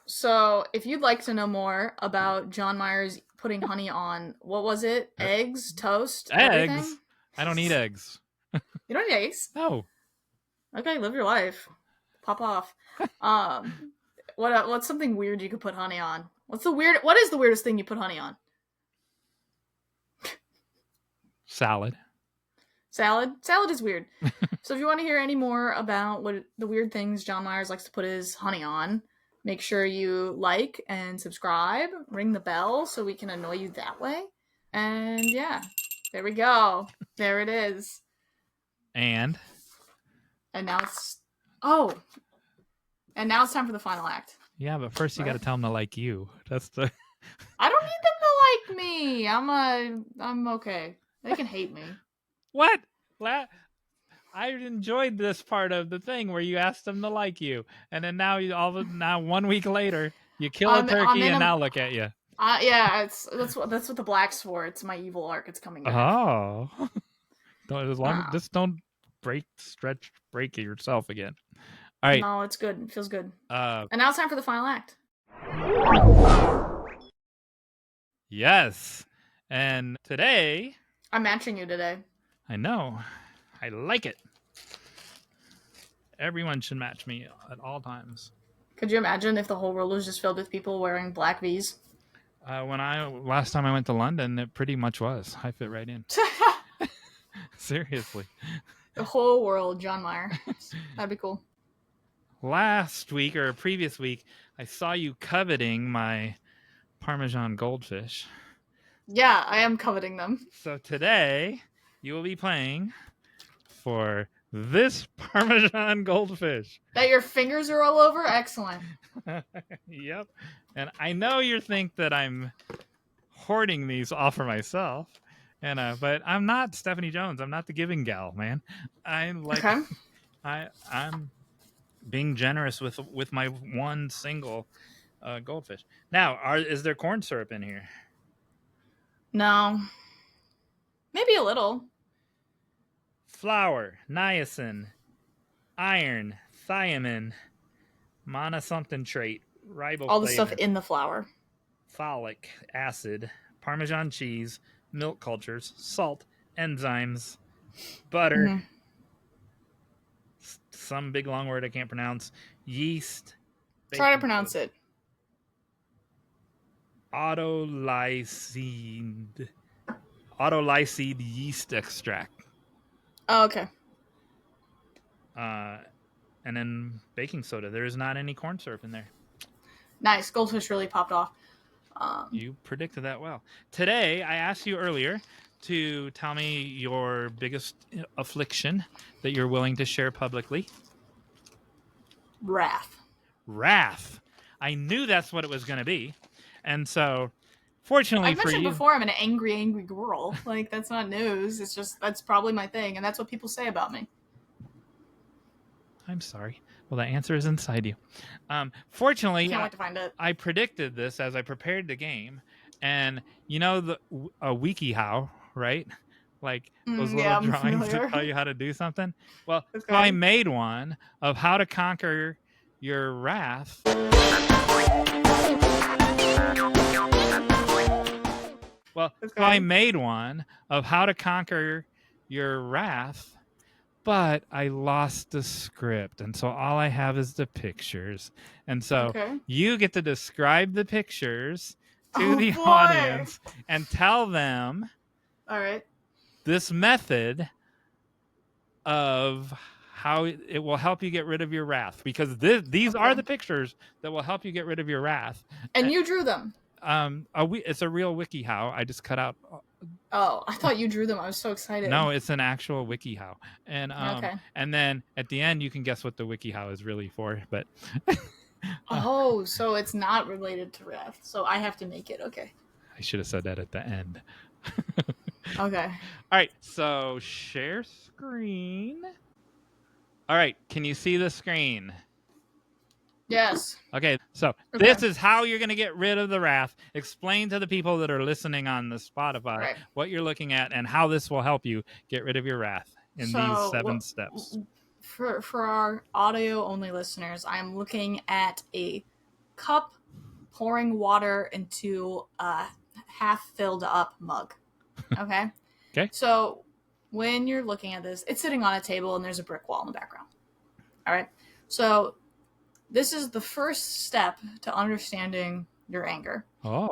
So if you'd like to know more about Jon Meyers putting honey on, what was it? Eggs, toast, eggs? Everything? I don't eat eggs. You don't eat eggs? No. Okay, live your life. Pop off. What's something weird you could put honey on? What is the weirdest thing you put honey on? Salad. Salad is weird. So if you want to hear any more about what the weird things Jon Meyers likes to put his honey on, make sure you like and subscribe, ring the bell so we can annoy you that way. And yeah, there we go. There it is. And now it's time for the final act. yeah, but first you got to tell them to like you. That's the. I don't need them to like me. I'm okay. They can hate me. What? I enjoyed this part of the thing where you asked them to like you, and then now 1 week later you kill a turkey, and now look at you. Yeah, that's what the black's for. It's my evil arc. It's coming back. Oh, just don't break it yourself again. All right. No, it's good. It feels good. And now it's time for the final act. Yes, and today I'm matching you today. I know. I like it. Everyone should match me at all times. Could you imagine if the whole world was just filled with people wearing black V's? Last time I went to London, it pretty much was. I fit right in. Seriously. The whole world, Jon Meyers. That'd be cool. Last week or previous week, I saw you coveting my Parmesan goldfish. Yeah, I am coveting them. So today, you will be playing for this Parmesan goldfish. That your fingers are all over? Excellent. Yep. And I know you think that I'm hoarding these all for myself. But I'm not Stephanie Jones. I'm not the giving gal, man. I'm being generous with my one single goldfish. Now, is there corn syrup in here? No. Maybe a little. Flour, niacin, iron, thiamine, monosomething trait, riboflavin. All the stuff in the flour. Folic acid, Parmesan cheese, milk cultures, salt, enzymes, butter, some big long word I can't pronounce, yeast. Try to pronounce it. Autolysine yeast extract. Oh, okay. And then baking soda. There is not any corn syrup in there. Nice. Goldfish really popped off. You predicted that well. Today, I asked you earlier to tell me your biggest affliction that you're willing to share publicly. Wrath. I knew that's what it was going to be. And so, fortunately for you... I mentioned before I'm an angry girl. Like, that's not news. It's just, that's probably my thing. And that's what people say about me. I'm sorry. Well, the answer is inside you. Fortunately, can't wait to find it. I predicted this as I prepared the game. And you know a WikiHow, right? Like those little drawings that tell you how to do something? Well, okay. So I made one of how to conquer your wrath. Well, okay. So I made one of how to conquer your wrath, but I lost the script. And so all I have is the pictures. And so you get to describe the pictures to the audience and tell them this method of how it will help you get rid of your wrath. Because these are the pictures that will help you get rid of your wrath. And you drew them. It's a real WikiHow. I just cut out. Oh, I thought you drew them. I was so excited. No, it's an actual WikiHow. And and then at the end you can guess what the WikiHow is really for. But so it's not related to wrath. So I have to make it. Okay. I should have said that at the end. Okay. All right. So share screen. All right. Can you see the screen? Yes. Okay, so this is how you're going to get rid of the wrath. Explain to the people that are listening on the Spotify what you're looking at and how this will help you get rid of your wrath in these 7 steps. For our audio-only listeners, I'm looking at a cup pouring water into a half-filled-up mug. Okay? Okay. So when you're looking at this, it's sitting on a table and there's a brick wall in the background. All right? So this is the first step to understanding your anger.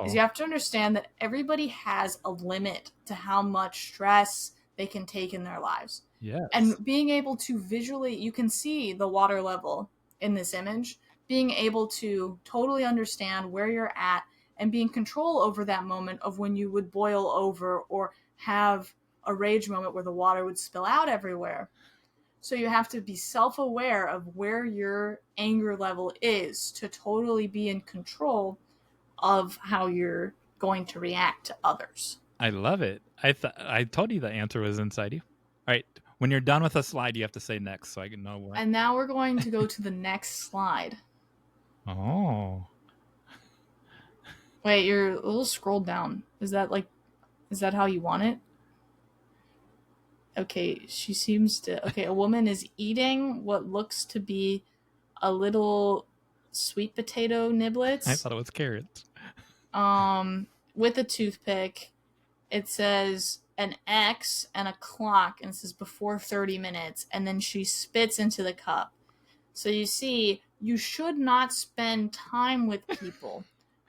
Is you have to understand that everybody has a limit to how much stress they can take in their lives. Yes. And being able to visually, you can see the water level in this image, being able to totally understand where you're at and be in control over that moment of when you would boil over or have a rage moment where the water would spill out everywhere. So you have to be self-aware of where your anger level is to totally be in control of how you're going to react to others. I love it. I told you the answer was inside you. All right. When you're done with a slide, you have to say next so I can know what. And now we're going to go to the next slide. Oh. Wait, you're a little scrolled down. Is that how you want it? Okay, she seems to... Okay, a woman is eating what looks to be a little sweet potato niblets. I thought it was carrots. With a toothpick. It says an X and a clock, and it says before 30 minutes, and then she spits into the cup. So you see, you should not spend time with people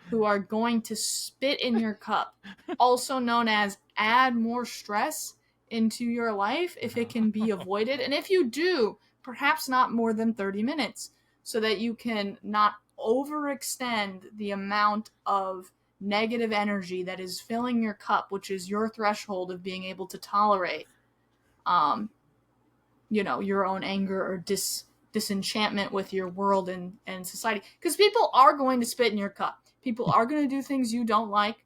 who are going to spit in your cup, also known as add more stress into your life if it can be avoided. And if you do, perhaps not more than 30 minutes, so that you can not overextend the amount of negative energy that is filling your cup, which is your threshold of being able to tolerate, your own anger or disenchantment with your world and society. Because people are going to spit in your cup. People are going to do things you don't like.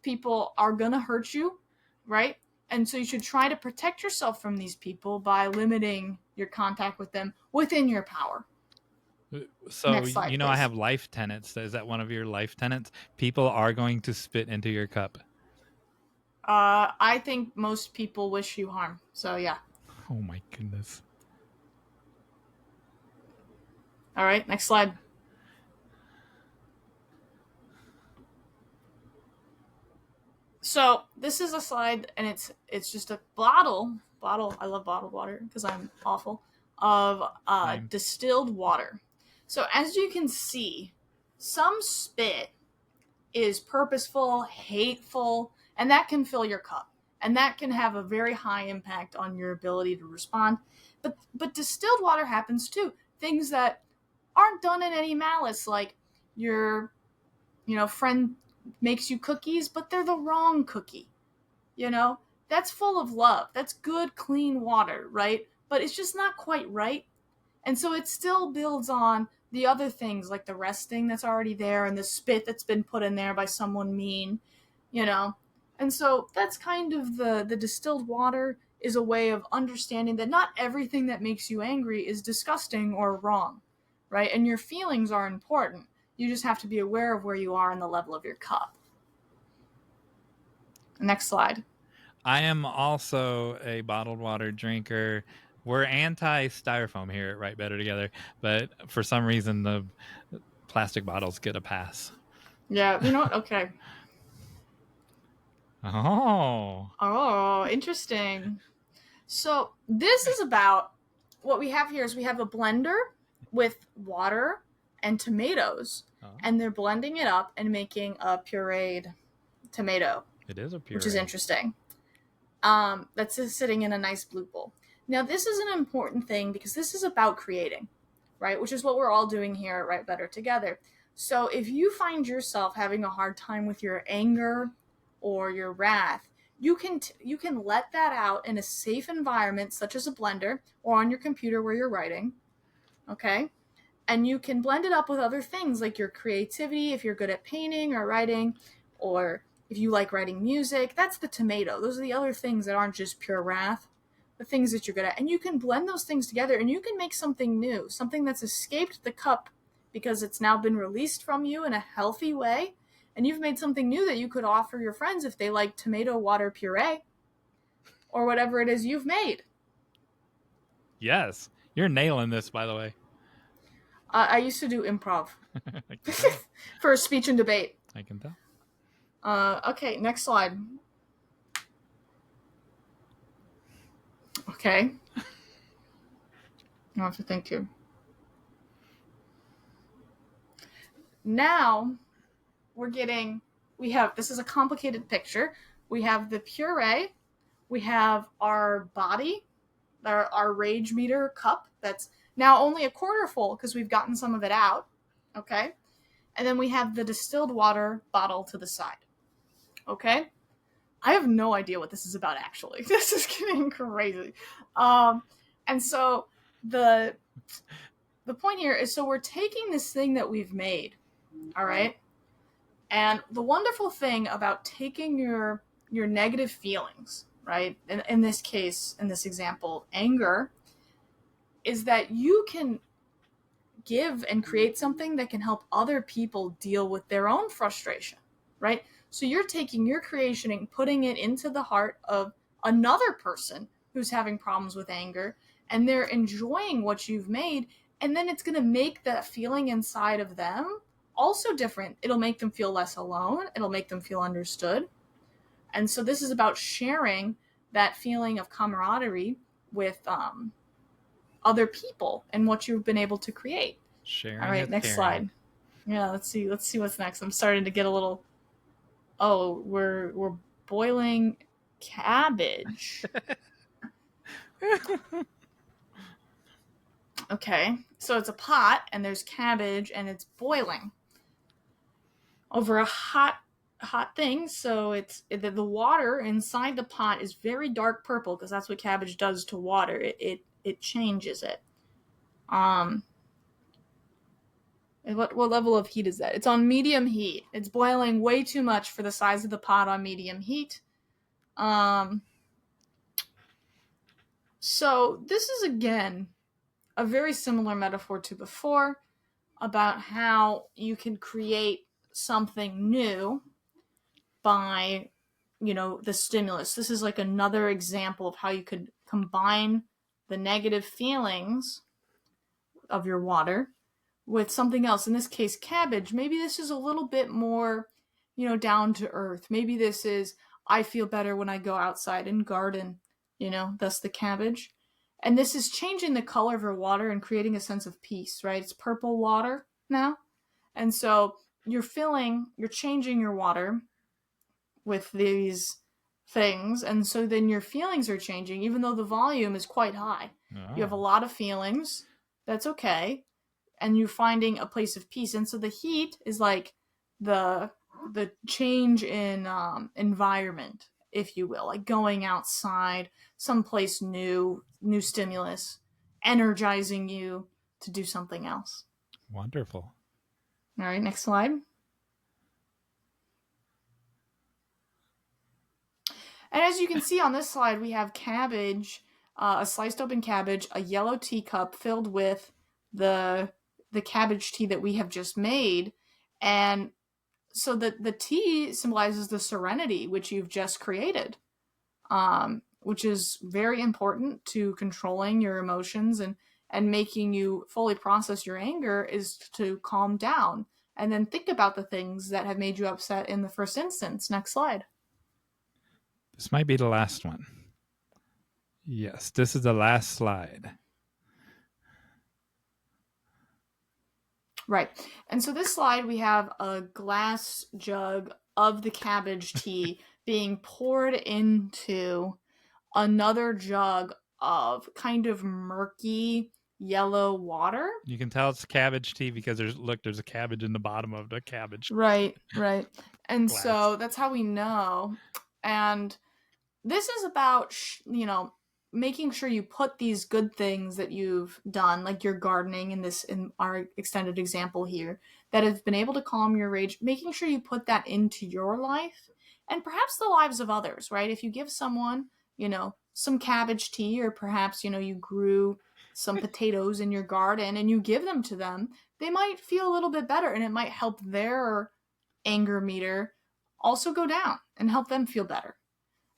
People are going to hurt you, right? And so you should try to protect yourself from these people by limiting your contact with them within your power. So, Next slide, I please. have life tenets. Is that one of your life tenets? People are going to spit into your cup. I think most people wish you harm. So, yeah. Oh, my goodness. All right, next slide. So this is a slide, and it's just a bottle. I love bottled water because I'm awful. Of distilled water. So as you can see, some spit is purposeful, hateful, and that can fill your cup, and that can have a very high impact on your ability to respond. But distilled water happens too. Things that aren't done in any malice, like your friend makes you cookies, but they're the wrong cookie. That's full of love. That's good, clean water, right? But it's just not quite right. And so it still builds on the other things, like the resting that's already there and the spit that's been put in there by someone mean, And so that's kind of the distilled water is a way of understanding that not everything that makes you angry is disgusting or wrong, right? And your feelings are important. You just have to be aware of where you are in the level of your cup. Next slide. I am also a bottled water drinker. We're anti-styrofoam here at Write Better Together, but for some reason the plastic bottles get a pass. Yeah, you know what? Okay. Oh, Interesting. So this is about what we have here is we have a blender with water and tomatoes, and they're blending it up and making a pureed tomato. It is a puree. Which is interesting. That's just sitting in a nice blue bowl. Now, this is an important thing because this is about creating, right? Which is what we're all doing here at Write Better Together. So if you find yourself having a hard time with your anger or your wrath, you can let that out in a safe environment, such as a blender or on your computer where you're writing, okay? And you can blend it up with other things like your creativity, if you're good at painting or writing, or if you like writing music. That's the tomato. Those are the other things that aren't just pure wrath, the things that you're good at. And you can blend those things together and you can make something new, something that's escaped the cup because it's now been released from you in a healthy way. And you've made something new that you could offer your friends if they like tomato water puree or whatever it is you've made. Yes. You're nailing this, by the way. I used to do improv for a speech and debate. I can tell. Okay, next slide. Okay. I have to think too. Now this is a complicated picture. We have the puree, we have our body, our rage meter cup that's now only a quarter full because we've gotten some of it out, okay? And then we have the distilled water bottle to the side, okay? I have no idea what this is about, actually. This is getting crazy. And so the point here is, so we're taking this thing that we've made, all right? And the wonderful thing about taking your negative feelings, right? In this case, in this example, anger, is that you can give and create something that can help other people deal with their own frustration, right? So you're taking your creation and putting it into the heart of another person who's having problems with anger, and they're enjoying what you've made, and then it's going to make that feeling inside of them also different. It'll make them feel less alone. It'll make them feel understood. And so this is about sharing that feeling of camaraderie with other people and what you've been able to create. Sharing. All right, next caring. slide. Yeah, let's see what's next. I'm starting to get a little. Oh, we're boiling cabbage. Okay, so it's a pot and there's cabbage and it's boiling over a hot thing. So the water inside the pot is very dark purple, because that's what cabbage does to water. It changes it. What level of heat is that? It's on medium heat. It's boiling way too much for the size of the pot on medium heat. So this is, again, a very similar metaphor to before, about how you can create something new by, the stimulus. This is like another example of how you could combine the negative feelings of your water with something else. In this case, cabbage. Maybe this is a little bit more, down to earth. Maybe this is, I feel better when I go outside and garden, thus the cabbage. And this is changing the color of your water and creating a sense of peace, right? It's purple water now. And so you're changing your water with these things. And so then your feelings are changing, even though the volume is quite high. Oh. You have a lot of feelings. That's okay. And you're finding a place of peace. And so the heat is like the change in environment, if you will, like going outside, someplace new stimulus, energizing you to do something else. Wonderful. All right, next slide. And as you can see on this slide, we have cabbage, a sliced open cabbage, a yellow teacup filled with the cabbage tea that we have just made. And so the tea symbolizes the serenity which you've just created, which is very important to controlling your emotions and making you fully process your anger, is to calm down and then think about the things that have made you upset in the first instance. Next slide. This might be the last one. Yes, this is the last slide. Right. And so this slide, we have a glass jug of the cabbage tea being poured into another jug of kind of murky yellow water. You can tell it's cabbage tea because there's a cabbage in the bottom of the cabbage. Right. And glass. So that's how we know. And this is about, making sure you put these good things that you've done, like your gardening in our extended example here, that have been able to calm your rage, making sure you put that into your life and perhaps the lives of others, right? If you give someone, some cabbage tea, or perhaps, you grew some potatoes in your garden and you give them to them, they might feel a little bit better, and it might help their anger meter also go down and help them feel better.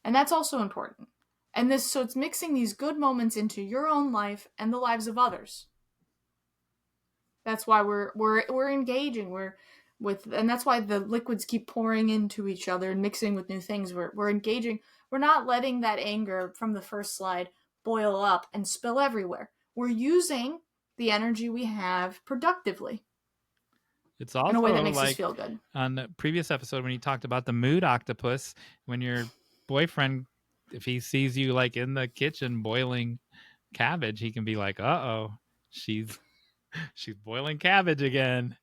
And that's also important. And so it's mixing these good moments into your own life and the lives of others. That's why we're engaging. And that's why the liquids keep pouring into each other and mixing with new things. We're engaging. We're not letting that anger from the first slide boil up and spill everywhere. We're using the energy we have productively. It's also in a way that makes us feel good. On the previous episode, when you talked about the mood octopus, when your boyfriend, if he sees you like in the kitchen boiling cabbage, he can be like, "Uh-oh, she's boiling cabbage again.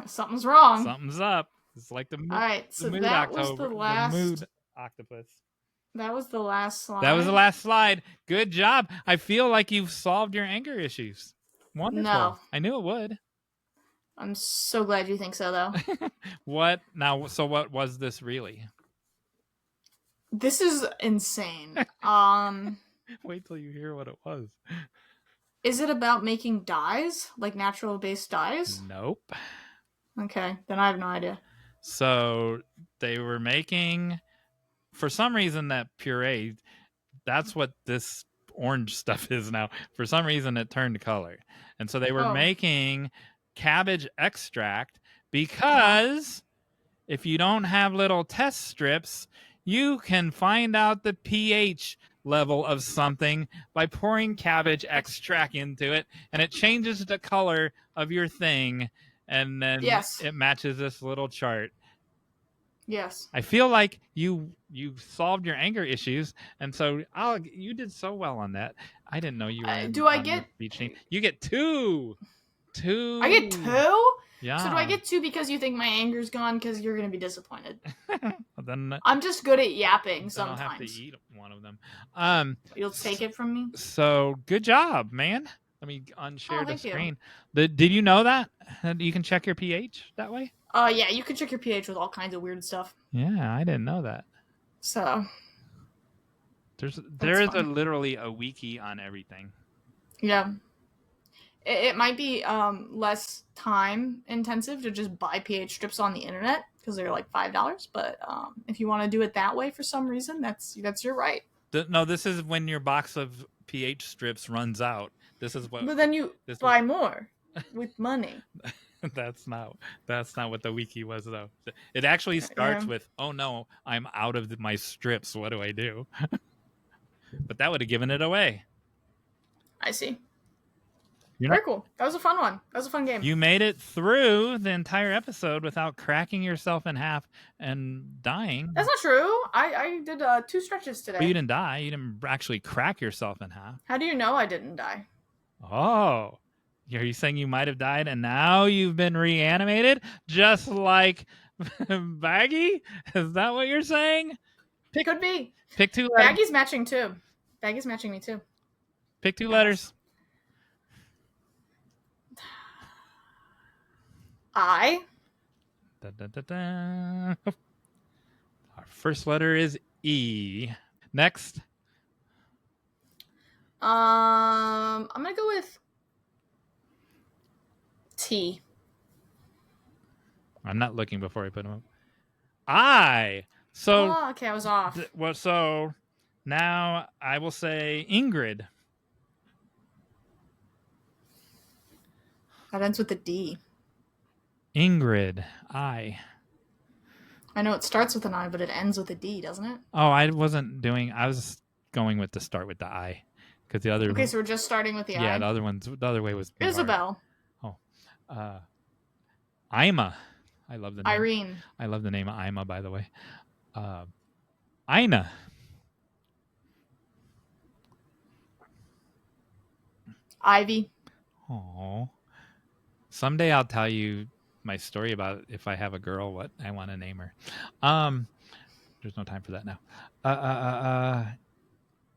Something's wrong. Something's up." It's like the mood. All right, so the mood that October, was the last. octopus. That was the last slide. That was the last slide. Good job. I feel like you've solved your anger issues. Wonderful. No. I knew it would. I'm so glad you think so, though. What now? So what was this really? This is insane. Wait till you hear what it was. Is it about making dyes, like natural-based dyes? Nope. Okay, then I have no idea. So they were making, for some reason, that puree. That's what this orange stuff is now. For some reason, it turned color, and so they were making cabbage extract because if you don't have little test strips, you can find out the pH level of something by pouring cabbage extract into it, and it changes the color of your thing, and then it matches this little chart. Yes. I feel like you solved your anger issues, and so you did so well on that. I didn't know you were do I get beach team. You get 2. I get 2? Yeah. So do I get 2 because you think my anger's gone? Because you're going to be disappointed. Then I'm just good at yapping sometimes. I'll have to eat one of them. You'll take it from me? So good job, man. Let me unshare the screen. You. Did you know that? You can check your pH that way? Yeah, you can check your pH with all kinds of weird stuff. Yeah, I didn't know that. So there is literally a wiki on everything. Yeah. It might be less time intensive to just buy pH strips on the internet because they're like $5. But if you want to do it that way for some reason, that's your right. No, this is when your box of pH strips runs out. This is what. But then you buy more with money. That's not what the wiki was, though. It actually starts with, "Oh no, I'm out of my strips. What do I do?" But that would have given it away. I see. Very cool. That was a fun one. That was a fun game. You made it through the entire episode without cracking yourself in half and dying. That's not true. I did 2 stretches today. But you didn't die. You didn't actually crack yourself in half. How do you know I didn't die? Oh. Are you saying you might have died and now you've been reanimated? Just like Baggy? Is that what you're saying? Could be. Pick 2 letters. Baggy's matching too. Baggy's matching me too. Pick 2 letters. I. Our first letter is E. Next. I'm gonna go with T. I'm not looking before I put them up. I. So. Oh, okay, I was off. So now I will say Ingrid. That ends with a D. Ingrid. I know it starts with an I, but it ends with a D, doesn't it? Oh, I was going with the start with the I. Because the other. Okay, so we're just starting with the I. Yeah, the other way was Isabel. Oh. Ima. I love the name. Irene. I love the name of Ima, by the way. Ina. Ivy. Oh. Someday I'll tell you my story about if I have a girl, what I want to name her. There's no time for that now.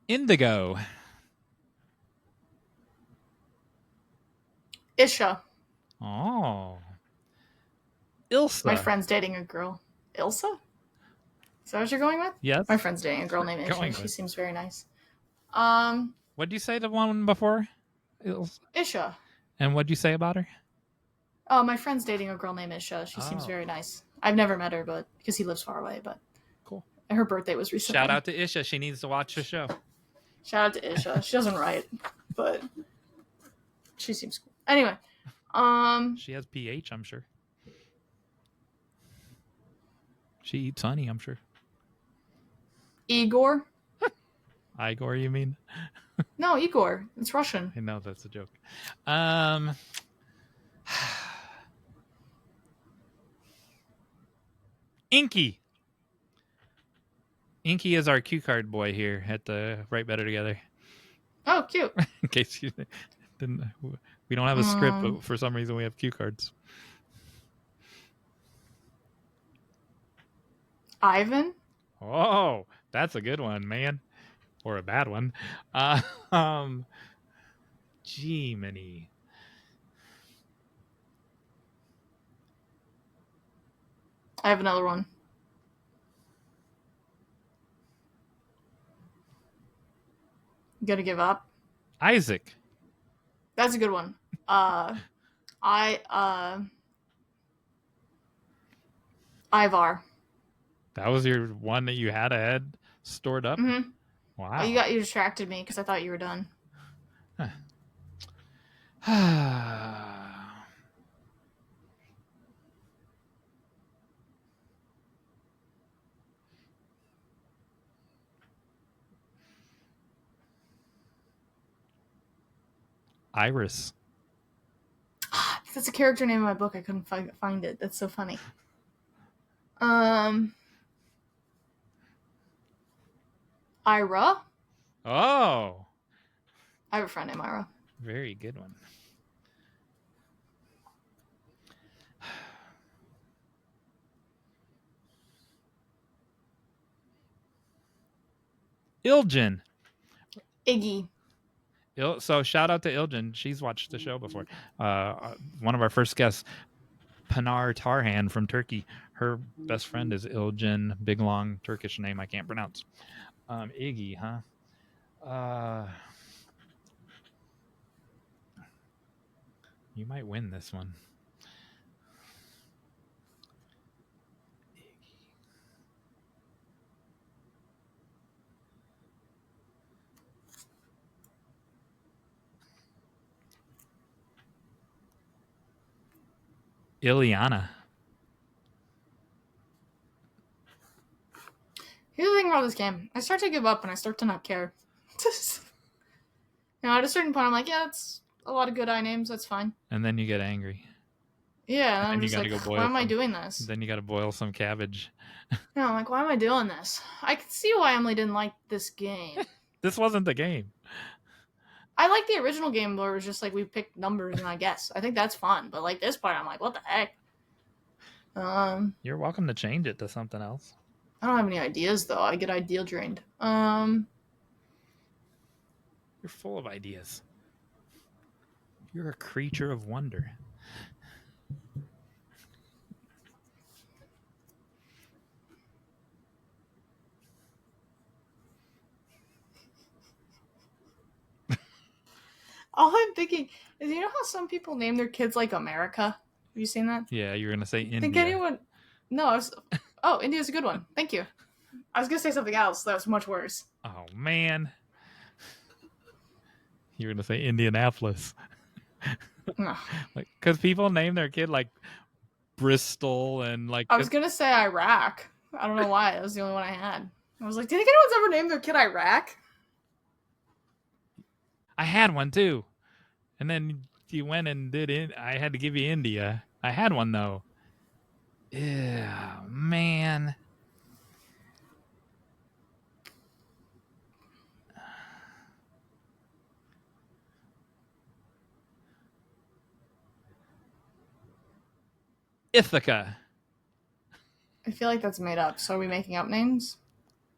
Indigo. Isha. Oh. Ilsa. My friend's dating a girl. Ilsa? Is that what you're going with? Yes. My friend's dating a girl named Isha. She seems very nice. What'd you say the one before? Isha. And what'd you say about her? Oh, my friend's dating a girl named Isha. She seems very nice. I've never met her, but because he lives far away. But cool. Her birthday was recently. Shout out to Isha. She needs to watch the show. Shout out to Isha. She doesn't write, but she seems cool. Anyway, she has pH, I'm sure. She eats honey, I'm sure. Igor. Igor, you mean? No, Igor. It's Russian. I know that's a joke. Inky. Inky is our cue card boy here at the Write Better Together. Oh, cute. In case you didn't, we don't have a script, but for some reason we have cue cards. Ivan. Oh, that's a good one, man. Or a bad one. Um, Gemini. I have another one. You gotta give up. Isaac. That's a good one. Ivar. That was your one that you had ahead stored up? Mm-hmm. Wow. You distracted me because I thought you were done. Iris. That's a character name in my book. I couldn't find it. That's so funny. Ira. Oh. I have a friend named Ira. Very good one. Iljan. Iggy. So shout out to Iljan. She's watched the show before. One of our first guests, Pinar Tarhan from Turkey. Her best friend is Iljan. Big long Turkish name I can't pronounce. Iggy, huh? You might win this one. Ileana. Here's the thing about this game. I start to give up and I start to not care. At a certain point, I'm like, yeah, that's a lot of good I names. That's fine. And then you get angry. Yeah, and I'm you just gotta like, go boil why am I some- doing this? Then you got to boil some cabbage. Yeah, I'm like, why am I doing this? I can see why Emily didn't like this game. This wasn't the game. I like the original game where it was just like we picked numbers and I guess. I think that's fun. But like this part, I'm like, what the heck? You're welcome to change it to something else. I don't have any ideas though. I get idea drained. You're full of ideas. You're a creature of wonder. All I'm thinking is, you know how some people name their kids like America? Have you seen that? Yeah, you're gonna say India. Think anyone? No, I was. Oh, India's a good one. Thank you. I was gonna say something else that was much worse. Oh man, you're gonna say Indianapolis. No. Like, because people name their kid like Bristol and like. I was gonna say Iraq. I don't know why. That was the only one I had. I was like, do you think anyone's ever named their kid Iraq? I had one too, and then you went and did it. I had to give you India. I had one though. Yeah, man. Ithaca. I feel like that's made up. So are we making up names?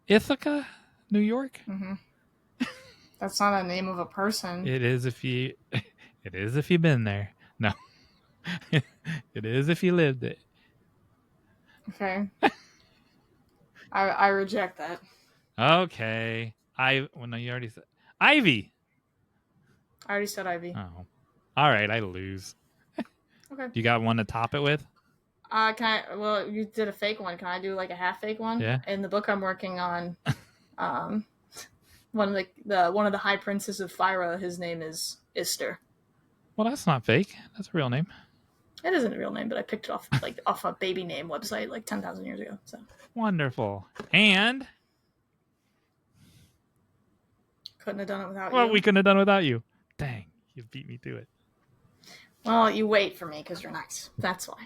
Ithaca, New York. Mm-hmm. That's not a name of a person. It is if you. It is if you've been there. No. It is if you lived it. Okay. I reject that. Okay. No, you already said Ivy. I already said Ivy. Oh. All right, I lose. Okay. You got one to top it with? Well, you did a fake one. Can I do like a half fake one? Yeah. In the book I'm working on, one of the high princes of Fyra, his name is Ister. Well, that's not fake. That's a real name. It isn't a real name, but I picked it off a baby name website like 10,000 years ago. So Wonderful. And couldn't have done it without you. well, we couldn't have done it without you. Dang, you beat me to it. Well, you wait for me because you're nice. That's why.